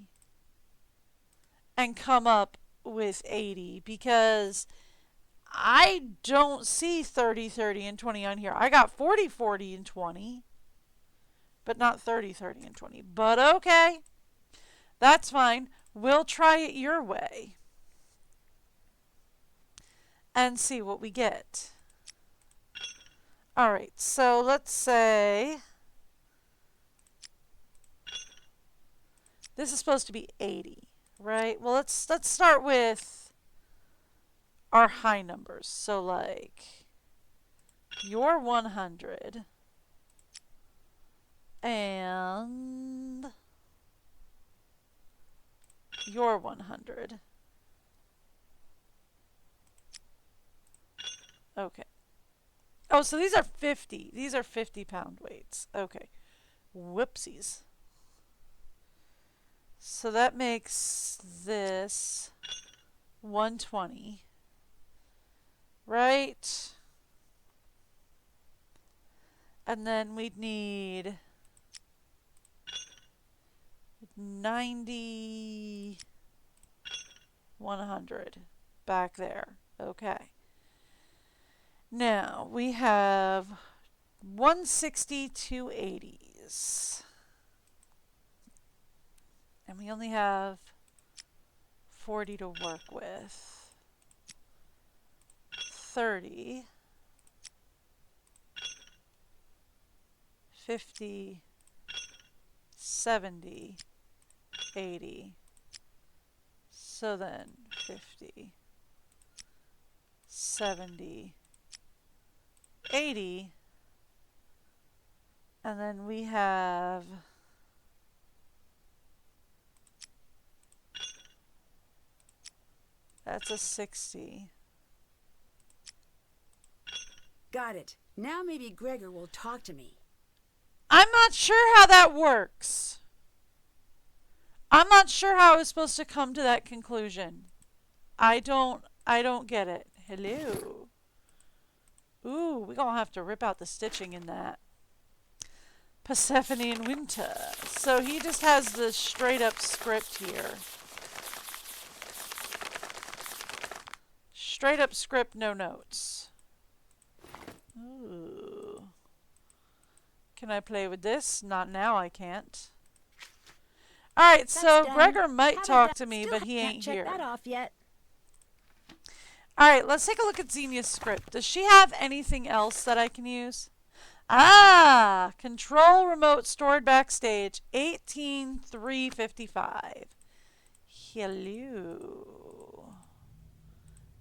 A: and come up with 80, because I don't see 30, 30, and 20 on here. I got 40, 40, and 20, but not 30, 30, and 20. But okay. That's fine. We'll try it your way and see what we get. All right, so let's say this is supposed to be 80, right? Well, let's start with our high numbers. So like your 100 and your 100. Okay, Oh, so these are 50. These are 50-pound weights. Okay. Whoopsies. So that makes this 120. Right? And then we'd need 90, 100 back there. Okay. Now we have 160 280s. And we only have 40 to work with. 30. 50. 70. 80. So then 50. 70. 80. And then we have that's a 60.
D: Got it. Now maybe Gregor will talk to me.
A: I'm not sure how that works. I'm not sure how I was supposed to come to that conclusion. I don't get it. Hello. Ooh, we're gonna have to rip out the stitching in that. Persephone in winter. So he just has the straight up script here. Straight up script, no notes. Ooh. Can I play with this? Not now, I can't. Alright, so
D: done.
A: Gregor might
D: How
A: talk
D: about
A: to me,
D: Still
A: but he
D: can't
A: ain't
D: check
A: here.
D: that off yet.
A: Alright, let's take a look at Xenia's script. Does she have anything else that I can use? Ah! Control remote stored backstage. 18355. Hello.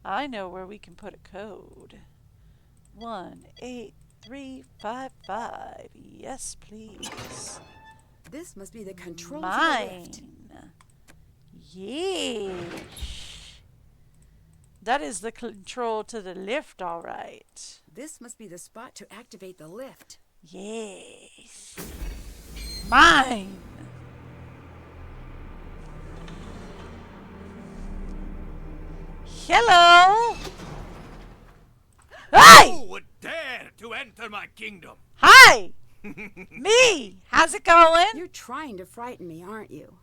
A: I know where we can put a code. 18355. Yes, please.
D: This must be the control to the lift.
A: Mine. Yes. That is the control to the lift, all right.
D: This must be the spot to activate the lift.
A: Yes. Mine. Hello. Hey!
K: Who would dare to enter my kingdom?
A: Hi. Me. How's it going?
D: You're trying to frighten me, aren't you?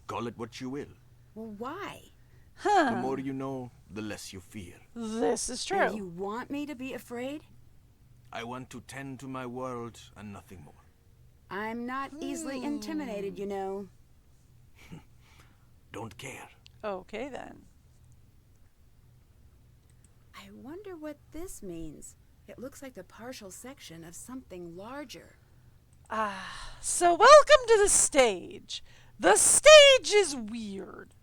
K: Call it what you will.
D: Well, why?
K: The more you know, the less you fear.
A: This is true.
D: And you want me to be afraid?
K: I want to tend to my world and nothing more.
D: I'm not easily intimidated, you know.
K: Don't care.
A: Okay, then.
D: I wonder what this means. It looks like the partial section of something larger.
A: So welcome to the stage. The stage is weird.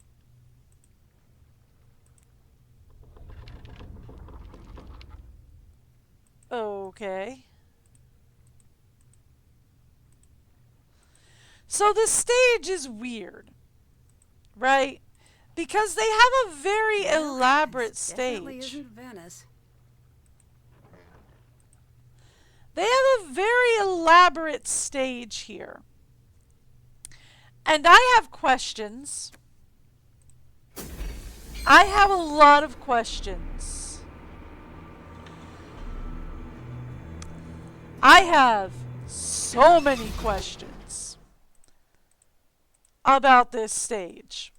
A: Okay. So the stage is weird, right? Because they have a very elaborate
D: Definitely
A: stage.
D: isn't Venice.
A: They have a very elaborate stage here. And I have questions. I have a lot of questions. I have so many questions about this stage.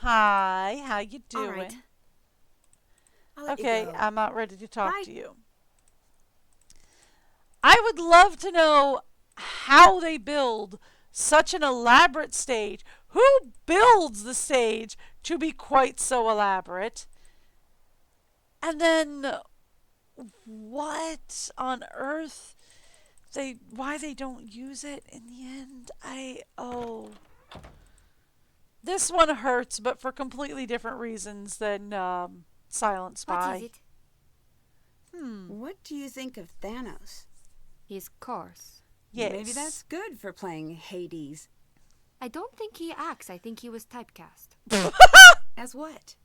A: Hi, how you doing?
D: All right. I'll let
A: Okay,
D: you go.
A: I'm not ready to talk
D: Bye.
A: to you. I would love to know how they build such an elaborate stage. Who builds the stage to be quite so elaborate? And then what on earth why they don't use it in the end? This one hurts, but for completely different reasons than Silent Spy.
J: What is it?
D: What do you think of Thanos?
J: He's coarse.
A: Yes.
D: Maybe that's good for playing Hades.
J: I don't think he acts. I think he was typecast.
D: As what?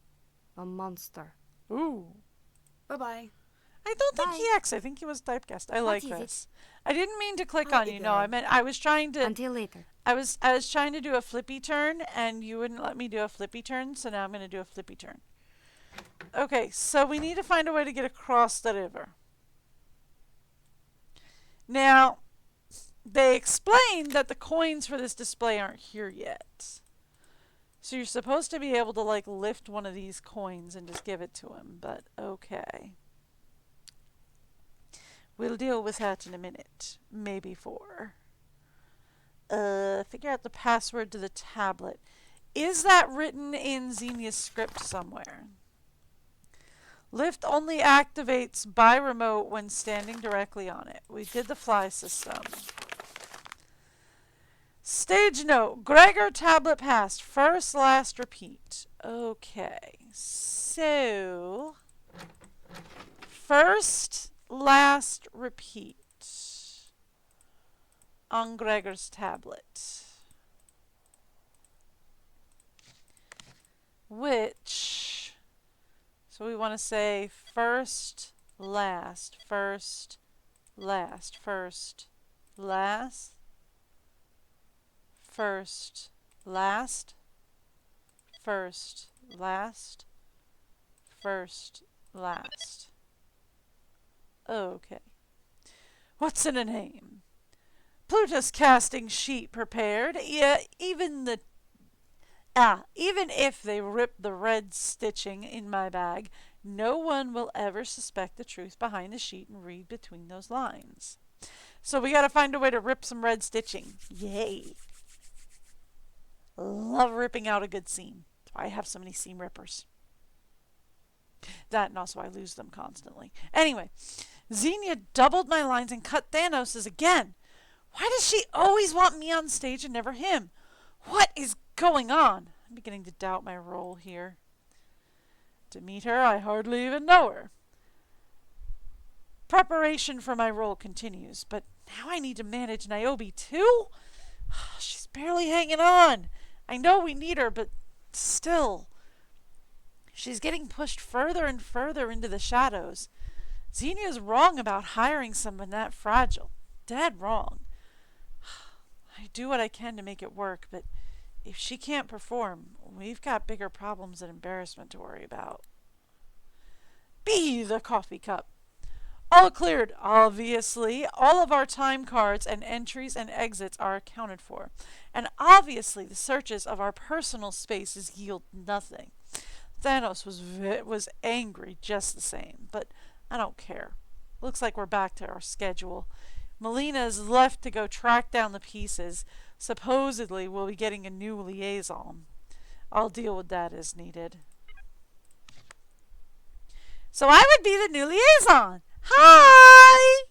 J: A monster.
A: Ooh.
D: Bye-bye.
A: I don't think
J: Bye.
A: he X. I think he was typecast. I like
J: is it?
A: this. I didn't mean to click
D: Hi
A: on you. No,
D: there.
A: I meant I was trying to.
J: Until later.
A: I was trying to do a flippy turn, and you wouldn't let me do a flippy turn. So now I'm going to do a flippy turn. Okay, so we need to find a way to get across the river. Now, they explained that the coins for this display aren't here yet. So you're supposed to be able to like lift one of these coins and just give it to him, but okay. We'll deal with that in a minute. Maybe 4. Figure out the password to the tablet. Is that written in Xenia's script somewhere? Lift only activates by remote when standing directly on it. We did the fly system. Stage note. Gregor tablet passed. First, last, repeat. Okay. So, first, last, repeat on Gregor's tablet. Which, so we want to say first, last, first, last, first, last, first, last, first, last, first, last. Okay. What's in a name? Plutus casting sheet prepared. Yeah, even if they rip the red stitching in my bag, no one will ever suspect the truth behind the sheet and read between those lines. So we gotta find a way to rip some red stitching. Yay. Love ripping out a good seam. That's why I have so many seam rippers. That and also I lose them constantly. Anyway, Xenia doubled my lines and cut Thanos' again. Why does she always want me on stage and never him? What is going on? I'm beginning to doubt my role here. To meet her, I hardly even know her. Preparation for my role continues, but now I need to manage Niobe too? She's barely hanging on. I know we need her, but still. She's getting pushed further and further into the shadows. Xenia's wrong about hiring someone that fragile. Dead wrong. I do what I can to make it work, but if she can't perform, we've got bigger problems and embarrassment to worry about. Be the coffee cup. All cleared, obviously. All of our time cards and entries and exits are accounted for. And obviously the searches of our personal spaces yield nothing. Thanos was angry just the same, but I don't care. Looks like we're back to our schedule. Melina is left to go track down the pieces. Supposedly we'll be getting a new liaison. I'll deal with that as needed. So I would be the new liaison. Hi!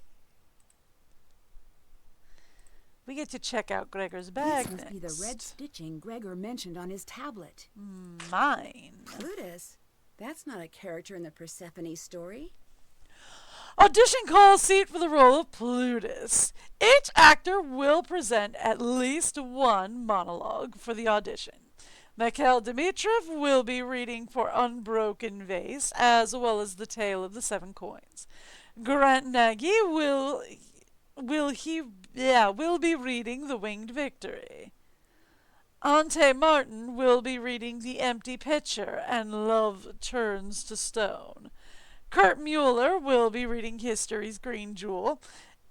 A: We get to check out Gregor's bag
D: This must be the red stitching Gregor mentioned on his tablet.
A: Mine.
D: Plutus? That's not a character in the Persephone story.
A: Audition call seat for the role of Plutus. Each actor will present at least one monologue for the audition. Mikhail Dmitriev will be reading for Unbroken Vase, as well as the Tale of the Seven Coins. Grant Nagy will be reading The Winged Victory. Ante Martin will be reading The Empty Pitcher and Love Turns to Stone. Kurt Mueller will be reading History's Green Jewel.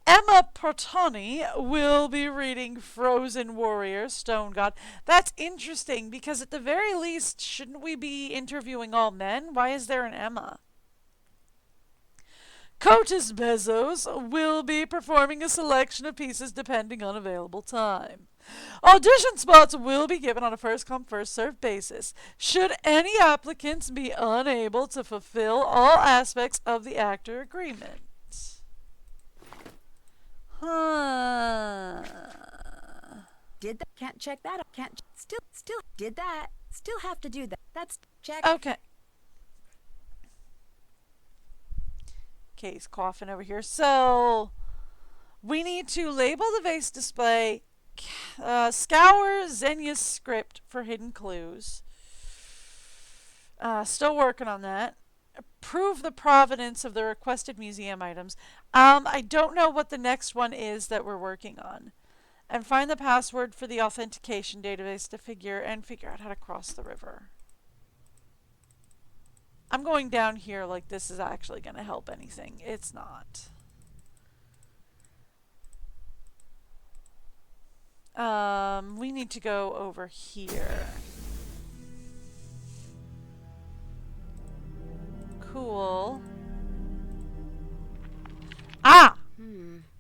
A: Emma Portoni will be reading Frozen Warrior, Stone God. That's interesting because at the very least, shouldn't we be interviewing all men? Why is there an Emma? Cotis Bezos will be performing a selection of pieces depending on available time. Audition spots will be given on a first-come, first-served basis. Should any applicants be unable to fulfill all aspects of the actor agreement.
D: Did that? Can't check that. Can't. Still did that. Still have to do that. That's check.
A: Okay. Okay, he's coughing over here. So, we need to label the vase display, scour Xenia's script for hidden clues. Still working on that. Prove the provenance of the requested museum items. I don't know what the next one is that we're working on. And find the password for the authentication database to figure out how to cross the river. I'm going down here like this is actually going to help anything. It's not. We need to go over here. Cool. Ah!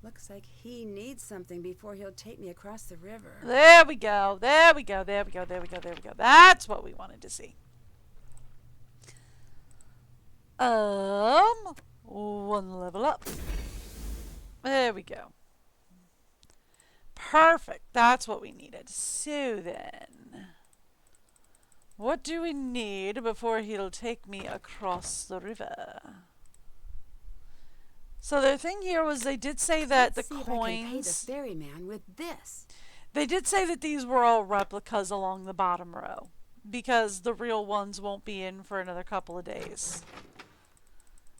D: Looks like he needs something before he'll take me across the river.
A: There we go. There we go. There we go. There we go. There we go. That's what we wanted to see. One level up. There we go. Perfect. That's what we needed. So then, what do we need before he'll take me across the river? So the thing here was they did say that
D: Let's
A: the
D: see
A: coins...
D: if I can pay the ferryman with this.
A: They did say that these were all replicas along the bottom row, because the real ones won't be in for another couple of days.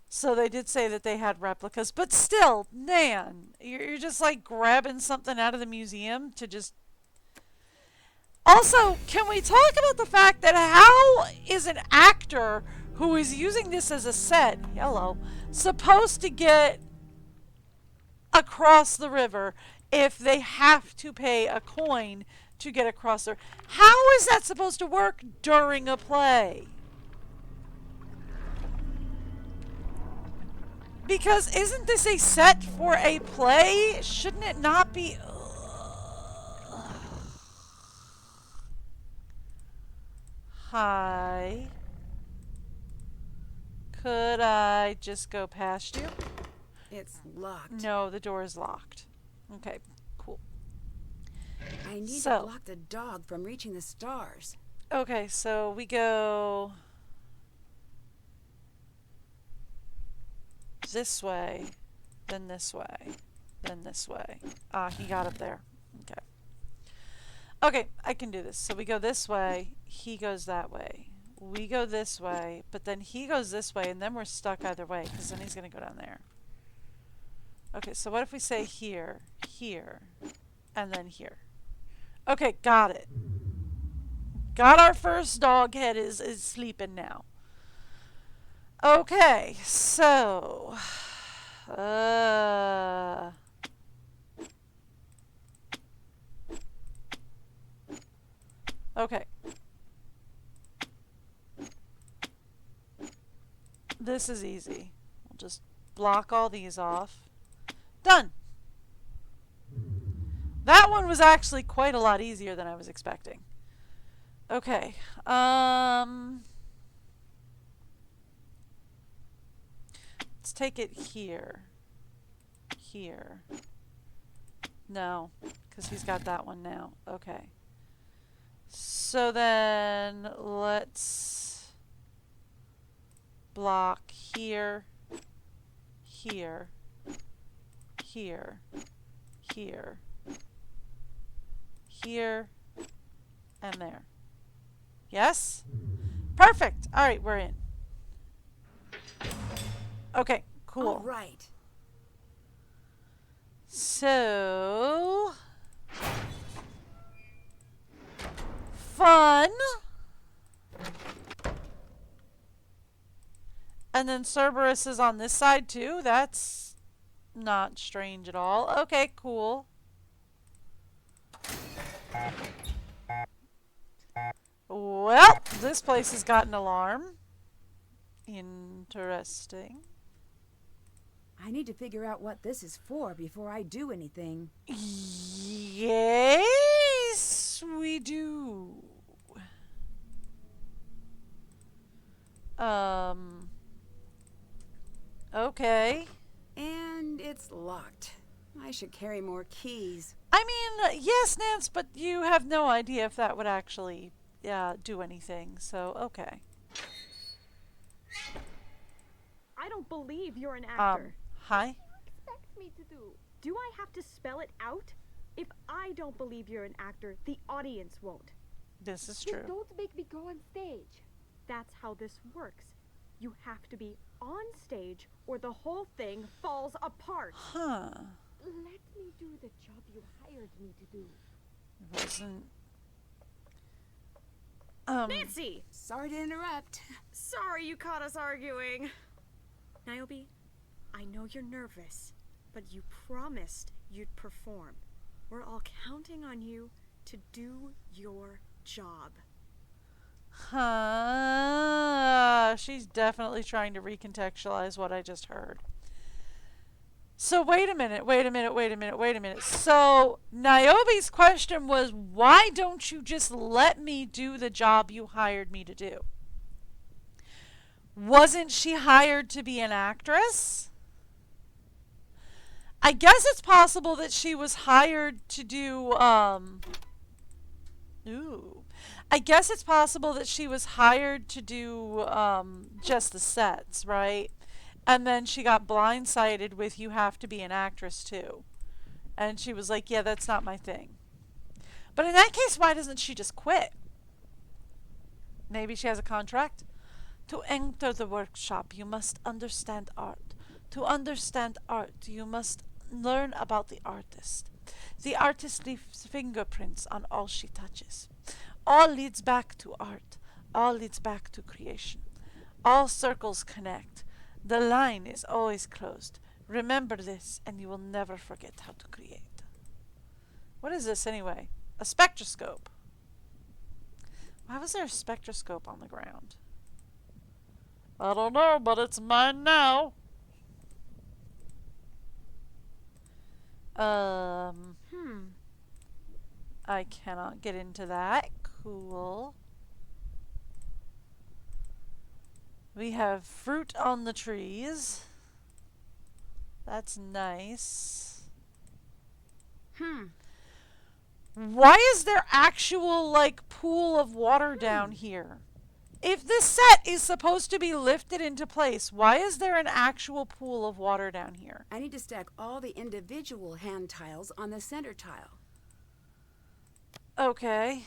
A: So they did say that they had replicas, but still, man, you're just like grabbing something out of the museum to just... Also, can we talk about the fact that how is an actor who is using this as a set, supposed to get across the river if they have to pay a coin to get across the river? How is that supposed to work during a play? Because isn't this a set for a play? Shouldn't it not be? Hi. Could I just go past you?
D: It's locked.
A: No, the door is locked. Okay, cool.
D: I need to block the dog from reaching the stars.
A: Okay, so we go this way, then this way, then this way. Ah, he got up there. Okay. Okay, I can do this. So we go this way, he goes that way. We go this way, but then he goes this way, and then we're stuck either way, because then he's going to go down there. Okay, so what if we say here, here, and then here? Okay, got it. Got our first dog head is sleeping now. Okay, so... okay. This is easy. We'll just block all these off. Done! That one was actually quite a lot easier than I was expecting. Okay. Let's take it here. Here. No, because he's got that one now. Okay. So then let's block here, here, here, here, here, and there. Yes? Perfect. All right, we're in. Okay, cool.
D: All right.
A: So... fun. And then Cerberus is on this side too. That's not strange at all. Okay, cool. Well, this place has got an alarm. Interesting.
D: I need to figure out what this is for before I do anything.
A: Yes, we do. Okay.
D: And it's locked. I should carry more keys.
A: I mean, yes, Nance, but you have no idea if that would actually do anything, so okay.
H: I don't believe you're an actor.
A: Hi?
H: Expect me to do? Do I have to spell it out? If I don't believe you're an actor, the audience won't.
A: This is true.
J: Don't make me go on stage.
H: That's how this works. You have to be on stage or the whole thing falls apart.
A: Huh.
J: Let me do the job you hired me to do.
A: It wasn't...
H: Nancy!
D: Sorry to interrupt.
H: Sorry you caught us arguing. Niobe, I know you're nervous, but you promised you'd perform. We're all counting on you to do your job.
A: Huh. She's definitely trying to recontextualize what I just heard. So wait a minute. So Niobe's question was, why don't you just let me do the job you hired me to do? Wasn't she hired to be an actress? I guess it's possible that she was hired to do, I guess it's possible that she was hired to do just the sets, right? And then she got blindsided with, you have to be an actress too. And she was like, yeah, that's not my thing. But in that case, why doesn't she just quit? Maybe she has a contract? To enter the workshop, you must understand art. To understand art, you must learn about the artist. The artist leaves fingerprints on all she touches. All leads back to art. All leads back to creation. All circles connect. The line is always closed. Remember this, and you will never forget how to create. What is this anyway? A spectroscope. Why was there a spectroscope on the ground? I don't know, but it's mine now. I cannot get into that. Cool. We have fruit on the trees. That's nice. Why is there actual, like, pool of water down here? If this set is supposed to be lifted into place, why is there an actual pool of water down here?
D: I need to stack all the individual hand tiles on the center tile.
A: Okay.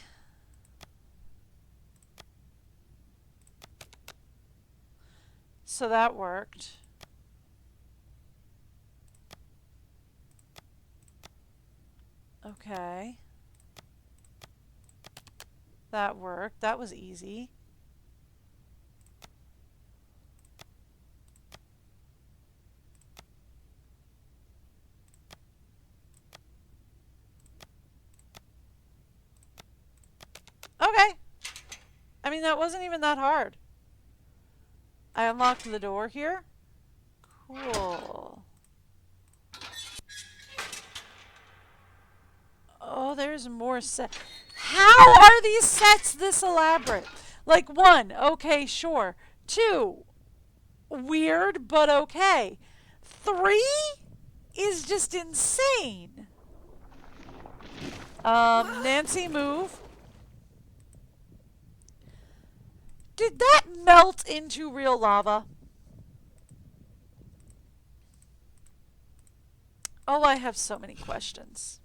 A: So that worked. Okay. That worked. That was easy. Okay. I mean, that wasn't even that hard. I unlocked the door here. Cool. Oh, there's more sets. How are these sets this elaborate? Like, 1, okay, sure. 2, weird, but okay. 3 is just insane. Nancy, move. Did that melt into real lava? Oh, I have so many questions.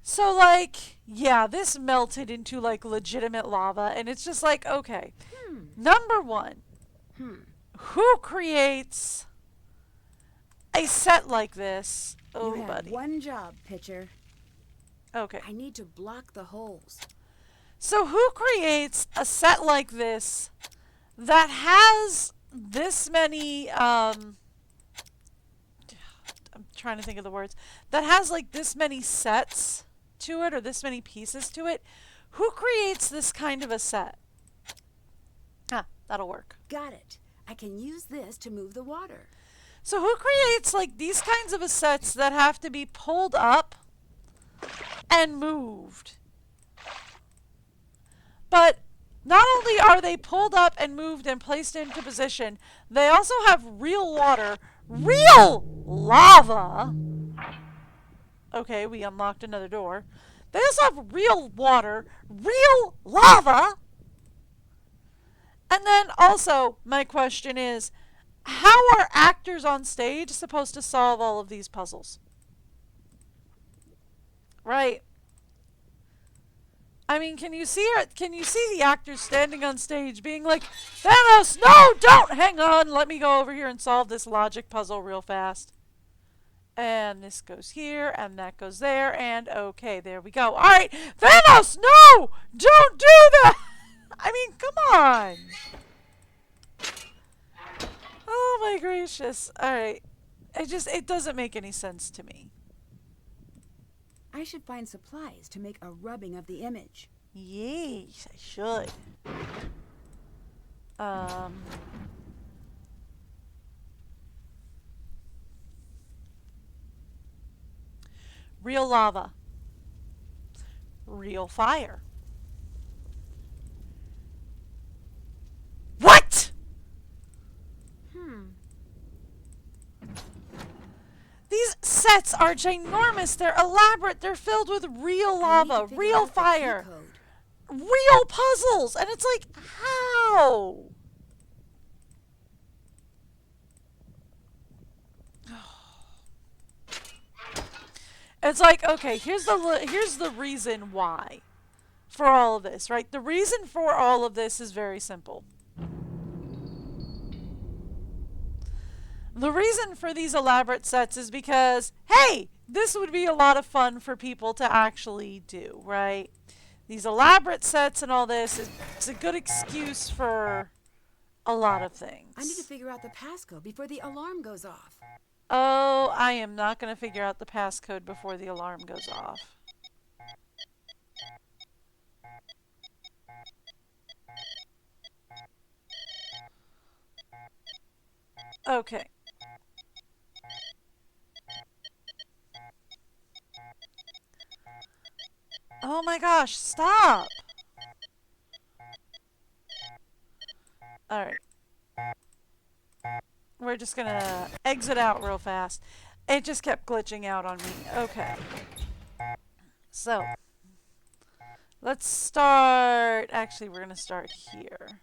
A: So, like, yeah, this melted into, like, legitimate lava, and it's just like, okay. Number 1. Who creates a set like this? Oh,
D: you have
A: buddy.
D: one job, pitcher.
A: Okay.
D: I need to block the holes.
A: So who creates a set like this that has this many, I'm trying to think of the words, that has like this many sets to it or this many pieces to it? Who creates this kind of a set? That'll work.
D: Got it. I can use this to move the water.
A: So who creates like these kinds of sets that have to be pulled up and moved? But not only are they pulled up and moved and placed into position, they also have real water, real lava. Okay, we unlocked another door. They also have real water, real lava. And then also, my question is, how are actors on stage supposed to solve all of these puzzles? Right. I mean, can you see it? Can you see the actors standing on stage being like, Thanos, no, don't! Hang on, let me go over here and solve this logic puzzle real fast. And this goes here, and that goes there, and okay, there we go. Alright, Thanos, no! Don't do that! I mean, come on! Oh my gracious. Alright. It doesn't make any sense to me.
D: I should find supplies to make a rubbing of the image.
A: Yes, I should. Real lava. Real fire. What? These sets are ginormous. They're elaborate. They're filled with real lava, real fire, real puzzles. And it's like, how? It's like, okay, here's the reason why for all of this, right? The reason for all of this is very simple. The reason for these elaborate sets is because, hey, this would be a lot of fun for people to actually do, right? These elaborate sets and all this, it's a good excuse for a lot of things.
D: I need to figure out the passcode before the alarm goes off.
A: Oh, I am not going to figure out the passcode before the alarm goes off. Okay. Oh my gosh, stop! Alright. We're just gonna exit out real fast. It just kept glitching out on me. Okay. So. Let's start... Actually, we're gonna start here.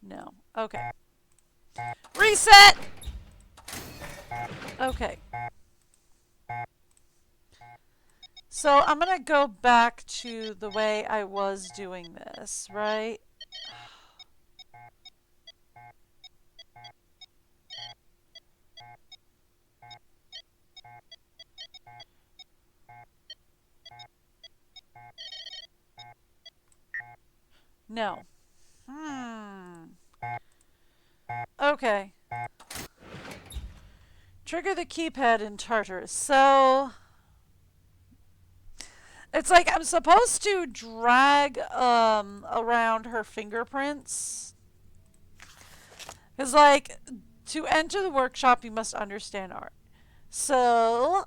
A: No. Okay. Reset! Okay. So I'm gonna go back to the way I was doing this, right? No. Okay. Trigger the keypad in Tartarus. So it's like I'm supposed to drag around her fingerprints. It's like to enter the workshop you must understand art. So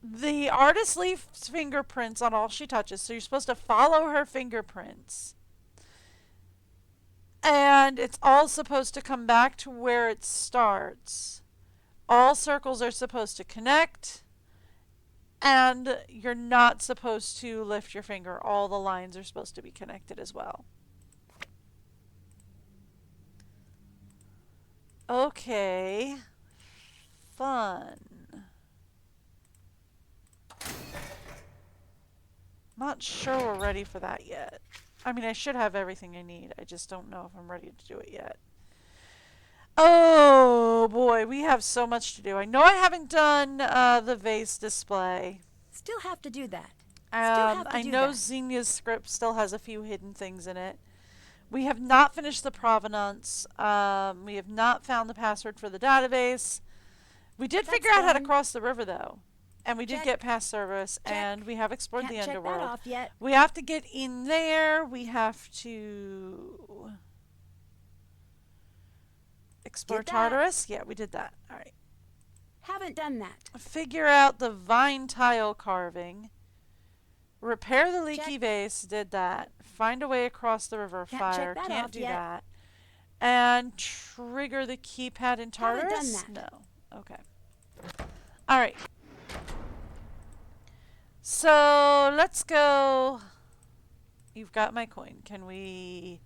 A: the artist leaves fingerprints on all she touches, so you're supposed to follow her fingerprints. And it's all supposed to come back to where it starts. All circles are supposed to connect. And you're not supposed to lift your finger. All the lines are supposed to be connected as well. Okay. Fun. Not sure we're ready for that yet. I mean, I should have everything I need. I just don't know if I'm ready to do it yet. Oh boy, we have so much to do. I know I haven't done the vase display.
D: Still have to do that.
A: I know Xenia's script still has a few hidden things in it. We have not finished the provenance. We have not found the password for the database. We did figure out how to cross the river, though. And we did get past service, and we have explored the underworld.
D: That off yet.
A: We have to get in there. We have to explore Tartarus. Yeah, we did that. All right.
D: Haven't done that.
A: Figure out the vine tile carving. Repair the leaky vase. Did that. Find a way across the river fire. Can't do that. And trigger the keypad in Tartarus.
D: Haven't done that.
A: No. Okay. All right. So let's go. You've got my coin. Can we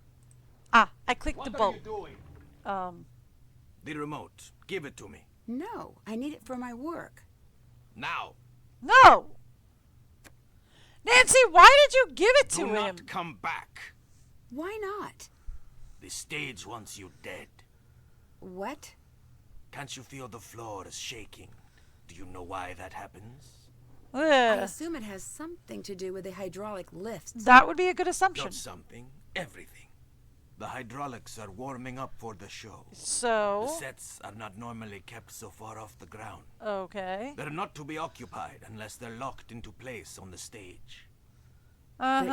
A: Ah, I clicked the
K: What are
A: bolt.
K: you doing? The remote. Give it to me.
D: No, I need it for my work.
K: Now.
A: No! Nancy, why did you give it to
K: Do
A: him?
K: not come back.
D: Why not?
K: The stage wants you dead.
D: What?
K: Can't you feel the floor is shaking? Do you know why that happens?
D: I
A: Ugh.
D: assume it has something to do with the hydraulic lifts.
A: That would be a good assumption.
K: Not something. Everything. The hydraulics are warming up for the show. The
A: So,
K: sets are not normally kept so far off the ground.
A: okay.
K: They're not to be occupied unless they're locked into place on the stage.
D: But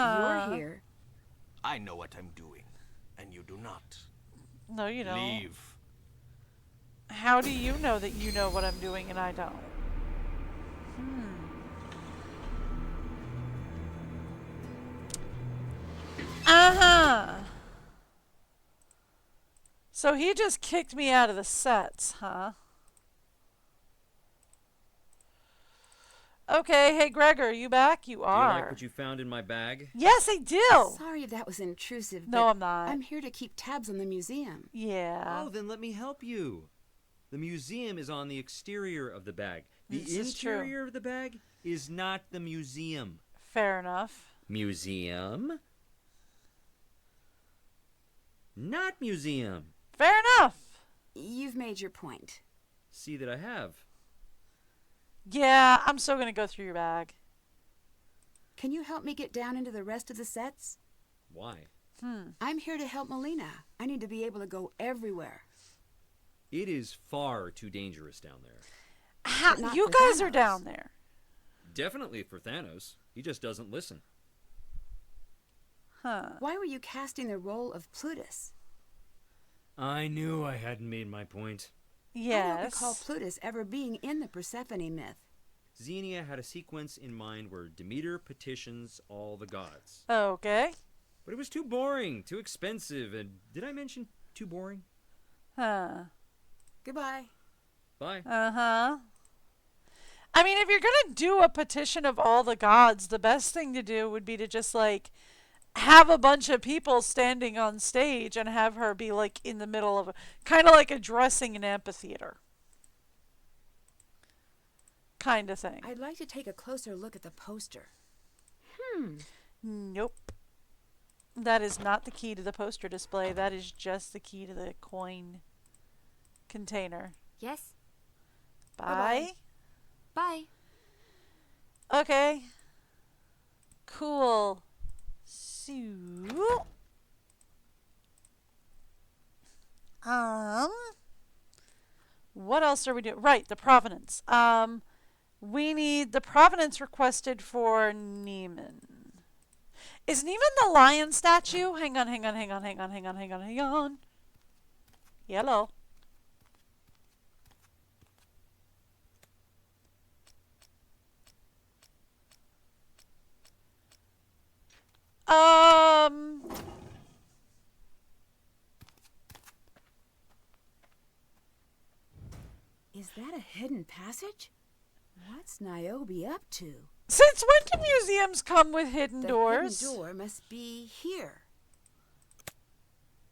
D: you're here.
K: I know what I'm doing, and you do not.
A: No, you don't.
K: Leave.
A: How do you know that you know what I'm doing and I don't? Uh-huh. So he just kicked me out of the sets, huh? Okay, hey Gregor, you back? You
G: Do
A: are.
G: you like what you found in my bag?
A: Yes, I do.
D: Sorry if that was intrusive.
A: No,
D: but
A: I'm not.
D: I'm here to keep tabs on the museum.
A: Yeah.
G: Oh, then let me help you. The museum is on the exterior of the bag. The
A: This is true.
G: interior of the bag is not the museum.
A: Fair enough.
G: Museum? Not museum.
A: Fair enough.
D: You've made your point.
G: See that I have.
A: Yeah, I'm still gonna go through your bag.
D: Can you help me get down into the rest of the sets?
G: Why?
D: I'm here to help Melina. I need to be able to go everywhere.
G: It is far too dangerous down there.
A: How,
D: But not
A: you
D: for
A: guys are
D: Thanos.
A: down there.
G: Definitely for Thanos. He just doesn't listen.
A: Huh.
D: Why were you casting the role of Plutus?
G: I knew I hadn't made my point.
D: I don't
A: Yes.
D: recall Plutus ever being in the Persephone myth.
G: Xenia had a sequence in mind where Demeter petitions all the gods.
A: Okay.
G: But it was too boring, too expensive, and did I mention too boring?
A: Huh.
D: Goodbye.
G: Bye.
A: Uh-huh. I mean, if you're gonna do a petition of all the gods, the best thing to do would be to just, like, have a bunch of people standing on stage and have her be, like, in the middle of kind of like addressing an amphitheater. Kind of thing.
D: I'd like to take a closer look at the poster.
A: Nope. That is not the key to the poster display. That is just the key to the coin container.
J: Yes?
A: Bye.
J: Bye.
A: Okay. Cool. So, what else are we doing? Right, the provenance. We need the provenance requested for Neiman. Is Neiman the lion statue? Hang on. Yellow.
D: Is that a hidden passage? What's Niobe up to?
A: Since when do museums come with hidden
D: The
A: doors?
D: hidden door must be here.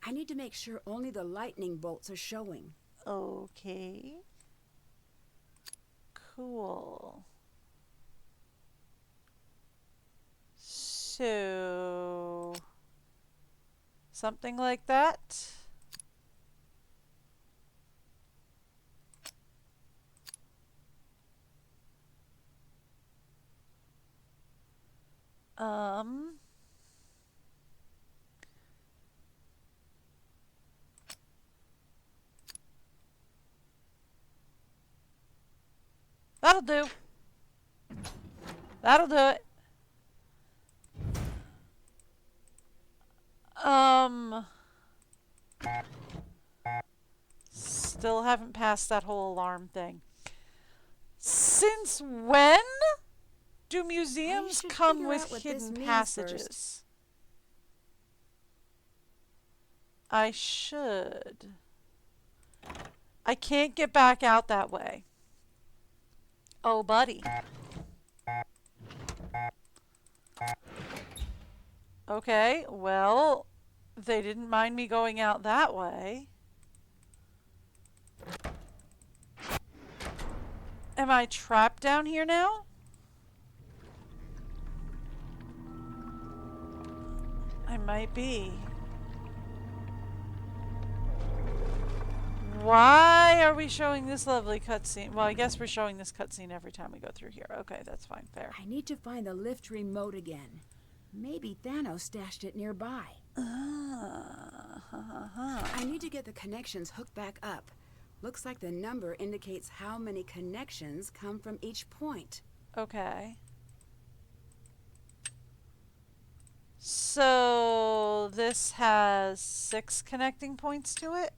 D: I need to make sure only the lightning bolts are showing.
A: Okay. Cool. So, something like that. That'll do. That'll do it. Still haven't passed that whole alarm thing. Since when do museums
D: should
A: come
D: figure
A: with
D: out what this
A: hidden
D: means
A: passages?
D: first.
A: I should. I can't get back out that way. Oh, buddy. Okay, well, They didn't mind me going out that way. Am I trapped down here now? I might be. Why are we showing this lovely cutscene? Well, I guess we're showing this cutscene every time we go through here. Okay, that's fine. Fair.
D: I need to find the lift remote again. Maybe Thanos stashed it nearby. I need to get the connections hooked back up. Looks like the number indicates how many connections come from each point.
A: Okay. So this has 6 connecting points to it.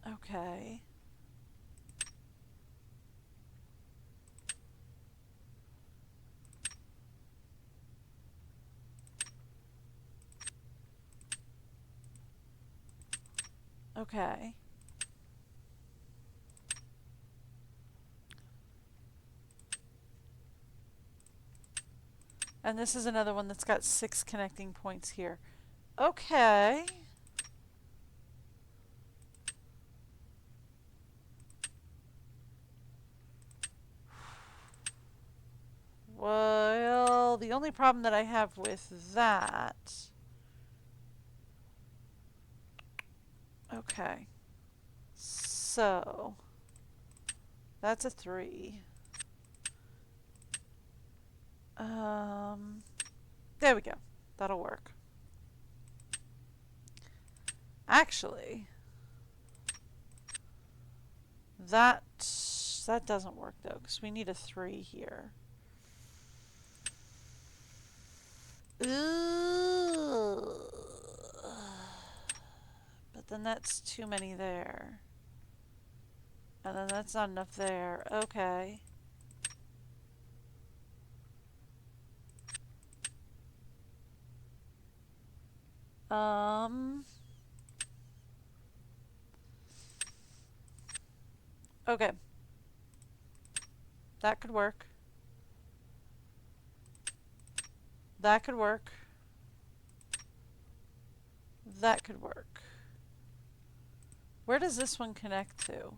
A: Okay. Okay. And this is another one that's got 6 connecting points here. Okay. Well, the only problem that I have with that... Okay. So... That's a 3. There we go. That'll work. Actually... That doesn't work though, because we need a 3 here. Ooh. But then that's too many there. And then that's not enough there. Okay. Okay. That could work. That could work. That could work. Where does this one connect to?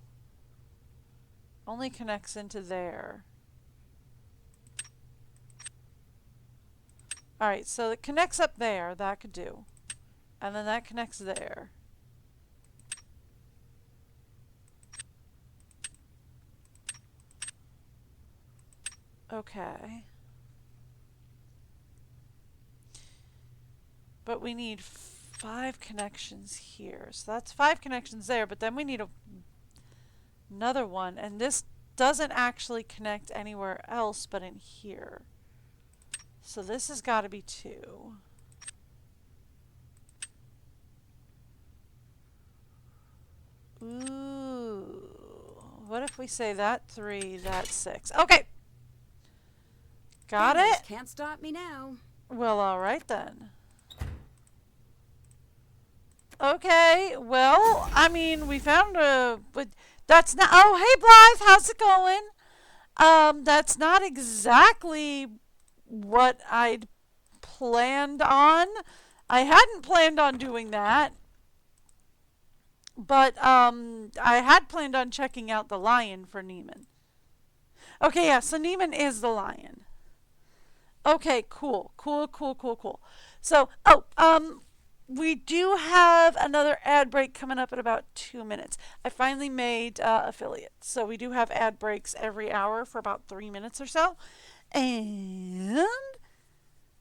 A: Only connects into there. Alright, so it connects up there. That could do. And then that connects there. Okay. But we need 5 connections here. So that's 5 connections there, but then we need another one. And this doesn't actually connect anywhere else but in here. So this has got to be 2. Ooh. What if we say that 3, that 6? Okay. Got it?
D: Can't stop me now.
A: Well, alright then. Okay, well, I mean, we found a... But that's not... Oh, hey, Blythe, how's it going? That's not exactly what I'd planned on. I hadn't planned on doing that. But, I had planned on checking out the lion for Neiman. Okay, yeah, so Neiman is the lion. Okay, cool. So, we do have another ad break coming up in about 2 minutes. I finally made affiliate. So we do have ad breaks every hour for about 3 minutes or so. And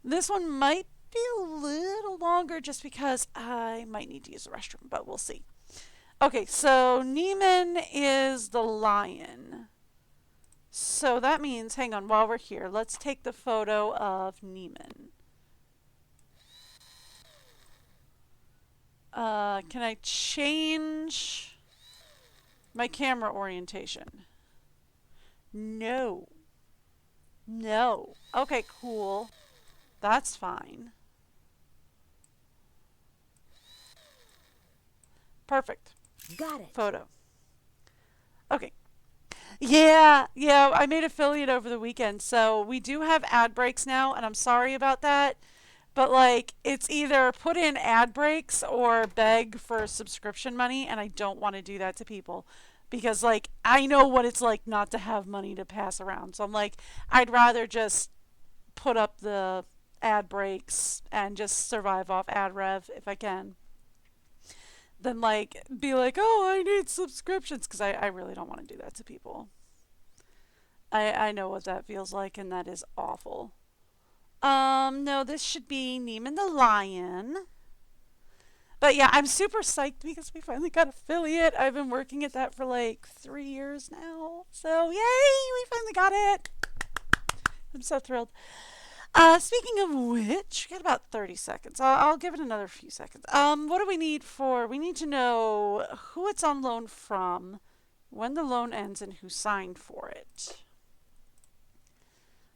A: this one might be a little longer just because I might need to use the restroom, but we'll see. Okay, so Neiman is the lion. So that means, hang on, while we're here, let's take the photo of Neiman. Can I change my camera orientation? No. No. Okay, cool. That's fine. Perfect.
D: Got it.
A: Photo. Okay. Yeah, I made affiliate over the weekend, so we do have ad breaks now, and I'm sorry about that. But like it's either put in ad breaks or beg for subscription money, and I don't want to do that to people because like I know what it's like not to have money to pass around. So I'm like I'd rather just put up the ad breaks and just survive off ad rev if I can than like be like, oh, I need subscriptions because I really don't want to do that to people. I know what that feels like, and that is awful. No, this should be Neiman the Lion. But yeah, I'm super psyched because we finally got affiliate. I've been working at that for like 3 years now. So yay, we finally got it. I'm so thrilled. Speaking of which, we got about 30 seconds. I'll give it another few seconds. What do we need for? We need to know who it's on loan from, when the loan ends, and who signed for it.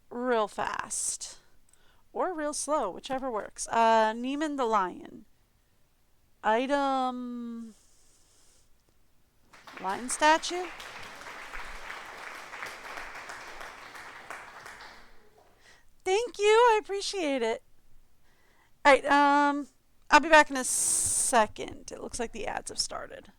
A: Real fast. Or real slow, whichever works. Neiman the Lion. Item. Lion statue? Thank you, I appreciate it. Alright, I'll be back in a second. It looks like the ads have started.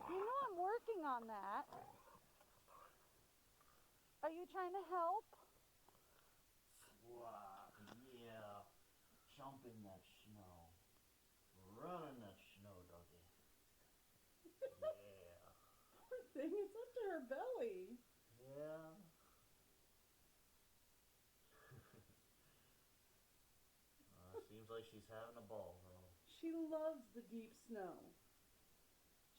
A: You know I'm working on that. Are you trying to help?
B: Wow, yeah. Jump in that snow. Run in that snow, doggy. Yeah.
A: Poor thing, it's up to her belly.
B: Yeah. Seems like she's having a ball, though.
A: She loves the deep snow.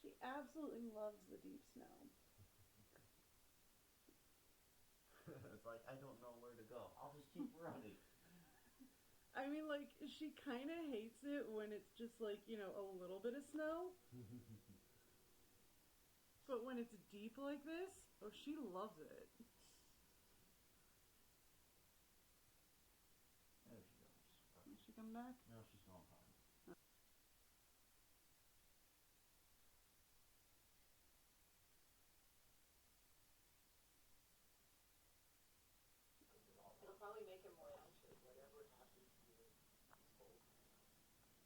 A: She absolutely loves the deep snow.
B: It's like, I don't know where to go. I'll just keep running.
A: I mean, like, she kind of hates it when it's just like, you know, a little bit of snow. But when it's deep like this, oh, she loves it.
B: There she goes.
A: Is she coming back?
B: No, she's going fine.
C: It'll probably make him more anxious. Whatever happens here, he's told.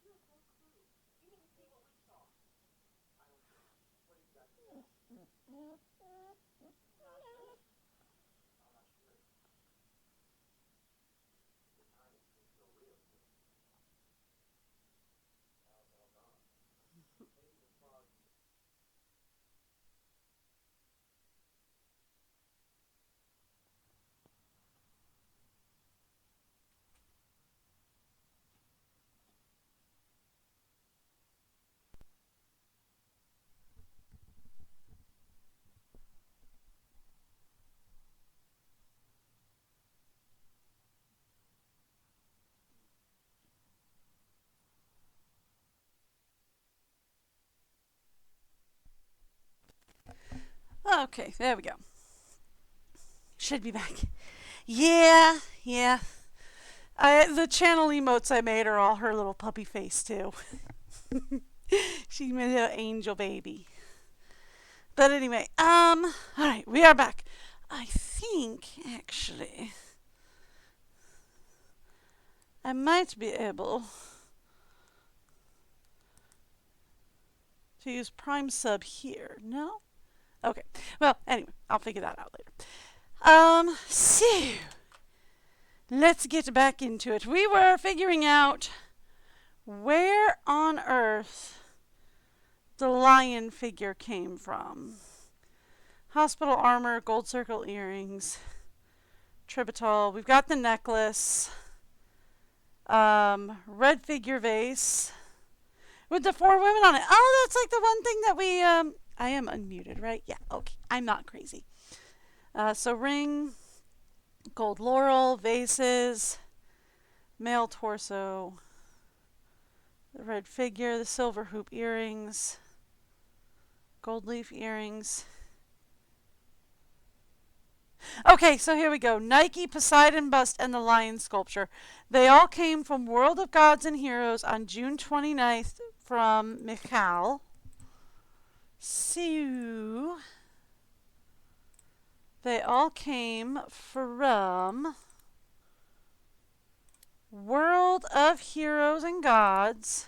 C: You have no clue. You didn't see what we saw. I don't care. What exactly happened? Not sure. I'm not sure. The time seems so real to me.
A: Okay, there we go. Should be back. Yeah. The channel emotes I made are all her little puppy face too. She made a little angel baby. But anyway, alright, we are back. I think, actually, I might be able to use Prime Sub here. No? Okay. Well, anyway, I'll figure that out later. So, let's get back into it. We were figuring out where on earth the lion figure came from. Hospital armor, gold circle earrings, tributol. We've got the necklace. Red figure vase with the 4 women on it. Oh, that's like the one thing that we, I am unmuted, right? Yeah, okay. I'm not crazy. So ring, gold laurel, vases, male torso, the red figure, the silver hoop earrings, gold leaf earrings. Okay, so here we go. Nike, Poseidon bust, and the lion sculpture. They all came from World of Gods and Heroes on June 29th from Michal. So, they all came from World of Heroes and Gods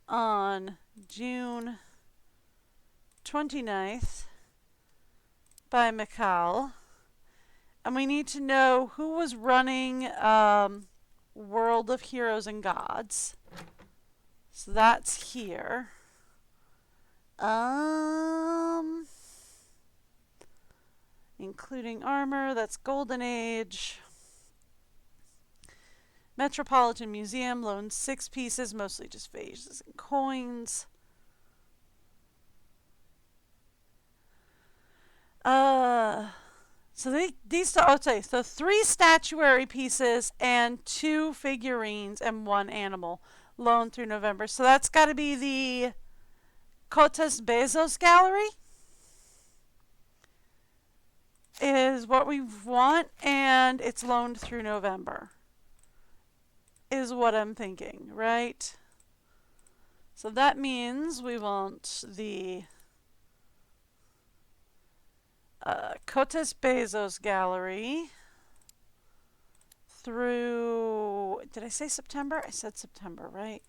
A: on June 29th by Michal. And we need to know who was running World of Heroes and Gods. So that's here. Including armor, that's Golden Age. Metropolitan Museum loaned 6 pieces, mostly just vases and coins. So these okay, so 3 statuary pieces and 2 figurines and 1 animal loaned through November. So that's got to be the Cotes Bezos Gallery is what we want, and it's loaned through November is what I'm thinking, right? So that means we want the Cotes Bezos Gallery through, did I say September? I said September, right?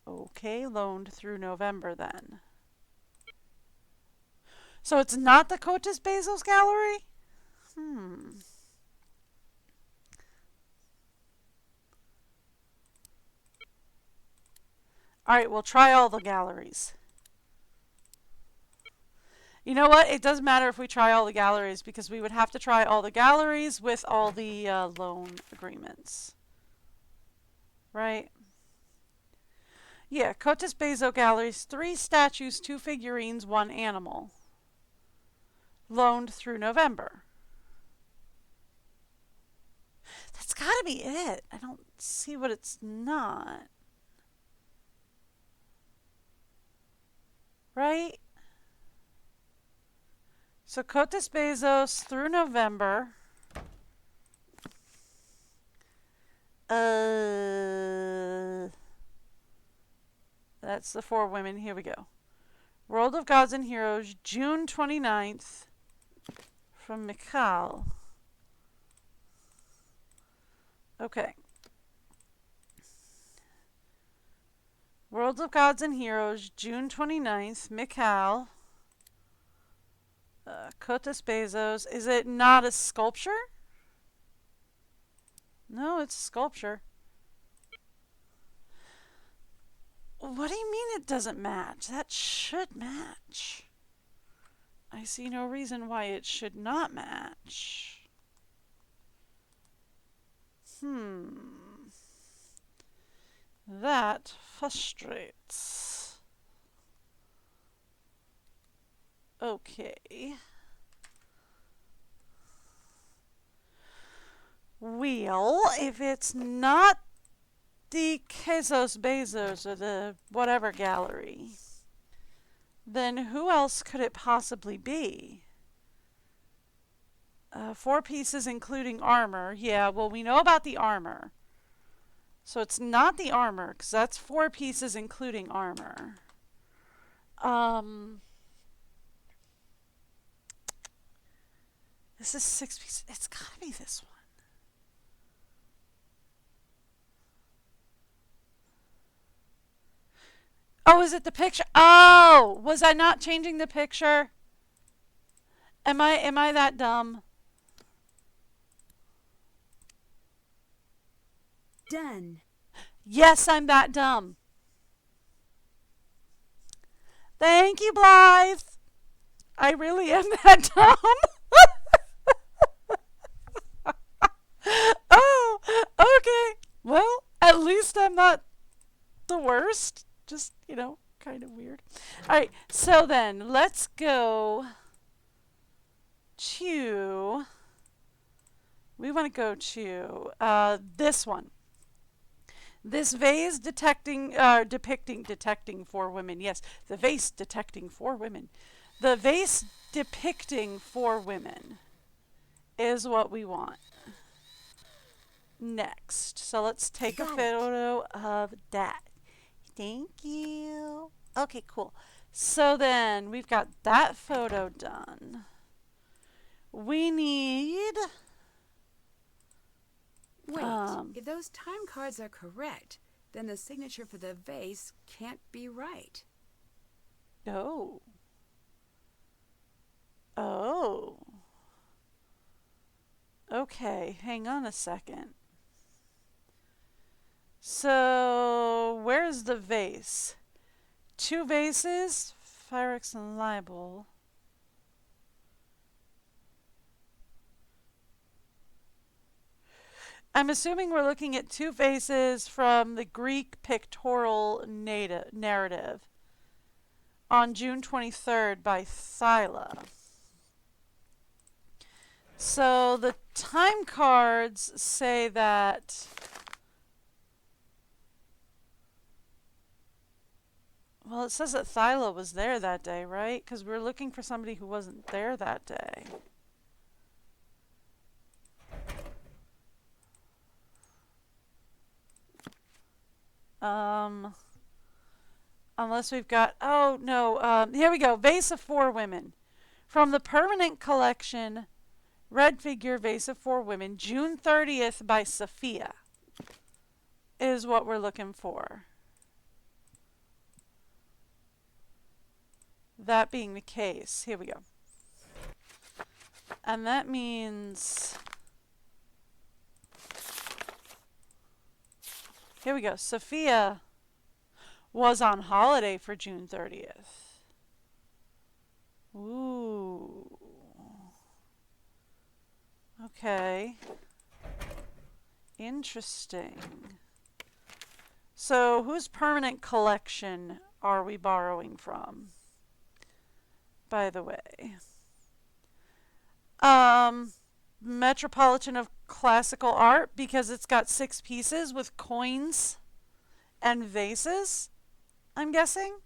A: Okay, loaned through November then. So it's not the Cotes Bezos Gallery? Alright, we'll try all the galleries. You know what? It doesn't matter if we try all the galleries because we would have to try all the galleries with all the loan agreements. Right? Yeah, Cotes Bezos Galleries, 3 statues, 2 figurines, 1 animal. Loaned through November. That's gotta be it. I don't see what it's not. Right? So Cotes Bezos through November. That's the 4 women. Here we go. World of Gods and Heroes, June 29th from Michal. Okay. World of Gods and Heroes, June 29th, Michal. Cotes Bezos. Is it not a sculpture? No, it's a sculpture. What do you mean it doesn't match? That should match. I see no reason why it should not match. That frustrates. Okay. Well, if it's not the Bezos or the whatever gallery, then who else could it possibly be? 4 pieces including armor. Yeah, well, we know about the armor. So it's not the armor, because that's 4 pieces including armor. This is 6 pieces. It's gotta be this one. Oh, is it the picture? Oh, was I not changing the picture? Am I that dumb?
D: Done.
A: Yes, I'm that dumb. Thank you, Blythe. I really am that dumb. Oh, okay. Well, at least I'm not the worst. Just, kind of weird. All right, so then let's go to... We want to go to this one. This vase detecting 4 women. Yes, the vase detecting 4 women. The vase depicting 4 women is what we want next. So let's take a photo of that. Thank you. Okay, cool. So then we've got that photo done. We need...
D: Wait, if those time cards are correct, then the signature for the vase can't be right.
A: Oh. Oh. Okay, hang on a second. So, where's the vase? 2 vases, Pyrex and Libel. I'm assuming we're looking at 2 vases from the Greek pictorial narrative on June 23rd by Thyla. So the time cards say that well, it says that Thyla was there that day, right? Because we're looking for somebody who wasn't there that day. Unless we've got, oh no, here we go. Vase of 4 women. From the permanent collection, Red Figure Vase of 4 Women, June 30th by Sophia is what we're looking for. That being the case, here we go. And that means, here we go. Sophia was on holiday for June 30th. Ooh. Okay. Interesting. So, whose permanent collection are we borrowing from? By the way. Metropolitan of Classical Art, because it's got 6 pieces with coins and vases, I'm guessing.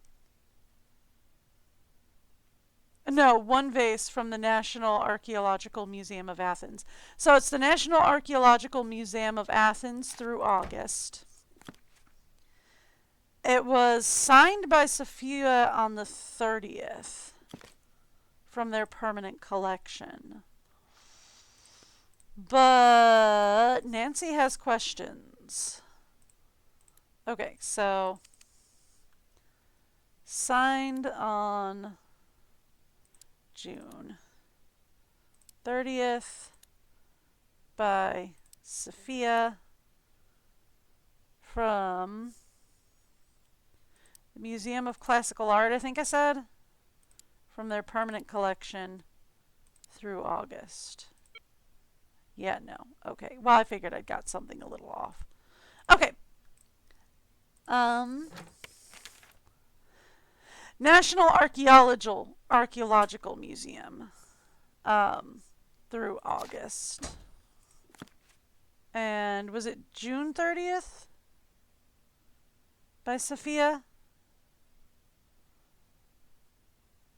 A: No, 1 vase from the National Archaeological Museum of Athens. So it's the National Archaeological Museum of Athens through August. It was signed by Sophia on the 30th from their permanent collection. But Nancy has questions. Okay, so signed on June 30th by Sophia from the Museum of Classical Art, I think I said, from their permanent collection through August. Yeah, no. Okay. Well, I figured I'd got something a little off. Okay. National Archaeological Museum through August. And was it June 30th by Sophia?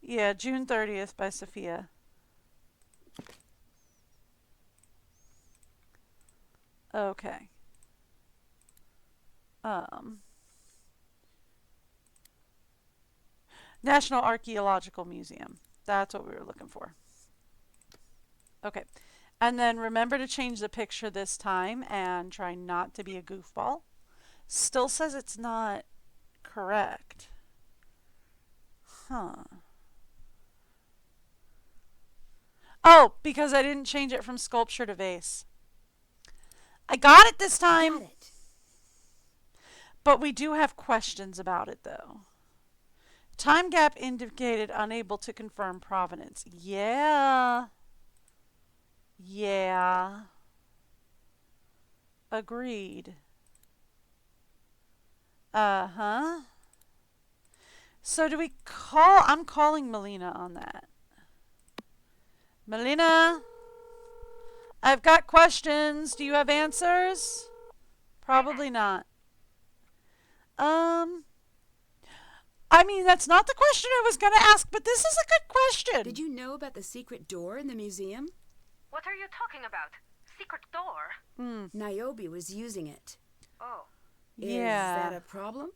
A: Yeah, June 30th by Sophia. Okay. National Archaeological Museum. That's what we were looking for. Okay. And then remember to change the picture this time and try not to be a goofball. Still says it's not correct. Huh. Oh, because I didn't change it from sculpture to vase. I got it this time.
D: Got it.
A: But we do have questions about it, though. Time gap indicated unable to confirm provenance. Yeah. Yeah. Agreed. Uh-huh. So do we call... I'm calling Melina on that. Melina? I've got questions. Do you have answers? Probably not. I mean, that's not the question I was going to ask, but this is a good question.
D: Did you know about the secret door in the museum?
I: What are you talking about? Secret door?
D: Niobe was using it.
I: Oh.
D: Is that a problem?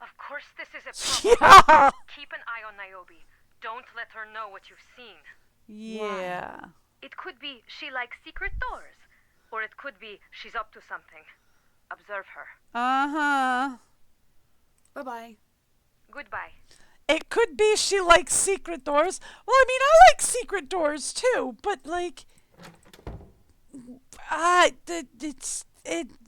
I: Of course this is a problem.
A: Yeah.
I: Keep an eye on Niobe. Don't let her know what you've seen.
A: Yeah.
D: Why?
I: It could be she likes secret doors. Or it could be she's up to something. Observe her.
A: Uh-huh.
D: Bye-bye.
I: Goodbye.
A: It could be she likes secret doors. Well, I mean, I like secret doors too, but like,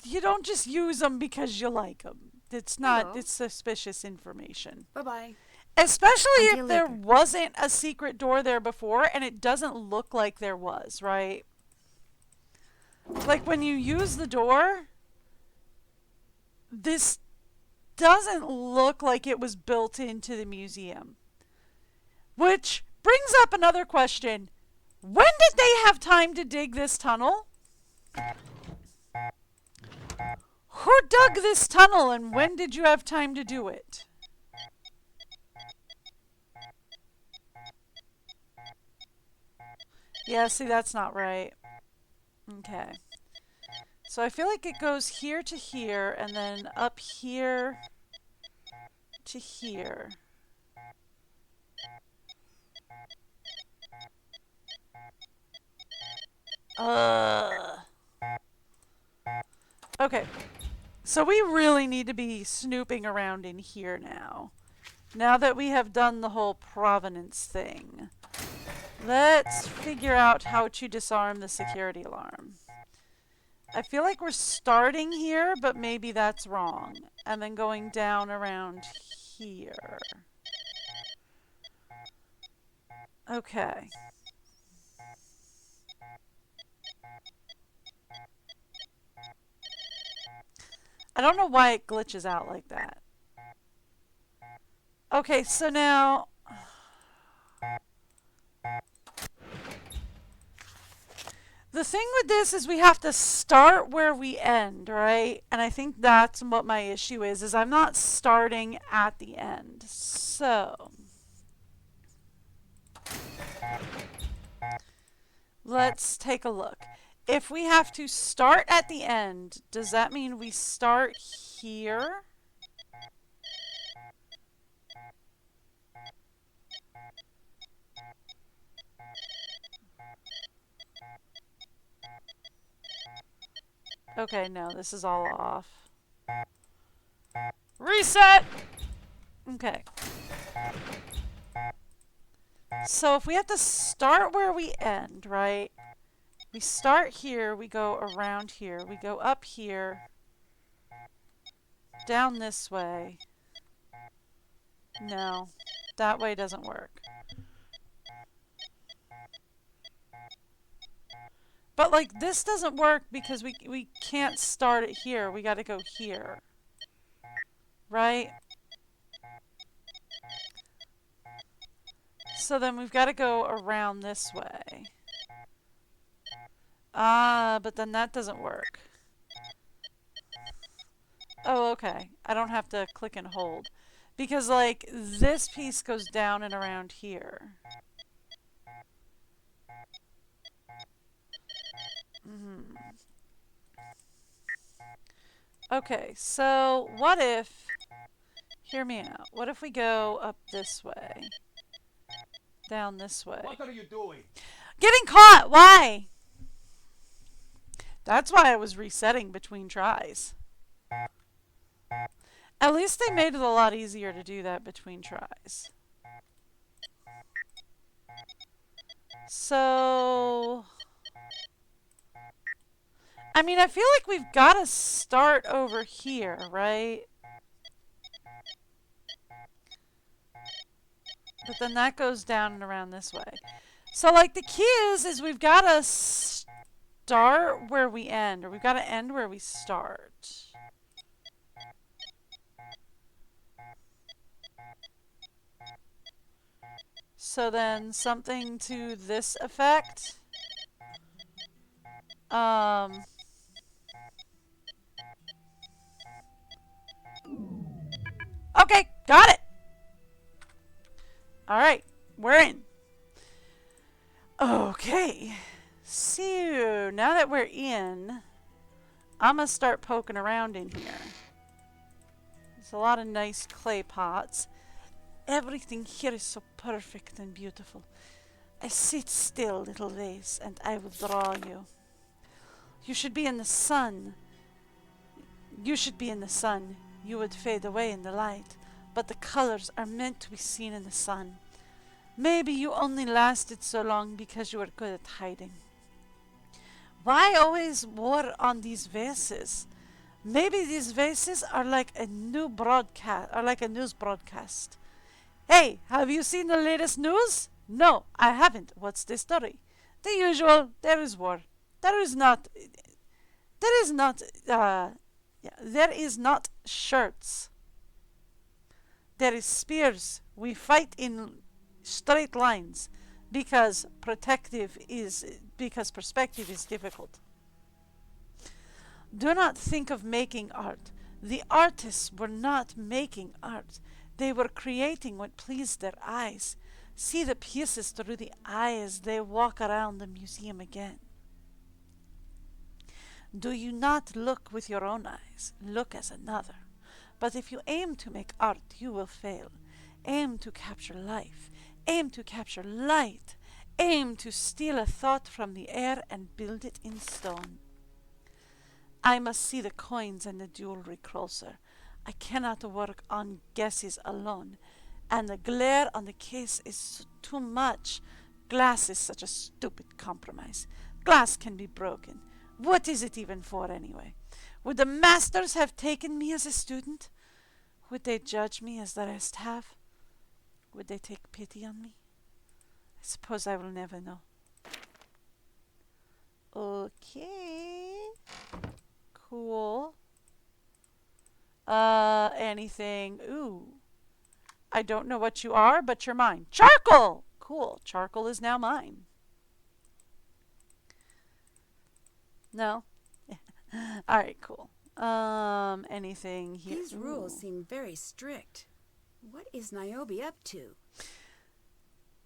A: you don't just use them because you like them. It's not.
D: Hello.
A: It's suspicious information.
D: Bye-bye.
A: Especially
J: Until
A: if there
J: later.
A: wasn't a secret door there before, and it doesn't look like there was, right? Like when you use the door, this doesn't look like it was built into the museum. Which brings up another question. When did they have time to dig this tunnel? Who dug this tunnel and when did you have time to do it? Yeah, see, that's not right. Okay. So I feel like it goes here to here and then up here to here. Okay. So we really need to be snooping around in here now. Now that we have done the whole provenance thing. Let's figure out how to disarm the security alarm. I feel like we're starting here, but maybe that's wrong. And then going down around here. Okay. I don't know why it glitches out like that. Okay, so now... The thing with this is we have to start where we end, right? And I think that's what my issue is I'm not starting at the end. So... let's take a look. If we have to start at the end, does that mean we start here? Okay, no, this is all off. Reset! Okay. So if we have to start where we end, right? We start here, we go around here, we go up here, down this way. No, that way doesn't work. But like this doesn't work because we can't start it here. We got to go here. Right? So then we've got to go around this way. Ah, but then that doesn't work. Oh, okay. I don't have to click and hold. Because, like, this piece goes down and around here. Okay, so what if... Hear me out. What if we go up this way? Down this way.
K: What are you doing?
A: Getting caught! Why? That's why I was resetting between tries. At least they made it a lot easier to do that between tries. So... I mean, I feel like we've got to start over here, right? But then that goes down and around this way. So, like, the key is we've got to start where we end, or we've got to end where we start. So then something to this effect. Okay, got it. All right, we're in. Okay, so now that we're in, I'm gonna start poking around in here. There's a lot of nice clay pots. Everything here is so perfect and beautiful. I sit still, little vase, and I will draw you. You should be in the sun. You should be in the sun. You would fade away in the light, but the colors are meant to be seen in the sun. Maybe you only lasted so long because you were good at hiding. Why always war on these vases? Maybe these vases are like a new broadcast, or like a news broadcast. Hey, have you seen the latest news? No, I haven't. What's the story? The usual. There is war. There is not shirts. There is spears. We fight in straight lines because perspective is difficult. Do not think of making art. The artists were not making art. They were creating what pleased their eyes. See the pieces through the eye as they walk around the museum again. Do you not look with your own eyes? Look as another. But if you aim to make art, you will fail. Aim to capture life. Aim to capture light. Aim to steal a thought from the air and build it in stone. I must see the coins and the jewelry closer. I cannot work on guesses alone, and the glare on the case is too much. Glass is such a stupid compromise. Glass can be broken. What is it even for, anyway? Would the masters have taken me as a student? Would they judge me as the rest have? Would they take pity on me? I suppose I will never know. Okay. Cool. Anything? Ooh. I don't know what you are, but you're mine. Charcoal! Cool. Charcoal is now mine. No? Alright, cool. Anything here?
D: These rules seem very strict. What is Niobe up to?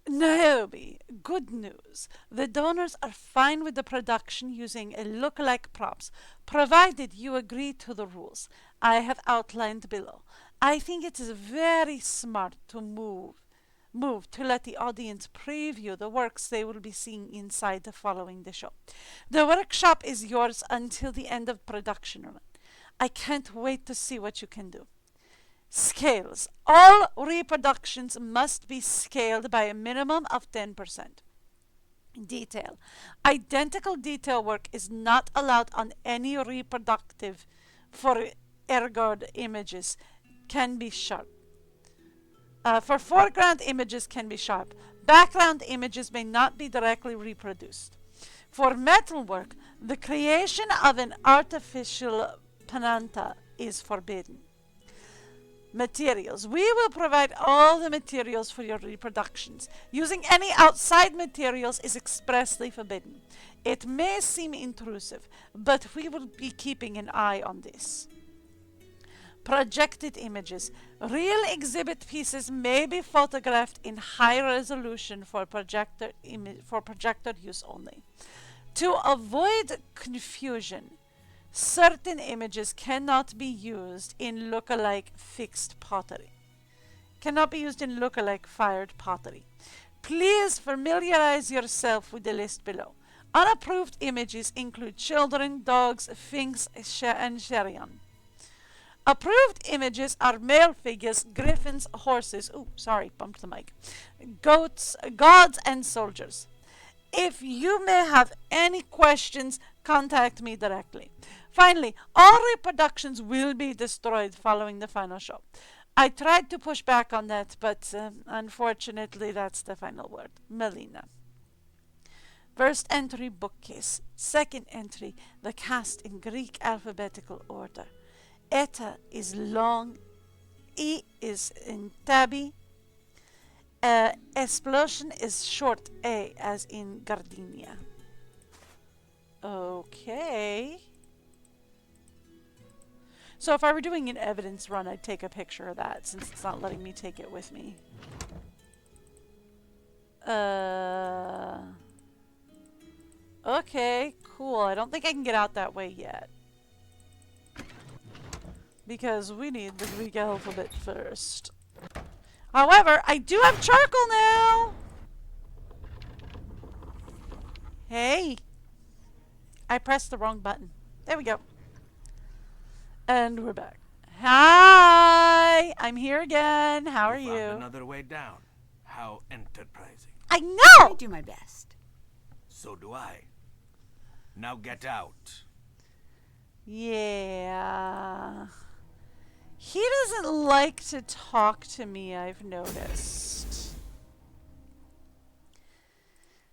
A: Niobe, good news. The donors are fine with the production using a look-alike props, provided you agree to the rules I have outlined below. I think it is very smart to move to let the audience preview the works they will be seeing inside following the show. The workshop is yours until the end of production run. I can't wait to see what you can do. Scales. All reproductions must be scaled by a minimum of 10%. Detail. Identical detail work is not allowed on any reproductive for ergoed images. Can be sharp. For foreground images can be sharp. Background images may not be directly reproduced. For metalwork, the creation of an artificial penanta is forbidden. Materials. We will provide all the materials for your reproductions. Using any outside materials is expressly forbidden. It may seem intrusive, but we will be keeping an eye on this. Projected images. Real exhibit pieces may be photographed in high resolution for projector use only. To avoid confusion, certain images cannot be used in look-alike fixed pottery. Cannot be used in look-alike fired pottery. Please familiarize yourself with the list below. Unapproved images include children, dogs, sphinx, and cherion. Approved images are male figures, griffins, horses, bumped the mic, goats, gods, and soldiers. If you may have any questions, contact me directly. Finally, all reproductions will be destroyed following the final show. I tried to push back on that, but unfortunately, that's the final word. Melina. First entry, bookcase. Second entry, the cast in Greek alphabetical order. Eta is long, E is in tabby, explosion is short A, as in gardenia. Okay. So if I were doing an evidence run, I'd take a picture of that, since it's not letting me take it with me. Okay, cool. I don't think I can get out that way yet. Because we need the Greek alphabet first. However, I do have charcoal now! Hey! I pressed the wrong button. There we go. And we're back. Hi! I'm here again. How are you?
K: Another way down. How enterprising.
A: I know!
D: I do my best.
K: So do I. Now get out.
A: Yeah. He doesn't like to talk to me, I've noticed.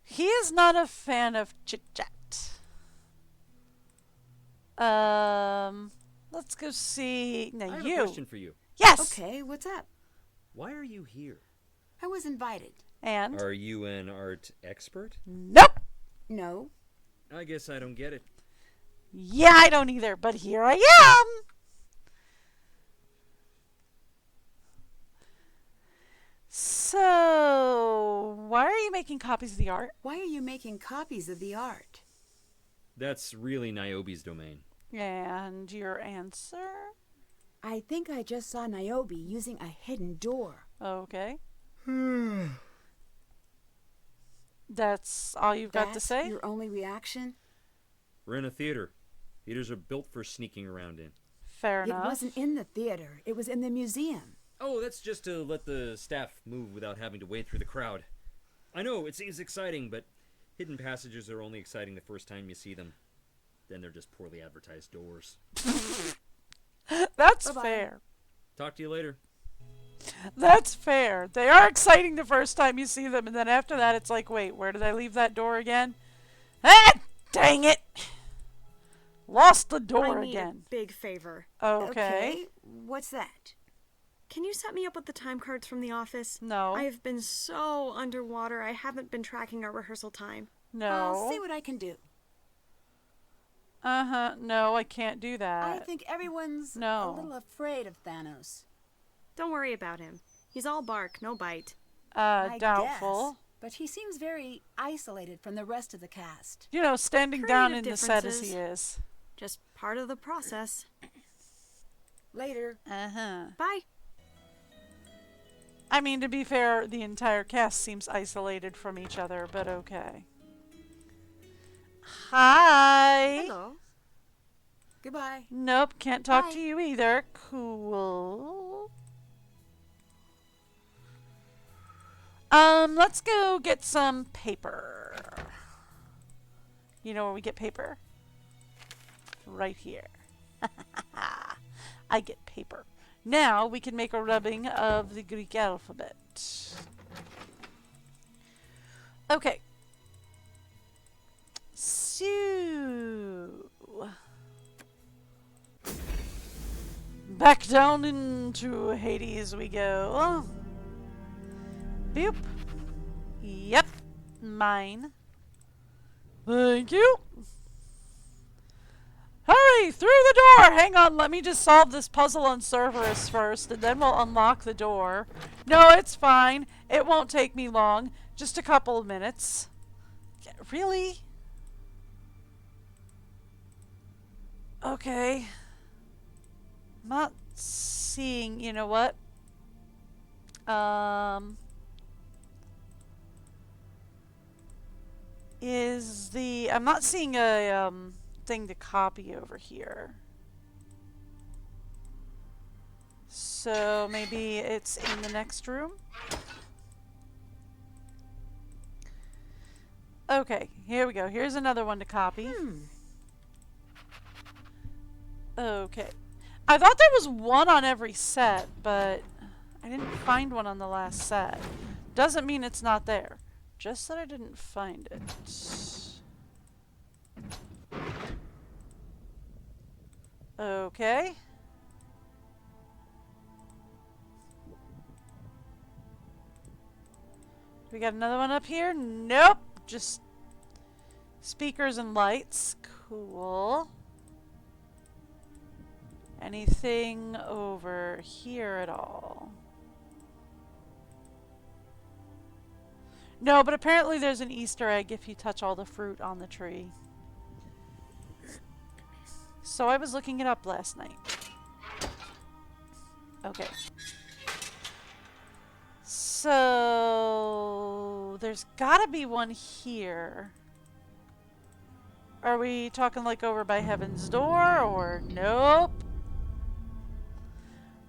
A: He is not a fan of chit-chat. Let's go see... Now
G: I have
A: you.
G: a question for you.
A: Yes!
D: Okay, what's up?
G: Why are you here?
D: I was invited.
A: And?
G: Are you an art expert?
A: Nope!
D: No.
G: I guess I don't get it.
A: Yeah, I don't either, but here I am! So, why are you making copies of the art?
D: Why are you making copies of the art?
G: That's really Niobe's domain.
A: And your answer?
D: I think I just saw Niobe using a hidden door.
A: Okay. That's all you've got to say?
D: Your only reaction?
G: We're in a theater. Theaters are built for sneaking around in.
A: Fair enough.
D: It wasn't in the theater. It was in the museum.
G: Oh, that's just to let the staff move without having to wade through the crowd. I know, it seems exciting, but hidden passages are only exciting the first time you see them. Then they're just poorly advertised doors.
A: That's
D: Bye-bye.
A: fair.
G: Talk to you later.
A: That's fair. They are exciting the first time you see them, and then after that it's like, wait, where did I leave that door again? Ah, dang it! Lost the door
H: I need
A: again.
H: a big favor.
A: Okay.
D: What's that?
H: Can you set me up with the time cards from the office?
A: No.
H: I have been so underwater, I haven't been tracking our rehearsal time.
A: No.
D: I'll see what I can do.
A: No, I can't do that.
D: I think everyone's a little afraid of Thanos.
H: Don't worry about him. He's all bark, no bite.
A: Doubtful.
D: Guess, but he seems very isolated from the rest of the cast.
A: You know, standing down in
H: Creative
A: the set as he
H: differences.
A: is.
H: Just part of the process.
D: Later.
H: Bye.
A: I mean, to be fair, the entire cast seems isolated from each other, but okay. Hi!
H: Hello.
D: Goodbye.
A: Nope, can't talk
D: Bye.
A: to you either. Cool. Let's go get some paper. You know where we get paper? Right here. I get paper. Now we can make a rubbing of the Greek alphabet. Okay. So, back down into Hades we go. Boop. Yep. Mine. Thank you. Hurry! Through the door! Hang on, let me just solve this puzzle on Cerberus first, and then we'll unlock the door. No, it's fine. It won't take me long. Just a couple of minutes. Really? Okay. I'm not seeing, you know what? I'm not seeing a, thing to copy over here. So maybe it's in the next room? Okay, here we go. Here's another one to copy. Okay. I thought there was one on every set, but I didn't find one on the last set. Doesn't mean it's not there. Just that I didn't find it. Okay. We got another one up here? Nope. Just speakers and lights. Cool. Anything over here at all? No, but apparently there's an Easter egg if you touch all the fruit on the tree. So I was looking it up last night. Okay. So there's gotta be one here. Are we talking like over by Heaven's Door or nope?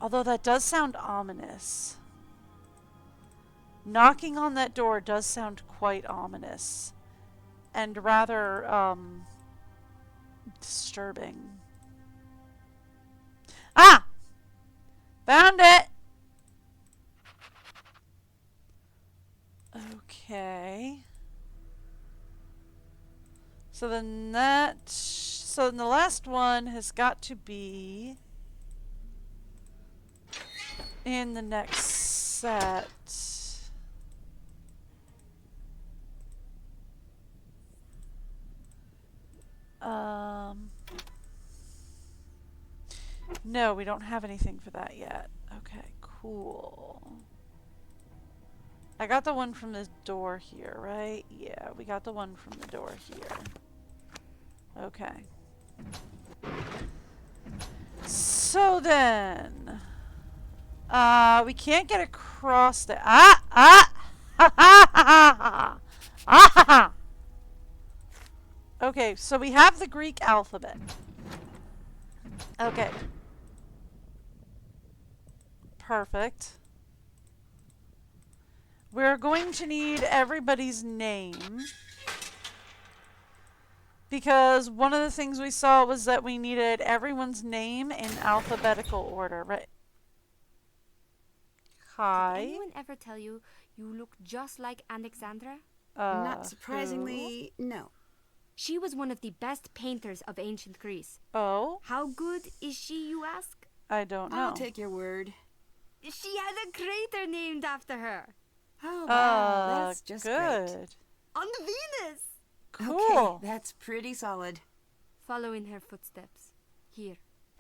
A: Although that does sound ominous. Knocking on that door does sound quite ominous. And rather, disturbing. Ah! Found it! Okay. So then the last one has got to be in the next set. No, we don't have anything for that yet. Okay, cool. I got the one from the door here, right? Yeah, we got the one from the door here. Okay. So then, we can't get across the ha ha ha ha ha. Okay, so we have the Greek alphabet. Okay. Perfect. We're going to need everybody's name. Because one of the things we saw was that we needed everyone's name in alphabetical order, right? Hi.
J: Did anyone ever tell you you look just like Alexandra?
D: Not surprisingly, no.
J: She was one of the best painters of ancient Greece.
A: Oh?
J: How good is she, you ask?
A: I don't know.
D: I'll take your word.
J: She had a crater named after her.
D: Oh, wow, that's just
A: good.
D: great.
J: On Venus!
A: Cool.
D: Okay, that's pretty solid.
J: Follow in her footsteps. Here.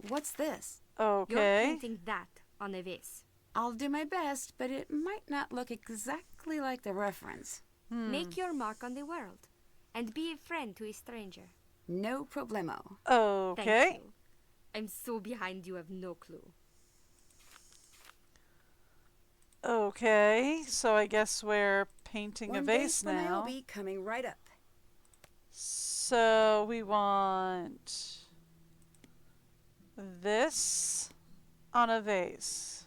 D: What's this?
A: Okay.
J: You're painting that on a vase.
D: I'll do my best, but it might not look exactly like the reference.
J: Make your mark on the world. And be a friend to a stranger.
D: No problemo.
A: Okay.
J: Thank you. I'm so behind you have no clue.
A: Okay, so I guess we're painting a vase
D: One
A: now.
D: will be coming right up.
A: So we want this on a vase.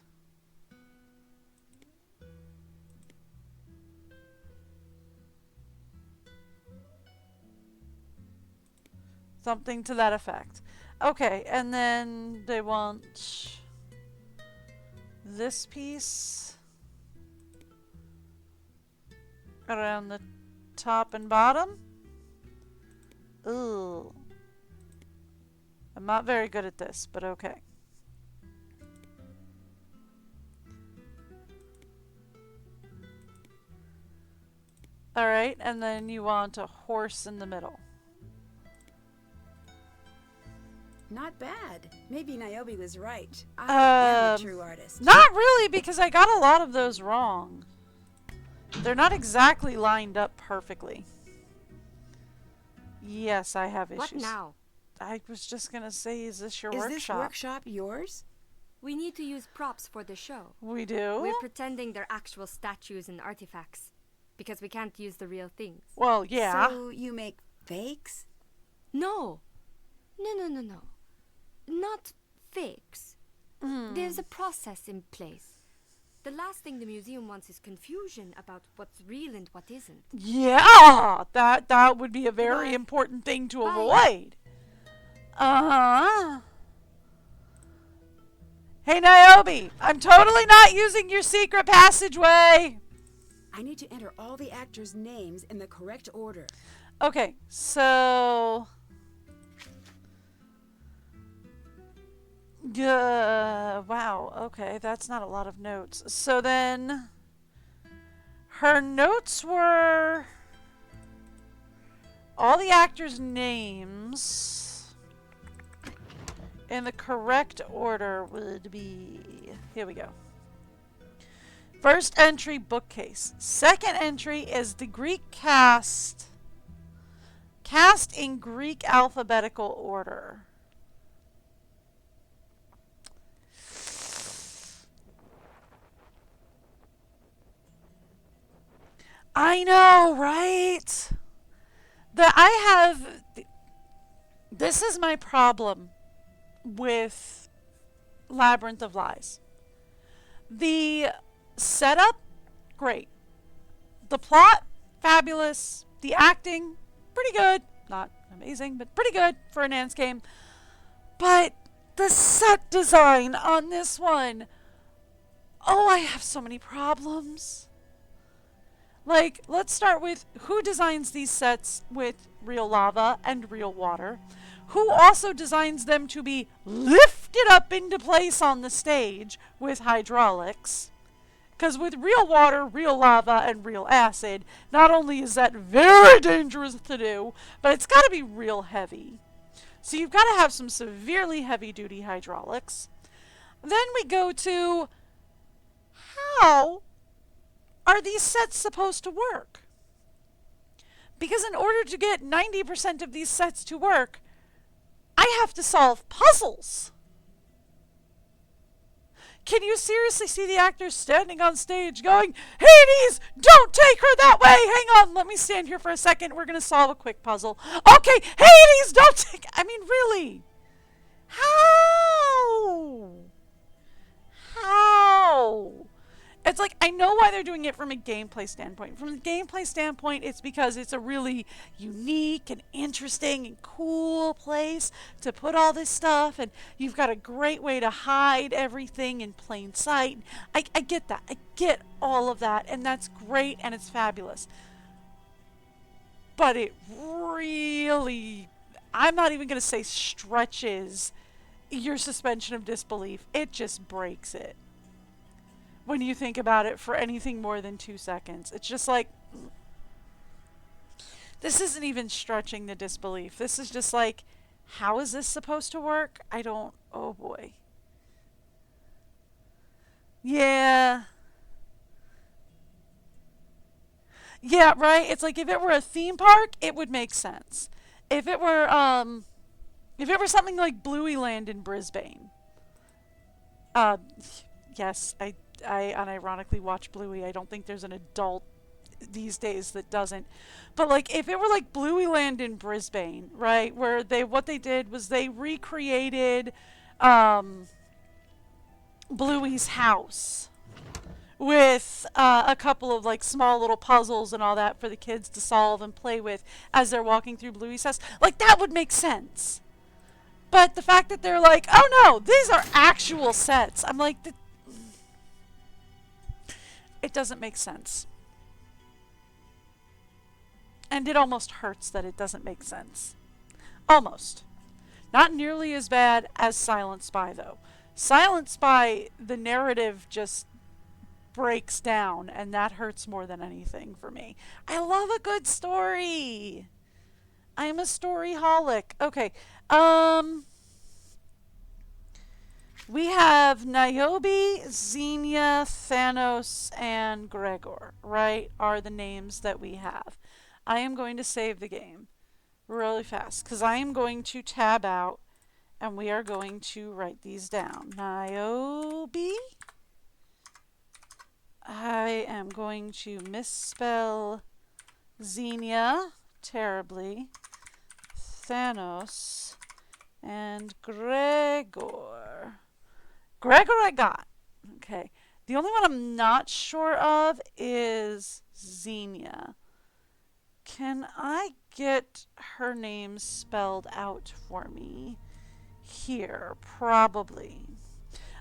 A: Something to that effect. Okay, and then they want this piece around the top and bottom. Ooh. I'm not very good at this, but okay. Alright, and then you want a horse in the middle.
D: Not bad. Maybe Niobe was right. I am the true artist.
A: Not really, because I got a lot of those wrong. They're not exactly lined up perfectly. Yes, I have issues.
J: What now?
A: I was just gonna say, is this your workshop?
D: Is this workshop yours?
J: We need to use props for the show.
A: We do?
J: We're pretending they're actual statues and artifacts. Because we can't use the real things.
A: Well, yeah.
D: So you make fakes?
J: No. No. Not fakes. There's a process in place. The last thing the museum wants is confusion about what's real and what isn't.
A: Yeah! That would be a very important thing to avoid. Uh-huh. Hey, Niobe! I'm totally not using your secret passageway!
D: I need to enter all the actors' names in the correct order.
A: Okay, so... wow, okay, that's not a lot of notes. So then... her notes were... all the actors' names... in the correct order would be... here we go. First entry, bookcase. Second entry is the Greek cast. Cast in Greek alphabetical order. I know, right? This is my problem with Labyrinth of Lies. The setup, great. The plot, fabulous. The acting, pretty good. Not amazing, but pretty good for a Nance game. But the set design on this one, oh, I have so many problems. Like, let's start with who designs these sets with real lava and real water? Who also designs them to be lifted up into place on the stage with hydraulics? Because with real water, real lava, and real acid, not only is that very dangerous to do, but it's got to be real heavy. So you've got to have some severely heavy-duty hydraulics. Then we go to how are these sets supposed to work? Because in order to get 90% of these sets to work, I have to solve puzzles. Can you seriously see the actors standing on stage going, Hades, don't take her that way. Hang on, let me stand here for a second. We're going to solve a quick puzzle. Okay, Hades, don't take... I mean, really? How? How? It's like, I know why they're doing it from a gameplay standpoint. From a gameplay standpoint, it's because it's a really unique and interesting and cool place to put all this stuff, and you've got a great way to hide everything in plain sight. I get that. I get all of that, and that's great, and it's fabulous. But it really, I'm not even going to say stretches your suspension of disbelief. It just breaks it. When you think about it for anything more than 2 seconds. It's just like, this isn't even stretching the disbelief. This is just like, how is this supposed to work? I don't, oh boy. Yeah. Yeah, right? It's like if it were a theme park, it would make sense. If it were something like Bluey Land in Brisbane. Yes, I unironically watch Bluey. I don't think there's an adult these days that doesn't. But like if it were like Bluey Land in Brisbane, right, where what they did was they recreated Bluey's house with a couple of like small little puzzles and all that for the kids to solve and play with as they're walking through Bluey's house, like that would make sense. But the fact that they're like, oh no, these are actual sets, I'm like, it doesn't make sense. And it almost hurts that it doesn't make sense. Almost. Not nearly as bad as Silent Spy, though. Silent Spy, the narrative just breaks down, and that hurts more than anything for me. I love a good story. I'm a storyholic. Okay. We have Niobe, Xenia, Thanos, and Gregor, right? Are the names that we have. I am going to save the game really fast because I am going to tab out and we are going to write these down. Niobe. I am going to misspell Xenia terribly. Thanos and Gregor. Gregor I got. Okay. The only one I'm not sure of is Xenia. Can I get her name spelled out for me? Here, probably.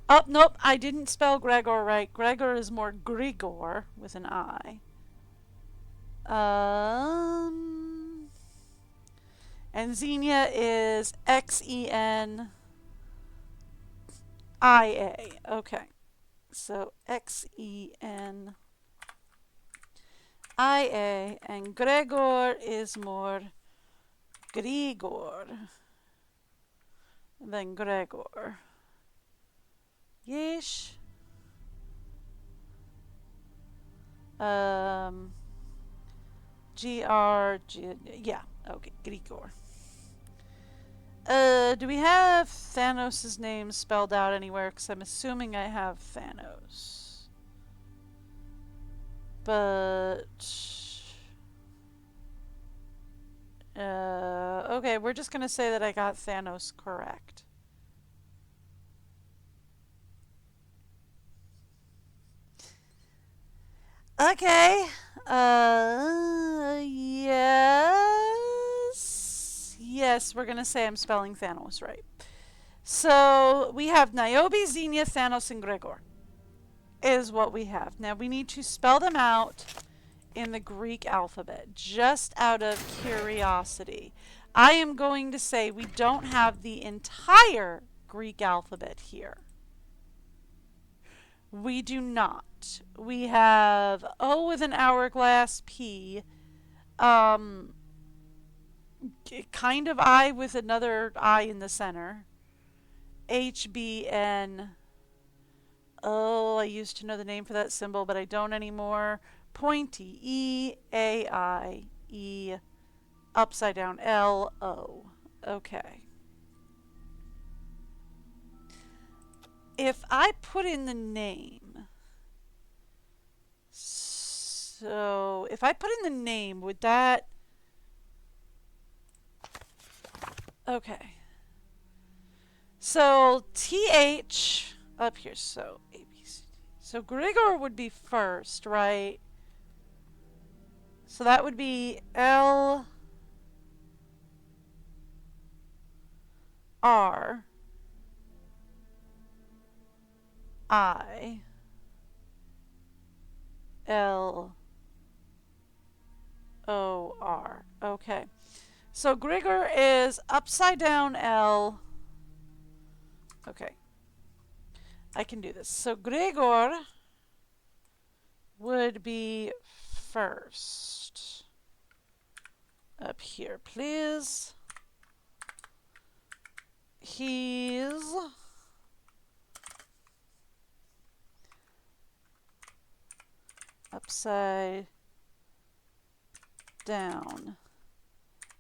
A: Oh, nope, I didn't spell Gregor right. Gregor is more Grigor with an I. And Xenia is Xenia. Okay. So Xenia. And Gregor is more Grigor than Gregor. Yes. Yeah, okay, Grigor. Do we have Thanos' name spelled out anywhere? Because I'm assuming I have Thanos. But... okay, we're just going to say that I got Thanos correct. Okay. Yes. Yes, we're going to say I'm spelling Thanos right. So we have Niobe, Xenia, Thanos, and Gregor is what we have. Now we need to spell them out in the Greek alphabet, just out of curiosity. I am going to say we don't have the entire Greek alphabet here. We do not. We have O with an hourglass, P, kind of I with another I in the center, H, B, N. Oh, I used to know the name for that symbol, but I don't anymore. Pointy, E, A, I, E, upside down, L, O. Okay. If I put in the name, so if I put in the name, would that... Okay. So TH up here, so A, B, C, D. So Grigor would be first, right? So that would be L, R, I, L, O, R. Okay. So Grigor is upside down L. Okay. I can do this. So Grigor would be first. Up here, please. He's upside down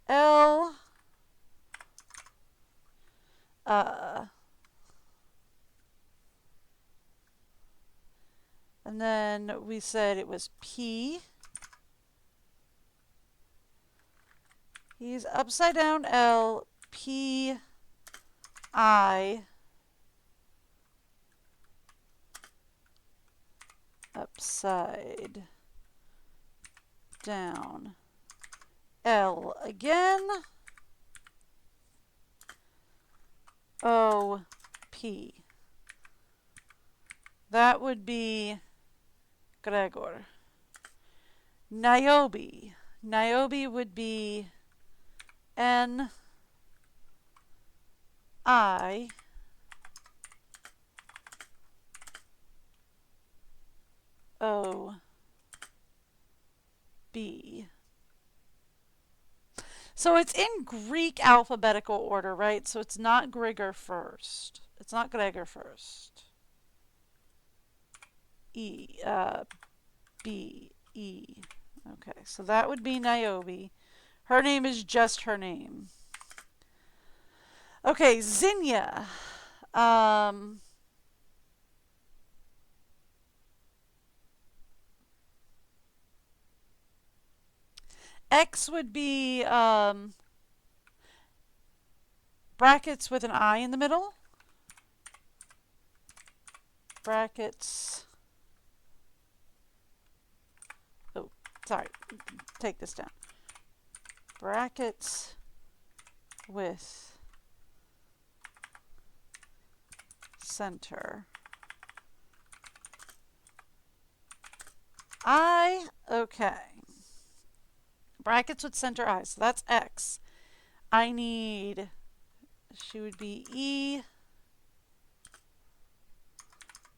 A: L. And then we said it was P. He's upside down L, P, I, upside down L again, O, P. That would be Gregor. Niobe. Niobe would be N, I, O, B. So it's in Greek alphabetical order, right? So it's not Grigor first. It's not Gregor first. E, B, E. Okay, so that would be Niobe. Her name is just her name. Okay, Zinnia. X would be brackets with an I in the middle. Brackets. Oh, sorry. Take this down. Brackets with center. I, okay. Brackets with center I, so that's X. I need, she would be E,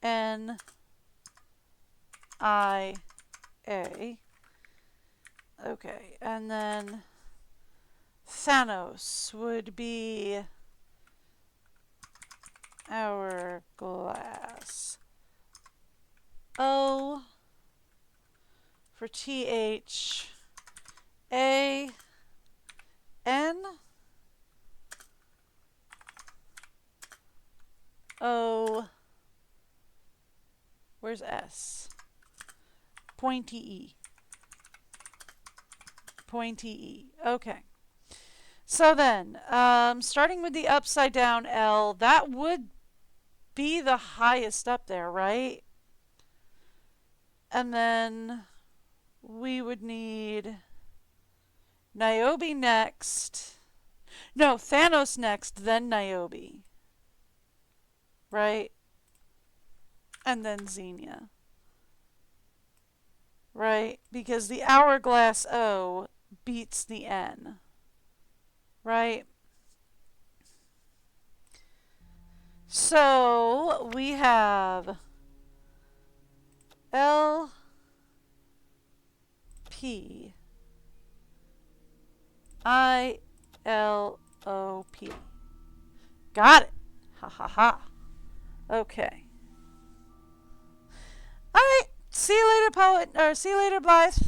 A: N, I, A. Okay, and then Thanos would be hourglass. O for TH, A, N, O, where's S? Pointy E. Pointy E. Okay. So then, starting with the upside down L, that would be the highest up there, right? And then we would need Niobe next. No, Thanos next, then Niobe. Right? And then Xenia. Right? Because the hourglass O beats the N. Right? So we have L, P, I, L, O, P. Got it. Ha ha ha. Okay. Alright. See you later, poet. Or see you later, Blythe.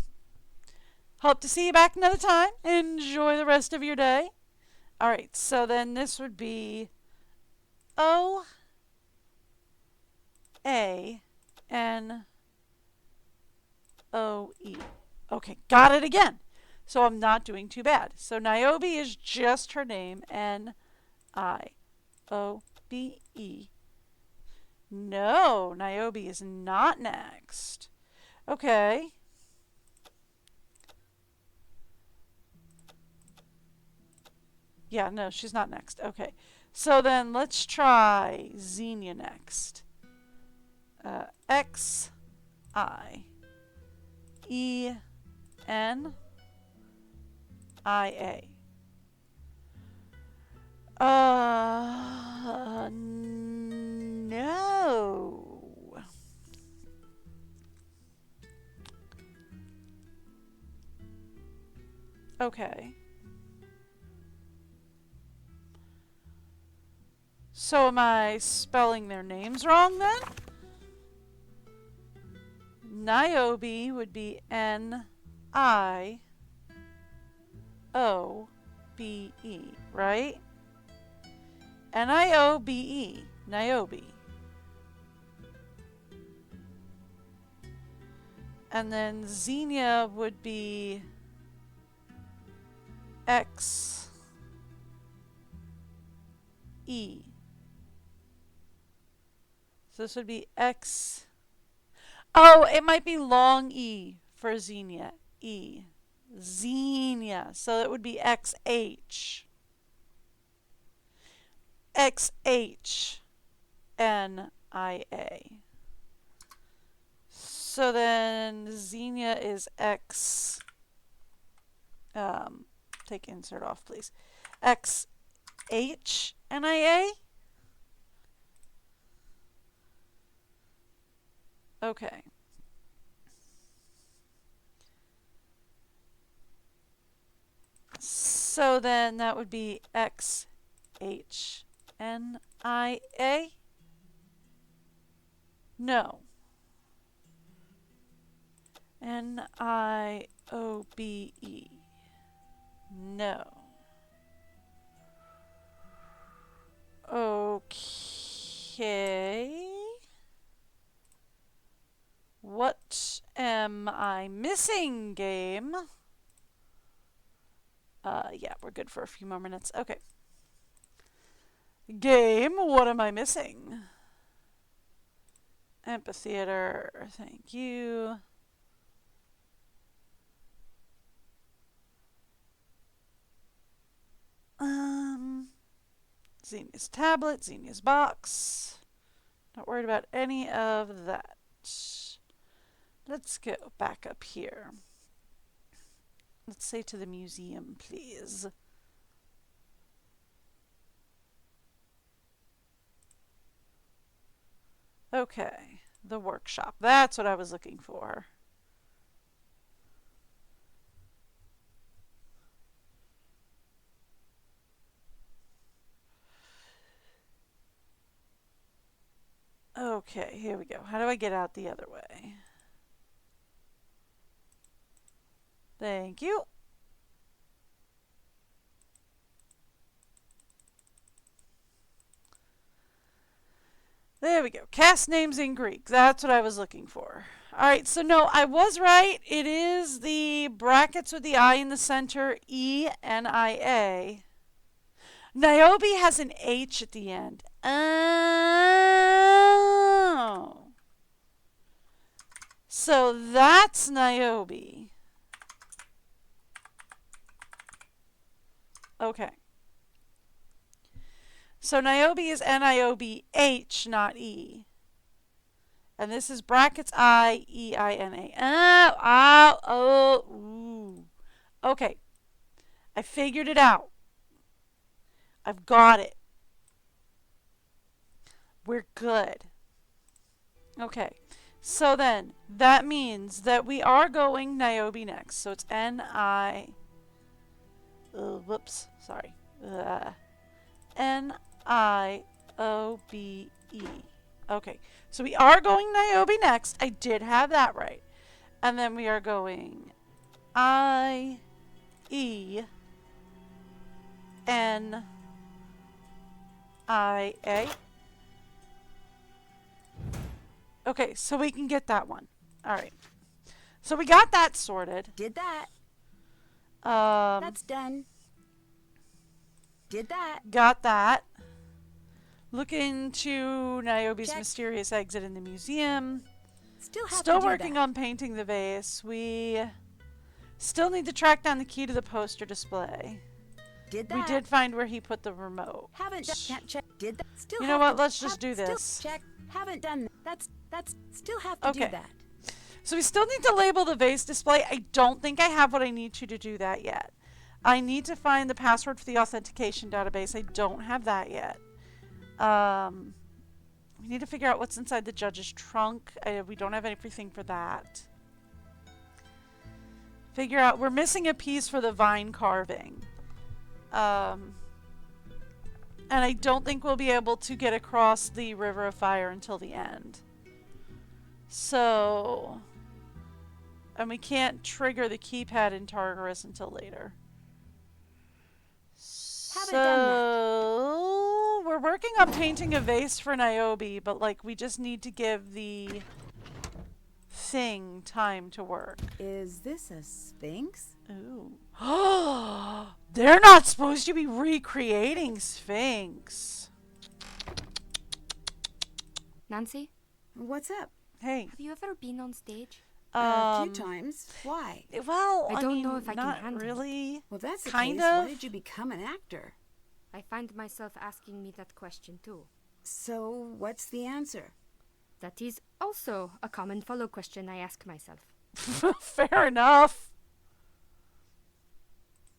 A: Hope to see you back another time. Enjoy the rest of your day. Alright, so then this would be O, A, N, O, E. Okay, got it again. So I'm not doing too bad. So Niobe is just her name. N, I, O, B, E. No, Niobe is not next. Okay. Yeah, no, she's not next. Okay. So then let's try Xenia next. X, I, E, N, I, A. No. Okay. So am I spelling their names wrong then? Niobe would be N-I-O-B-E, right? N-I-O-B-E, Niobe. And then Xenia would be X-E. So this would be X. Oh, it might be long E for Xenia. E. Xenia. So it would be XH. XH-N-I-A. So then Xenia is X. Take insert off, please. XH-N-I-A. Okay. So then that would be XH-N-I-A. N-I-A? No. N-I-O-B-E. No. Okay. What am I missing, game? Yeah, we're good for a few more minutes. Okay. Game, what am I missing? Amphitheater, thank you. Xenia's tablet, Xenia's box. Not worried about any of that. Let's go back up here. Let's say to the museum, please. Okay, the workshop. That's what I was looking for. Okay, here we go. How do I get out the other way? Thank you. There we go. Cast names in Greek. That's what I was looking for. Alright, so no, I was right. It is the brackets with the I in the center, E-N-I-A. Niobe has an H at the end. Oh. So that's Niobe. Okay. So Niobe is N-I-O-B-H, not E. And this is brackets I-E-I-N-A. Ooh. Okay. I figured it out. I've got it. We're good. Okay. So then, that means that we are going Niobe next. So it's N-I... whoops. Sorry. N-I-O-B-E. Okay. So we are going Niobe next. I did have that right. And then we are going I-E-N-I-A. Okay, so we can get that one. Alright. So we got that sorted.
D: Did that. That's done. Did that.
A: Got that. Look into Niobe's
D: Check.
A: mysterious exit in the museum.
D: Still
A: working on painting the vase. We still need to track down the key to the poster display.
D: Did that.
A: We did find where he put the remote.
D: Haven't done that. Check. Did that. Still.
A: You know what? Let's just do this.
D: Still check. Haven't done that. That's still have to do that.
A: So we still need to label the vase display. I don't think I have what I need to do that yet. I need to find the password for the authentication database. I don't have that yet. We need to figure out what's inside the judge's trunk. We don't have anything for that. Figure out, we're missing a piece for the vine carving. And I don't think we'll be able to get across the River of Fire until the end. So, and we can't trigger the keypad in Tartarus until later. So, we're working on painting a vase for Niobe, but like we just need to give the thing time to work.
D: Is this a sphinx?
A: Ooh. They're not supposed to be recreating Sphinx.
J: Nancy?
D: What's up?
A: Hey.
J: Have you ever been on stage?
D: A few times. Why?
A: Well,
J: I don't know if I can
A: not
J: handle
A: really.
J: it.
D: Well, that's the
A: kind
D: case.
A: of.
D: Why did you become an actor?
J: I find myself asking me that question too.
D: So, what's the answer?
J: That is also a common follow question I ask myself.
A: Fair enough.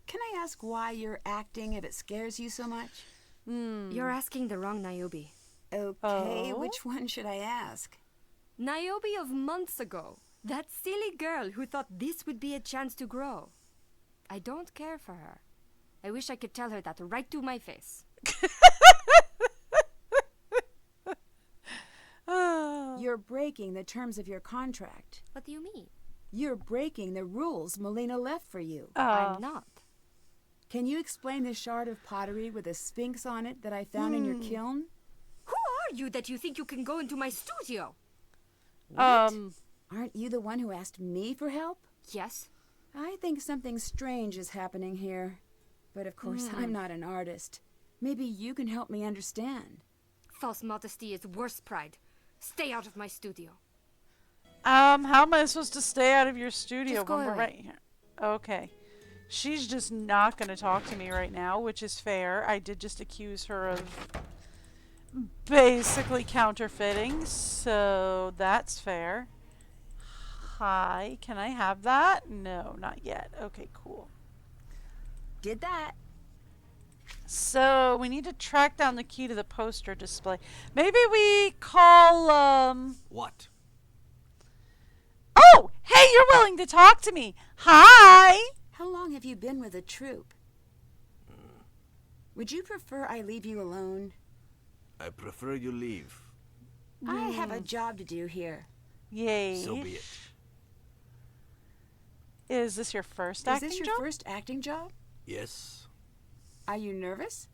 D: Can I ask why you're acting if it scares you so much?
J: You're asking the wrong Niobe.
D: Okay, which one should I ask?
J: Niobe of months ago. That silly girl who thought this would be a chance to grow. I don't care for her. I wish I could tell her that right to my face.
D: You're breaking the terms of your contract.
J: What do you mean?
D: You're breaking the rules Melina left for you.
J: I'm not.
D: Can you explain the shard of pottery with a sphinx on it that I found in your kiln?
J: Who are you that you think you can go into my studio?
D: What? Aren't you the one who asked me for help?
J: Yes.
D: I think something strange is happening here. But of course, I'm not an artist. Maybe you can help me understand.
J: False modesty is worse pride. Stay out of my studio.
A: How am I supposed to stay out of your studio
J: Just go
A: when we're
J: away.
A: right here? Okay. She's just not going to talk to me right now, which is fair. I did just accuse her of basically counterfeiting, so that's fair. Hi, can I have that? No, not yet. Okay, cool.
D: Did that.
A: So, we need to track down the key to the poster display. Maybe we call,
K: What?
A: Oh! Hey, you're willing to talk to me! Hi!
D: How long have you been with the troupe? Would you prefer I leave you alone?
K: I prefer you leave.
D: I have a job to do here.
A: Yay.
K: So be it.
A: Is this your first
D: Is
A: acting
D: this your
A: job?
D: first acting job?
K: Yes.
D: Are you nervous?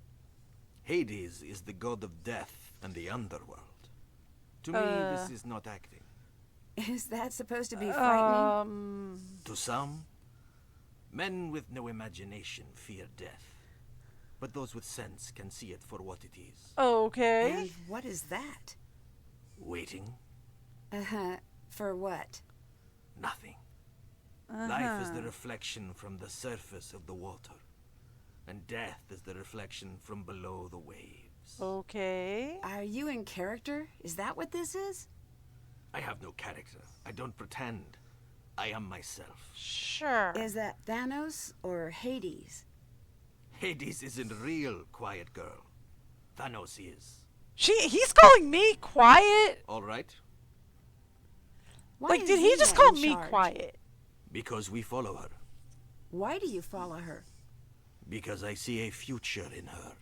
K: Hades is the god of death and the underworld. To me, this is not acting.
D: Is that supposed to be frightening?
K: To some, men with no imagination fear death. But those with sense can see it for what it is.
A: Okay.
D: And what is that?
K: Waiting,
D: For what?
K: nothing. Life is the reflection from the surface of the water. And death is the reflection from below the waves.
A: Okay.
D: Are you in character? Is that what this is?
K: I have no character. I don't pretend. I am myself.
A: Sure.
D: Is that Thanos or Hades?
K: Hades isn't real, quiet girl. Thanos is.
A: He's calling me quiet?
K: All right?
D: Why
A: Like,
D: is
A: did he just
D: in
A: call me
D: charge?
A: quiet?
K: Because we follow her.
D: Why do you follow her?
K: Because I see a future in her.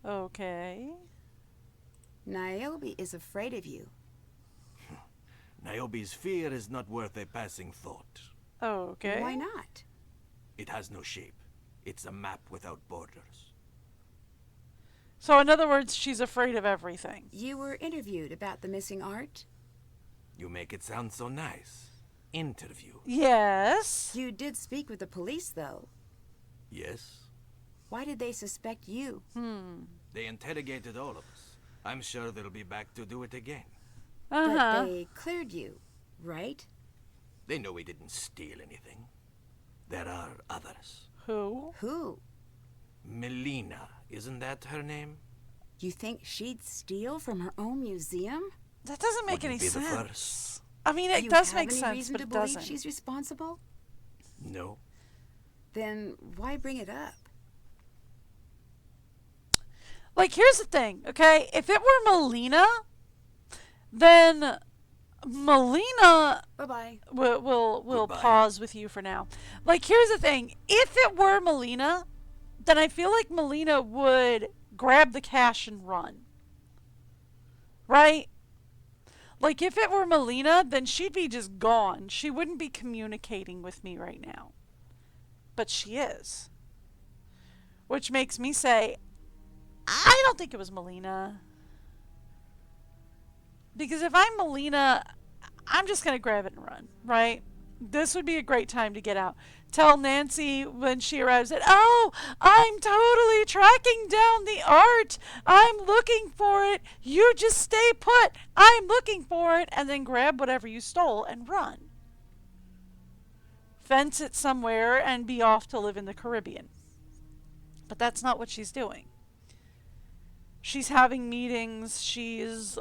A: Okay.
D: Niobe is afraid of you.
K: Niobe's fear is not worth a passing thought.
A: Okay.
D: Why not?
K: It has no shape. It's a map without borders.
A: So, in other words, she's afraid of everything.
D: You were interviewed about the missing art?
K: You make it sound so nice. Interview.
A: Yes.
D: You did speak with the police, though.
K: Yes?
D: Why did they suspect you?
K: They interrogated all of us. I'm sure they'll be back to do it again.
D: But they cleared you, right?
K: They know we didn't steal anything. There are others.
A: Who?
D: Who?
K: Melina, isn't that her name?
D: You think she'd steal from her own museum?
A: That doesn't make
K: Wouldn't
A: any
K: be the
A: sense.
K: first.
A: I mean, it
D: you
A: does
D: have
A: make
D: any
A: sense,
D: reason
A: but
D: to
A: it
D: believe
A: doesn't.
D: she's responsible?
K: No.
D: Then why bring it up?
A: Like, here's the thing, okay? If it were Melina, then Melina
D: Bye-bye.
A: we'll
K: Goodbye.
A: pause with you for now. Like, here's the thing. If it were Melina, then I feel like Melina would grab the cash and run. Right? Like, if it were Melina, then she'd be just gone. She wouldn't be communicating with me right now. But she is. Which makes me say, I don't think it was Melina. Because if I'm Melina, I'm just going to grab it and run, right? This would be a great time to get out. Tell Nancy when she arrives that, oh, I'm totally tracking down the art. I'm looking for it. You just stay put. I'm looking for it. And then grab whatever you stole and run. Fence it somewhere and be off to live in the Caribbean. But that's not what she's doing. She's having meetings. She's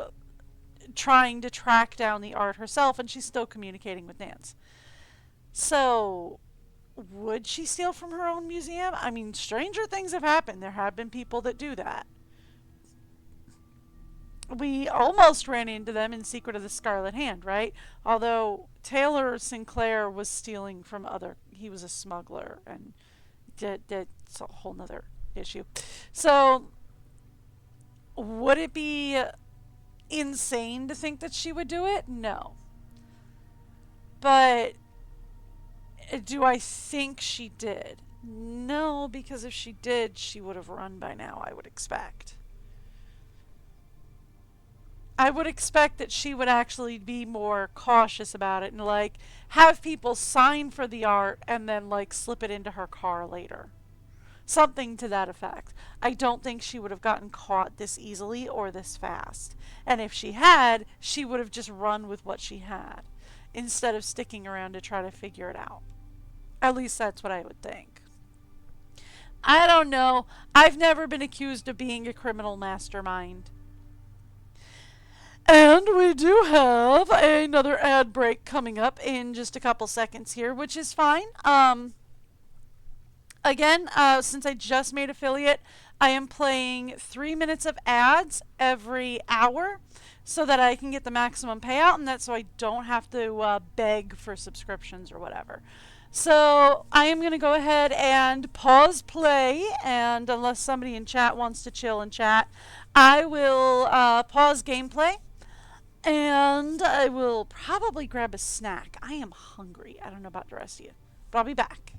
A: trying to track down the art herself, and she's still communicating with Nance. So, would she steal from her own museum? I mean, stranger things have happened. There have been people that do that. We almost ran into them in Secret of the Scarlet Hand, right? Although Taylor Sinclair was stealing from he was a smuggler, and that's a whole nother issue. So, would it be insane to think that she would do it? No. But do I think she did? No, because if she did, she would have run by now, I would expect. I would expect that she would actually be more cautious about it and like have people sign for the art and then like slip it into her car later. Something to that effect. I don't think she would have gotten caught this easily or this fast. And if she had, she would have just run with what she had instead of sticking around to try to figure it out. At least that's what I would think. I don't know. I've never been accused of being a criminal mastermind. And we do have another ad break coming up in just a couple seconds here, which is fine. Again, since I just made affiliate, I am playing 3 minutes of ads every hour so that I can get the maximum payout, and that's so I don't have to beg for subscriptions or whatever. So I am going to go ahead and pause play, and unless somebody in chat wants to chill and chat, I will pause gameplay. And I will probably grab a snack. I am hungry. I don't know about the rest of you, but I'll be back.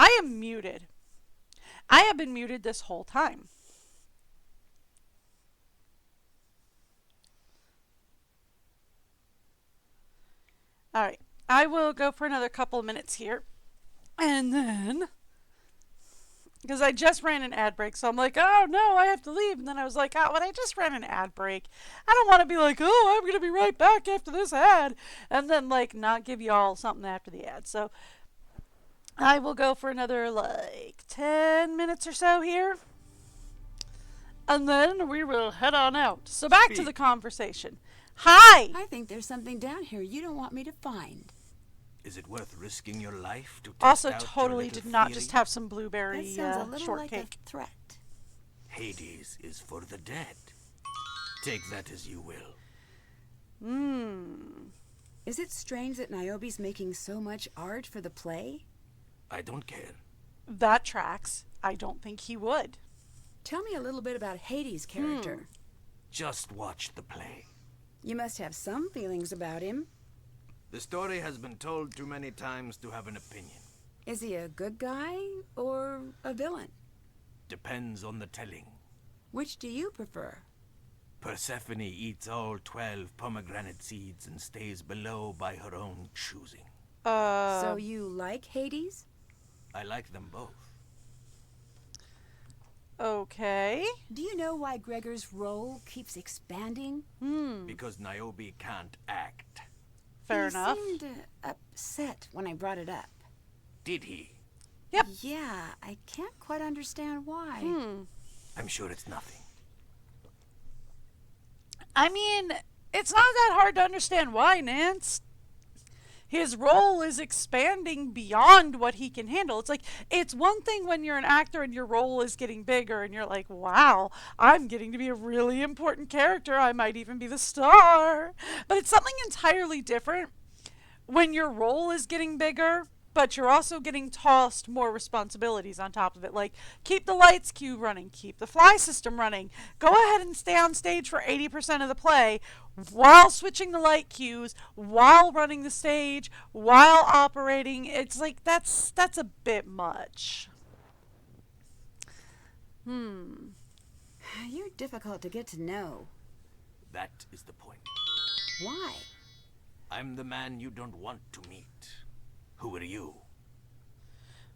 A: I am muted. I have been muted this whole time. All right. I will go for another couple of minutes here. And then, because I just ran an ad break, so I'm like, oh no, I have to leave. And then I was like, oh, but I just ran an ad break. I don't want to be like, oh, I'm going to be right back after this ad. And then, like, not give you all something after the ad. So I will go for another, like, 10 minutes or so here. And then we will head on out. So back to the conversation. Hi!
D: I think there's something down here you don't want me to find.
K: Is it worth risking your life to test
A: Also,
K: out
A: totally
K: your little
A: did not
K: theory?
A: just have some blueberry
D: That sounds a little like
A: shortcake.
D: a threat.
K: Hades is for the dead. Take that as you will.
D: Is it strange that Niobe's making so much art for the play?
K: I don't care.
A: That tracks. I don't think he would.
D: Tell me a little bit about Hades' character.
K: Just watch the play.
D: You must have some feelings about him.
K: The story has been told too many times to have an opinion.
D: Is he a good guy or a villain?
K: Depends on the telling.
D: Which do you prefer?
K: Persephone eats all 12 pomegranate seeds and stays below by her own choosing.
D: So you like Hades?
K: I like them both.
A: Okay.
D: Do you know why Gregor's role keeps expanding?
K: Because Niobe can't act.
A: Fair enough.
D: He seemed upset when I brought it up.
K: Did he?
A: Yep.
D: Yeah, I can't quite understand why.
K: I'm sure it's nothing.
A: I mean, it's not that hard to understand why, Nance. His role is expanding beyond what he can handle. It's like, it's one thing when you're an actor and your role is getting bigger and you're like, wow, I'm getting to be a really important character. I might even be the star. But it's something entirely different when your role is getting bigger, but you're also getting tossed more responsibilities on top of it. Like, keep the lights cue running, keep the fly system running, go ahead and stay on stage for 80% of the play while switching the light cues, while running the stage, while operating. It's like, that's a bit much.
D: You're difficult to get to know.
K: That is the point.
D: Why?
K: I'm the man you don't want to meet. Who are you?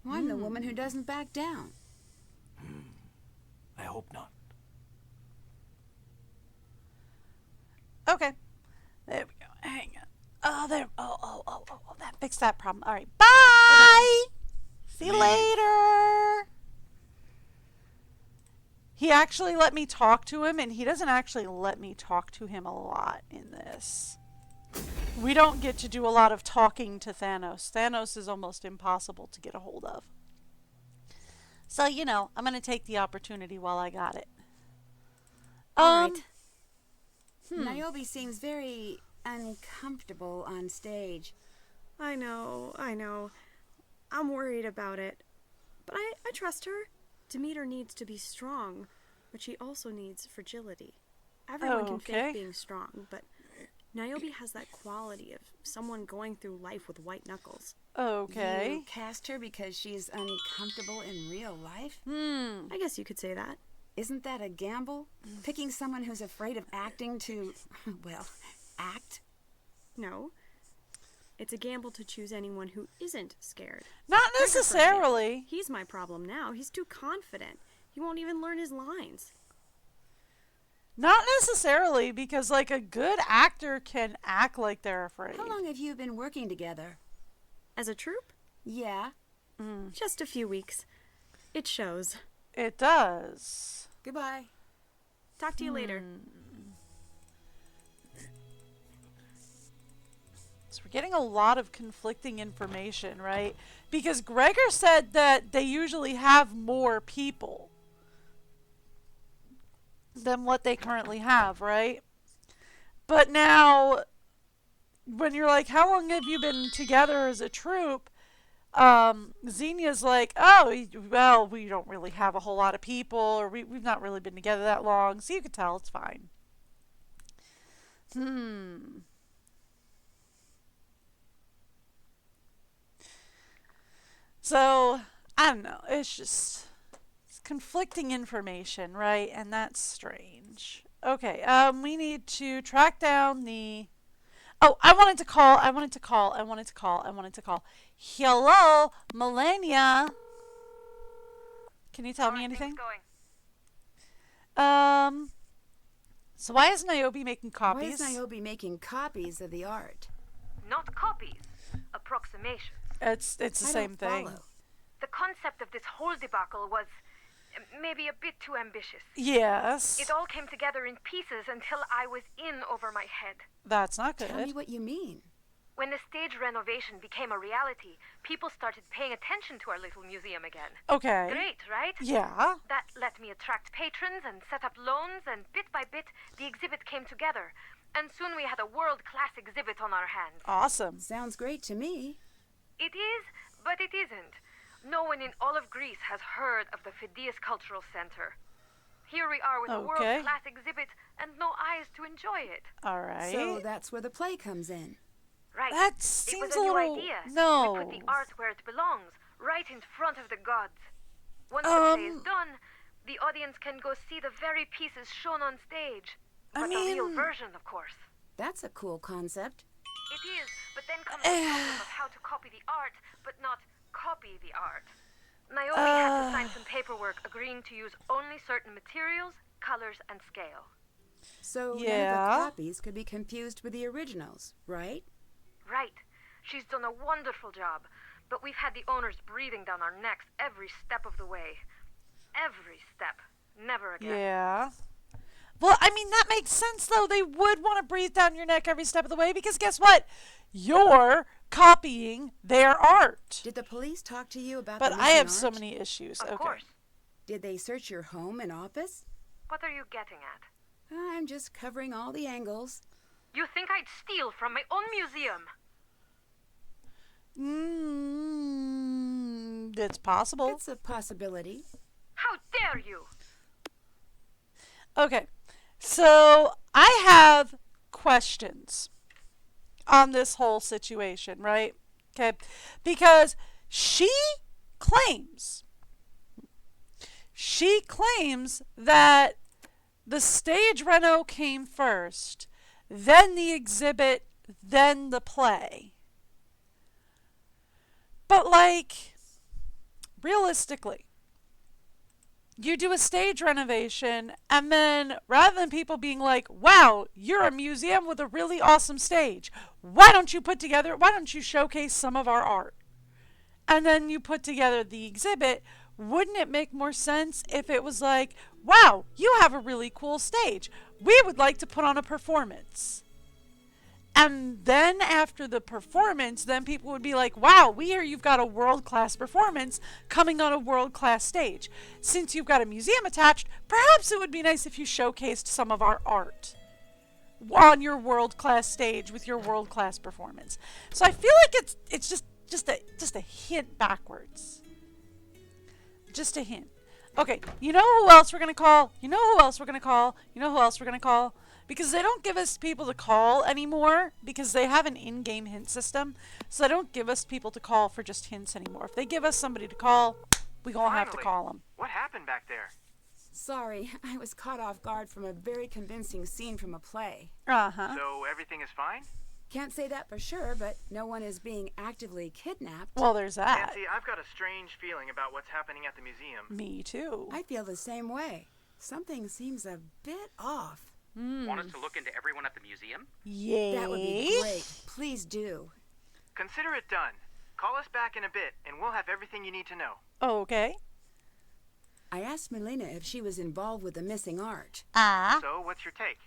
D: Well, I'm the woman who doesn't back down.
K: I hope not.
A: Okay. There we go. Hang on. Oh, there. Oh, that fixed that problem. All right. Bye! See you later! He actually let me talk to him, and he doesn't actually let me talk to him a lot in this. We don't get to do a lot of talking to Thanos. Thanos is almost impossible to get a hold of. So, you know, I'm going to take the opportunity while I got it.
D: All right. Niobe seems very uncomfortable on stage.
H: I know. I'm worried about it. But I trust her. Demeter needs to be strong, but she also needs fragility. Everyone can fake being strong, but Niobe has that quality of someone going through life with white knuckles.
A: Okay.
D: You cast her because she's uncomfortable in real life?
H: I guess you could say that.
D: Isn't that a gamble? Picking someone who's afraid of acting to, well, act?
H: No. It's a gamble to choose anyone who isn't scared.
A: Not
H: Gregor, for
A: necessarily.
H: example, he's my problem now. He's too confident. He won't even learn his lines.
A: Not necessarily, because, like, a good actor can act like they're afraid.
D: How long have you been working together?
H: As a troupe?
D: Yeah.
H: Just a few weeks. It shows.
A: It does.
D: Goodbye.
H: Talk to you later.
A: So we're getting a lot of conflicting information, right? Because Gregor said that they usually have more people than what they currently have, right? But now, when you're like, how long have you been together as a troupe? Xenia's like, oh, well, we don't really have a whole lot of people, or we've not really been together that long, so you can tell it's fine. So, I don't know. It's conflicting information, right? And that's strange. Okay, we need to track down the. Oh, I wanted to call. Hello, Melania. Can you tell me anything? So why is Niobe making copies?
D: Why is Niobe making copies of the art?
I: Not copies, approximations.
A: It's the same thing.
D: Follow.
I: The concept of this whole debacle was maybe a bit too ambitious.
A: Yes.
I: It all came together in pieces until I was in over my head.
A: That's not good.
D: Tell me what you mean.
I: When the stage renovation became a reality, people started paying attention to our little museum again.
A: Okay.
I: Great, right?
A: Yeah.
I: That let me attract patrons and set up loans, and bit by bit, the exhibit came together. And soon we had a world-class exhibit on our hands.
A: Awesome.
D: Sounds great to me.
I: It is, but it isn't. No one in all of Greece has heard of the Phidias Cultural Center. Here we are with a world-class exhibit and no eyes to enjoy it.
A: All right.
D: So that's where the play comes in.
I: Right.
A: That seems
I: it was a new
A: little...
I: idea.
A: No.
I: We put the art where it belongs, right in front of the gods. Once the play is done, the audience can go see the very pieces shown on stage. But the real version, of course.
D: That's a cool concept.
I: It is, but then comes the problem of how to copy the art, but not copy the art. Niobe had to sign some paperwork agreeing to use only certain materials, colors, and scale.
D: So none of the copies could be confused with the originals, right?
I: Right. She's done a wonderful job, but we've had the owners breathing down our necks every step of the way. Every step. Never again.
A: Yeah. Well, I mean, that makes sense, though. They would want to breathe down your neck every step of the way because guess what? You're copying their art.
D: Did the police talk to you about
A: But
D: the
A: I have
D: art?
A: so many issues.
I: Of course.
D: Did they search your home and office?
I: What are you getting at?
D: I'm just covering all the angles.
I: You think I'd steal from my own museum?
A: It's possible.
D: It's a possibility.
I: How dare you?
A: Okay, so I have questions on this whole situation, right? Okay, because she claims that the stage reno came first, then the exhibit, then the play. But like, realistically, you do a stage renovation, and then rather than people being like, wow, you're a museum with a really awesome stage, why don't you showcase some of our art? And then you put together the exhibit. Wouldn't it make more sense if it was like, wow, you have a really cool stage. We would like to put on a performance. And then after the performance, then people would be like, wow, we hear you've got a world-class performance coming on a world-class stage. Since you've got a museum attached, perhaps it would be nice if you showcased some of our art on your world-class stage with your world-class performance. So I feel like it's just a hint backwards. Just a hint. Okay, you know who else we're going to call? Because they don't give us people to call anymore because they have an in-game hint system. So they don't give us people to call for just hints anymore. If they give us somebody to call, we're going to have to call them.
E: What happened back there?
D: Sorry, I was caught off guard from a very convincing scene from a play.
A: Uh-huh.
E: So everything is fine?
D: Can't say that for sure, but no one is being actively kidnapped.
A: Well, there's that.
E: Nancy, I've got a strange feeling about what's happening at the museum.
A: Me too.
D: I feel the same way. Something seems a bit off.
F: Want us to look into everyone at the museum?
A: Yay.
D: That would be great. Please do.
E: Consider it done. Call us back in a bit, and we'll have everything you need to know.
A: Okay.
D: I asked Melina if she was involved with the missing art.
E: So, what's your take?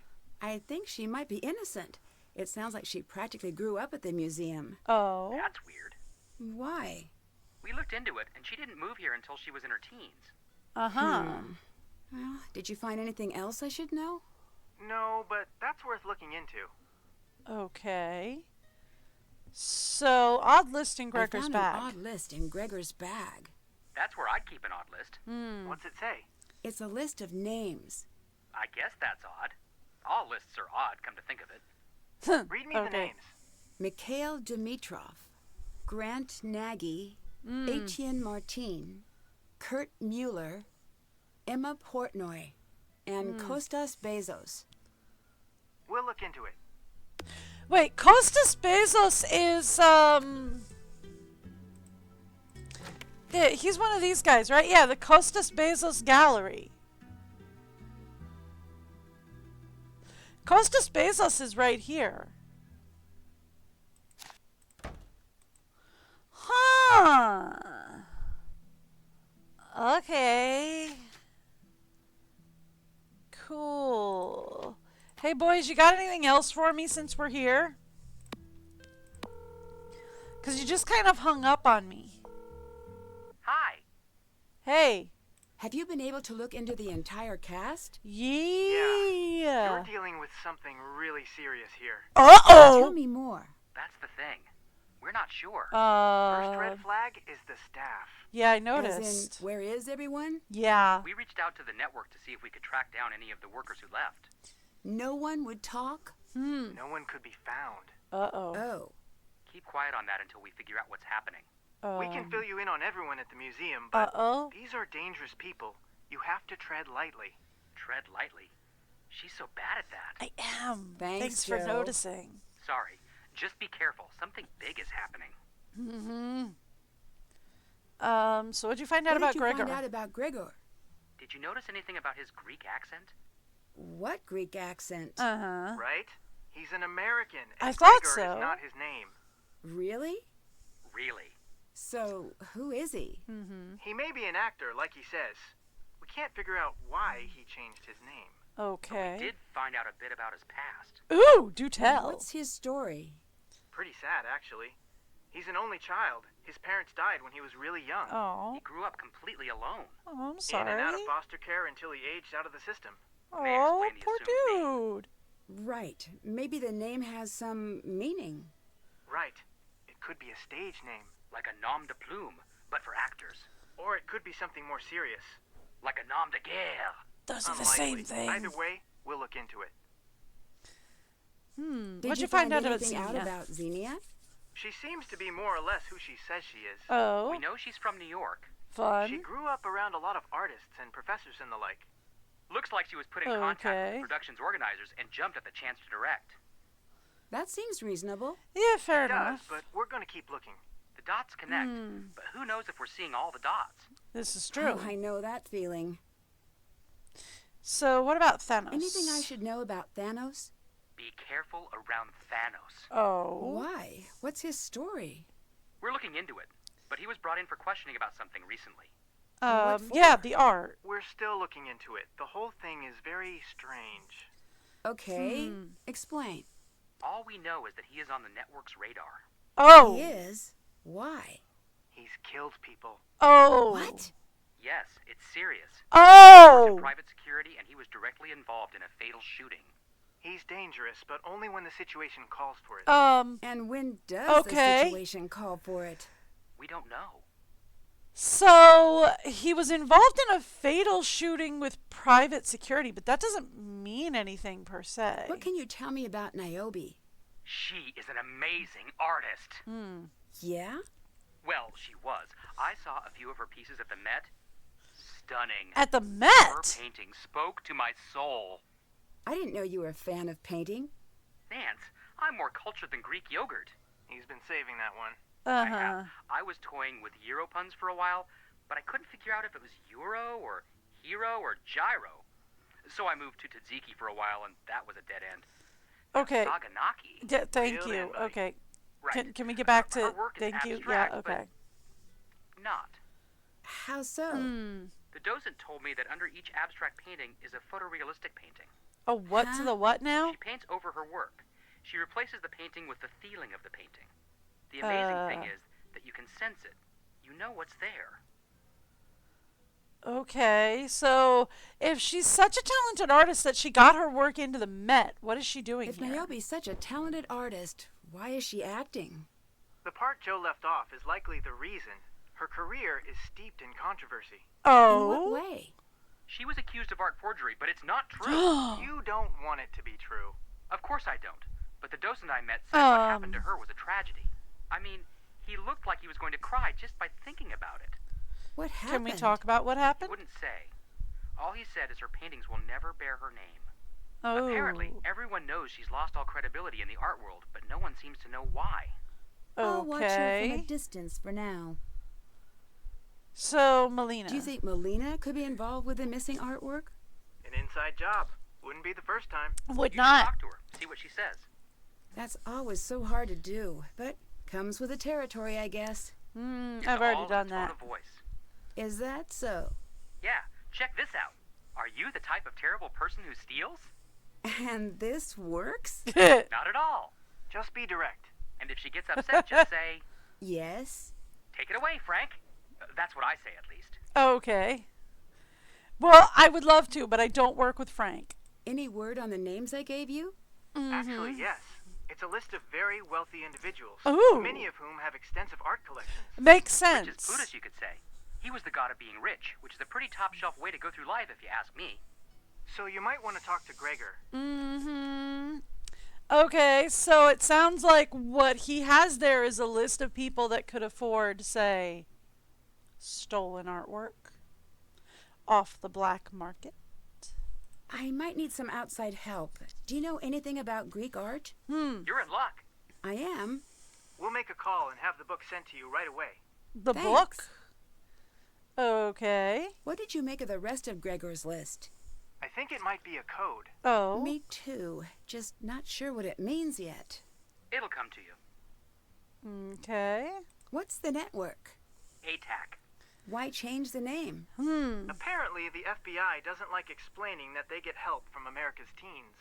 D: I think she might be innocent. It sounds like she practically grew up at the museum.
A: Oh.
F: That's weird.
D: Why?
F: We looked into it, and she didn't move here until she was in her teens.
A: Uh-huh.
D: Well, did you find anything else I should know?
E: No, but that's worth looking into.
A: Okay. So, odd list in Gregor's
D: I found
A: bag.
D: an odd list in Gregor's bag.
F: That's where I'd keep an odd list.
E: What's it say?
D: It's a list of names.
F: I guess that's odd. All lists are odd, come to think of it.
E: Read me the names.
D: Mikhail Dimitrov, Grant Nagy, Etienne Martin, Kurt Mueller, Emma Portnoy, and Kostas Bezos.
E: We'll look into it.
A: Wait, Kostas Bezos is yeah, he's one of these guys, right? Yeah, the Kostas Bezos Gallery. Kostas Bezos is right here. Huh. Okay. Cool. Hey boys, you got anything else for me since we're here? Because you just kind of hung up on me.
F: Hi.
A: Hey.
D: Have you been able to look into the entire cast?
A: Yeah.
E: You're dealing with something really serious here.
A: Uh-oh.
D: Tell me more.
F: That's the thing. We're not sure.
E: First red flag is the staff.
A: Yeah, I
D: As
A: noticed.
D: in, where is everyone?
A: Yeah.
F: We reached out to the network to see if we could track down any of the workers who left.
D: No one would talk?
E: No one could be found.
A: Uh-oh.
D: Oh.
F: Keep quiet on that until we figure out what's happening.
E: We can fill you in on everyone at the museum, but these are dangerous people. You have to tread lightly.
F: Tread lightly. She's so bad at that.
A: I am.
D: Thanks,
A: for
D: Joe.
A: noticing.
F: Sorry. Just be careful. Something big is happening.
A: So what'd you find out about
D: What did you
A: Gregor?
D: find out about Gregor?
F: Did you notice anything about his Greek accent?
D: What Greek accent?
A: Uh-huh.
E: Right? He's an American, and
A: I thought
E: Gregor
A: so.
E: is not his name.
D: Really?
F: Really?
D: So, who is he?
E: He may be an actor, like he says. We can't figure out why he changed his name.
A: Okay.
F: We did find out a bit about his past.
A: Ooh, do tell.
D: What's his story?
E: Pretty sad, actually. He's an only child. His parents died when he was really young.
A: Oh.
F: He grew up completely alone.
A: Oh, I'm
E: In
A: sorry.
E: and out of foster care until he aged out of the system.
F: May
A: Oh,
F: explain the
A: poor
F: assumed
A: dude.
D: Right. Maybe the name has some meaning.
E: Right. It could be a stage name.
F: Like a nom de plume, but for actors.
E: Or it could be something more serious.
F: Like a nom de guerre.
A: Those are the
E: Unlikely.
A: same thing.
E: Either way, we'll look into it.
D: Did
A: What'd
D: you
A: you find out
D: anything
A: about
D: out
A: Xenia?
D: about Xenia?
E: She seems to be more or less who she says she is.
A: Oh,
F: We know she's from New York.
A: fun.
E: She grew up around a lot of artists and professors and the like.
F: Looks like she was put in contact
A: Okay.
F: with production's organizers and jumped at the chance to direct.
D: That seems reasonable.
A: Yeah, fair
E: It does,
A: enough.
E: but we're gonna keep looking.
F: The dots connect, but who knows if we're seeing all the dots?
A: This is true.
D: Oh, I know that feeling.
A: So what about Thanos?
D: Anything I should know about Thanos?
F: Be careful around Thanos.
A: Oh.
D: Why? What's his story?
F: We're looking into it, but he was brought in for questioning about something recently.
D: What for?
A: Yeah, the art.
E: We're still looking into it. The whole thing is very strange.
D: Okay, explain.
F: All we know is that he is on the network's radar.
A: Oh.
D: He is? Why?
E: He's killed people.
A: Oh.
D: What?
F: Yes, it's serious.
A: Oh.
F: Private security, and he was directly involved in a fatal shooting.
E: He's dangerous, but only when the situation calls for it.
D: And when does the
A: Okay.
D: situation call for it?
F: We don't know.
A: So he was involved in a fatal shooting with private security, but that doesn't mean anything per se.
D: What can you tell me about Niobe?
F: She is an amazing artist.
D: Yeah?
F: Well, she was. I saw a few of her pieces at the Met. Stunning.
A: At the
F: Her
A: Met?
F: painting spoke to my soul.
D: I didn't know you were a fan of painting.
F: Nance, I'm more cultured than Greek yogurt.
E: He's been saving that one.
F: I have. I was toying with Euro puns for a while, but I couldn't figure out if it was Euro or Hero or Gyro. So I moved to Tzatziki for a while, and that was a dead end.
A: Okay.
F: Saganaki.
A: Yeah, thank
E: Real
A: you.
E: then, buddy.
A: Okay.
F: Right.
A: Can we get back
F: Her
A: to
F: work is
A: thank you?
F: abstract,
A: Yeah, okay.
F: but not.
D: How so?
F: The docent told me that under each abstract painting is a photorealistic painting.
A: Oh, what to the what now?
F: She paints over her work. She replaces the painting with the feeling of the painting. The amazing thing is that you can sense it. You know what's there.
A: Okay, so if she's such a talented artist that she got her work into the Met, what is she doing
D: If
A: here?
D: Niobe's such a talented artist, why is she acting?
E: The part Joe left off is likely the reason. Her career is steeped in controversy.
D: In
A: Oh.
D: what way?
F: She was accused of art forgery, but it's not true.
E: You don't want it to be true.
F: Of course I don't. But the docent I met said what happened to her was a tragedy. I mean, he looked like he was going to cry just by thinking about it.
D: What happened?
A: Can we talk about what
F: He
A: happened?
F: wouldn't say. All he said is her paintings will never bear her name.
A: Oh.
F: Apparently, everyone knows she's lost all credibility in the art world, but no one seems to know why.
D: I'll watch her from a
A: Okay.
D: distance for now.
A: So, Melina.
D: Do you think Melina could be involved with the missing artwork?
E: An inside job. Wouldn't be the first time.
A: Would
F: You should
A: not.
F: talk to her, see what she says.
D: That's always so hard to do, but comes with the territory, I guess.
F: It's
A: I've already
F: all
A: done
F: in the tone
A: that.
F: of voice.
D: Is that so?
F: Yeah, check this out. Are you the type of terrible person who steals?
D: And this works?
F: Not at all.
E: Just be direct.
F: And if she gets upset, just say,
D: Yes.
F: take it away, Frank. That's what I say, at least.
A: Okay. Well, I would love to, but I don't work with Frank.
D: Any word on the names I gave you?
E: Actually, yes. It's a list of very wealthy individuals,
A: Ooh.
E: many of whom have extensive art collections.
A: Makes
F: Rich
A: sense.
F: as Plutus, you could say. He was the god of being rich, which is a pretty top-shelf way to go through life, if you ask me.
E: So you might want to talk to Gregor.
A: Okay, so it sounds like what he has there is a list of people that could afford, say, stolen artwork off the black market.
D: I might need some outside help. Do you know anything about Greek art?
F: You're in luck.
D: I am.
E: We'll make a call and have the book sent to you right away.
A: The
D: Thanks.
A: book? Okay.
D: What did you make of the rest of Gregor's list?
E: I think it might be a code.
A: Oh.
D: Me too. Just not sure what it means yet.
F: It'll come to you.
A: Okay.
D: What's the network?
F: ATAC.
D: Why change the name?
E: Apparently, the FBI doesn't like explaining that they get help from America's teens.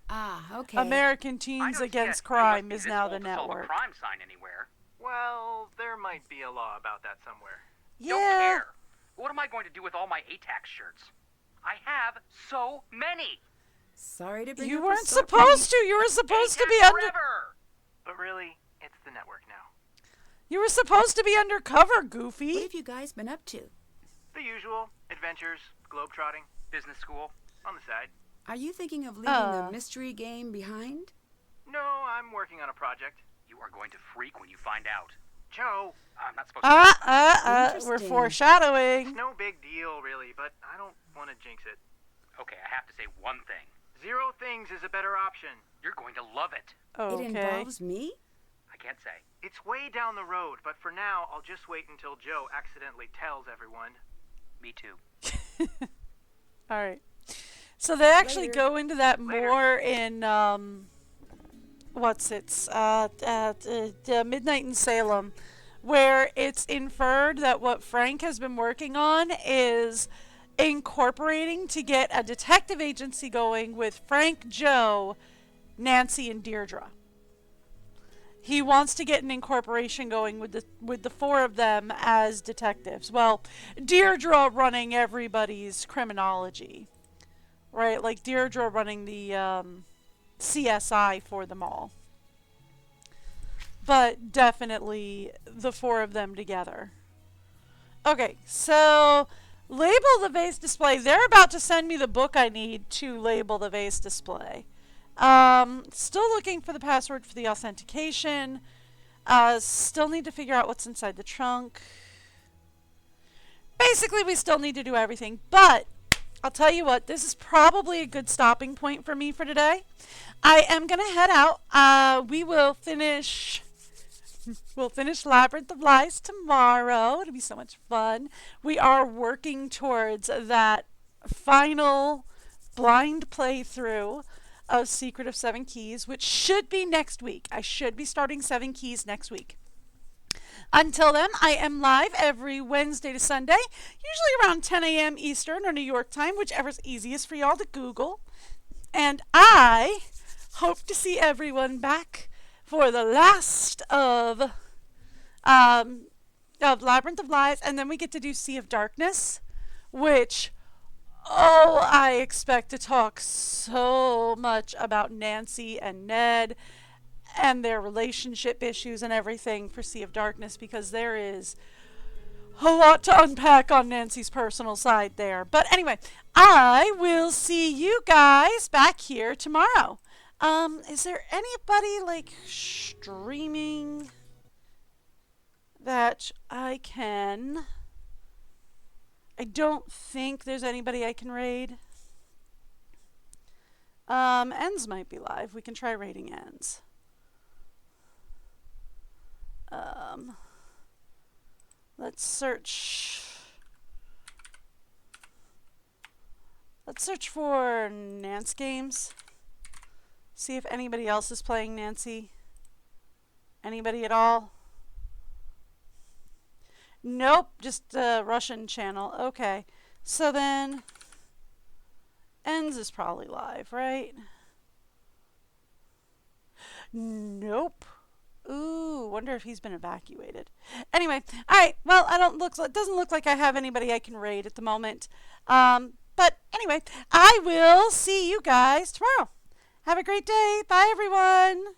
D: Ah, okay.
A: American
F: I
A: Teens
F: don't
A: Against
F: get you must
A: Crime
F: be
A: is
F: this
A: now the
F: old to solve a
A: network.
F: crime sign anywhere.
E: Well, there might be a law about that somewhere.
F: Don't care. What am I going to do with all my ATAC shirts? I have so many.
D: Sorry to bring
A: You
D: up a
A: weren't
D: sore
A: supposed to. You were supposed to be
F: ATAC
A: under.
F: forever.
E: But really, it's the network now.
A: You were supposed to be undercover,
D: What
A: Goofy.
D: have you guys been up to?
E: The usual adventures, globetrotting,
F: Business school.
E: on the side.
D: Are you thinking of leaving the mystery game behind?
E: No, I'm working on a project.
F: You are going to freak when you find out.
E: Joe,
F: I'm not supposed to.
A: We're
D: Interesting.
A: foreshadowing.
E: it's no big deal, really, but I don't want to jinx it.
F: Okay, I have to say one thing.
E: 0 things is a better option.
F: You're going to love it.
D: It
A: Okay.
D: involves me?
F: I can't say.
E: It's way down the road, but for now, I'll just wait until Joe accidentally tells everyone.
F: Me too.
A: All right. So they actually
D: Later.
A: go into that
E: Later.
A: more in Midnight in Salem, where it's inferred that what Frank has been working on is incorporating to get a detective agency going with Frank, Joe, Nancy, and Deirdre. He wants to get an incorporation going with the 4 of them as detectives. Well, Deirdre running everybody's criminology, right? Like Deirdre running the CSI for them all. But definitely the 4 of them together. Okay, so label the vase display. They're about to send me the book I need to label the vase display. Still looking for the password for the authentication. Still need to figure out what's inside the trunk. Basically, we still need to do everything. But I'll tell you what, this is probably a good stopping point for me for today. I am going to head out. We'll finish Labyrinth of Lies tomorrow. It'll be so much fun. We are working towards that final blind playthrough of Secret of 7 Keys, which should be next week. I should be starting 7 Keys next week. Until then, I am live every Wednesday to Sunday, usually around 10 a.m. Eastern or New York time, whichever's easiest for y'all to Google. And I hope to see everyone back for the last of Labyrinth of Lies, and then we get to do Sea of Darkness, which, oh, I expect to talk so much about Nancy and Ned and their relationship issues and everything for Sea of Darkness, because there is a lot to unpack on Nancy's personal side there. But anyway, I will see you guys back here tomorrow. Is there anybody like streaming? that I can. I don't think there's anybody I can raid. Ends might be live. We can try raiding ends. Let's search. Let's search for Nance games. See if anybody else is playing Nancy. Anybody at all? Nope, just a Russian channel. Okay. So then Ends is probably live, right? Nope. Ooh, wonder if he's been evacuated. Anyway, all right. Well, it doesn't look like I have anybody I can raid at the moment. But anyway, I will see you guys tomorrow. Have a great day. Bye, everyone.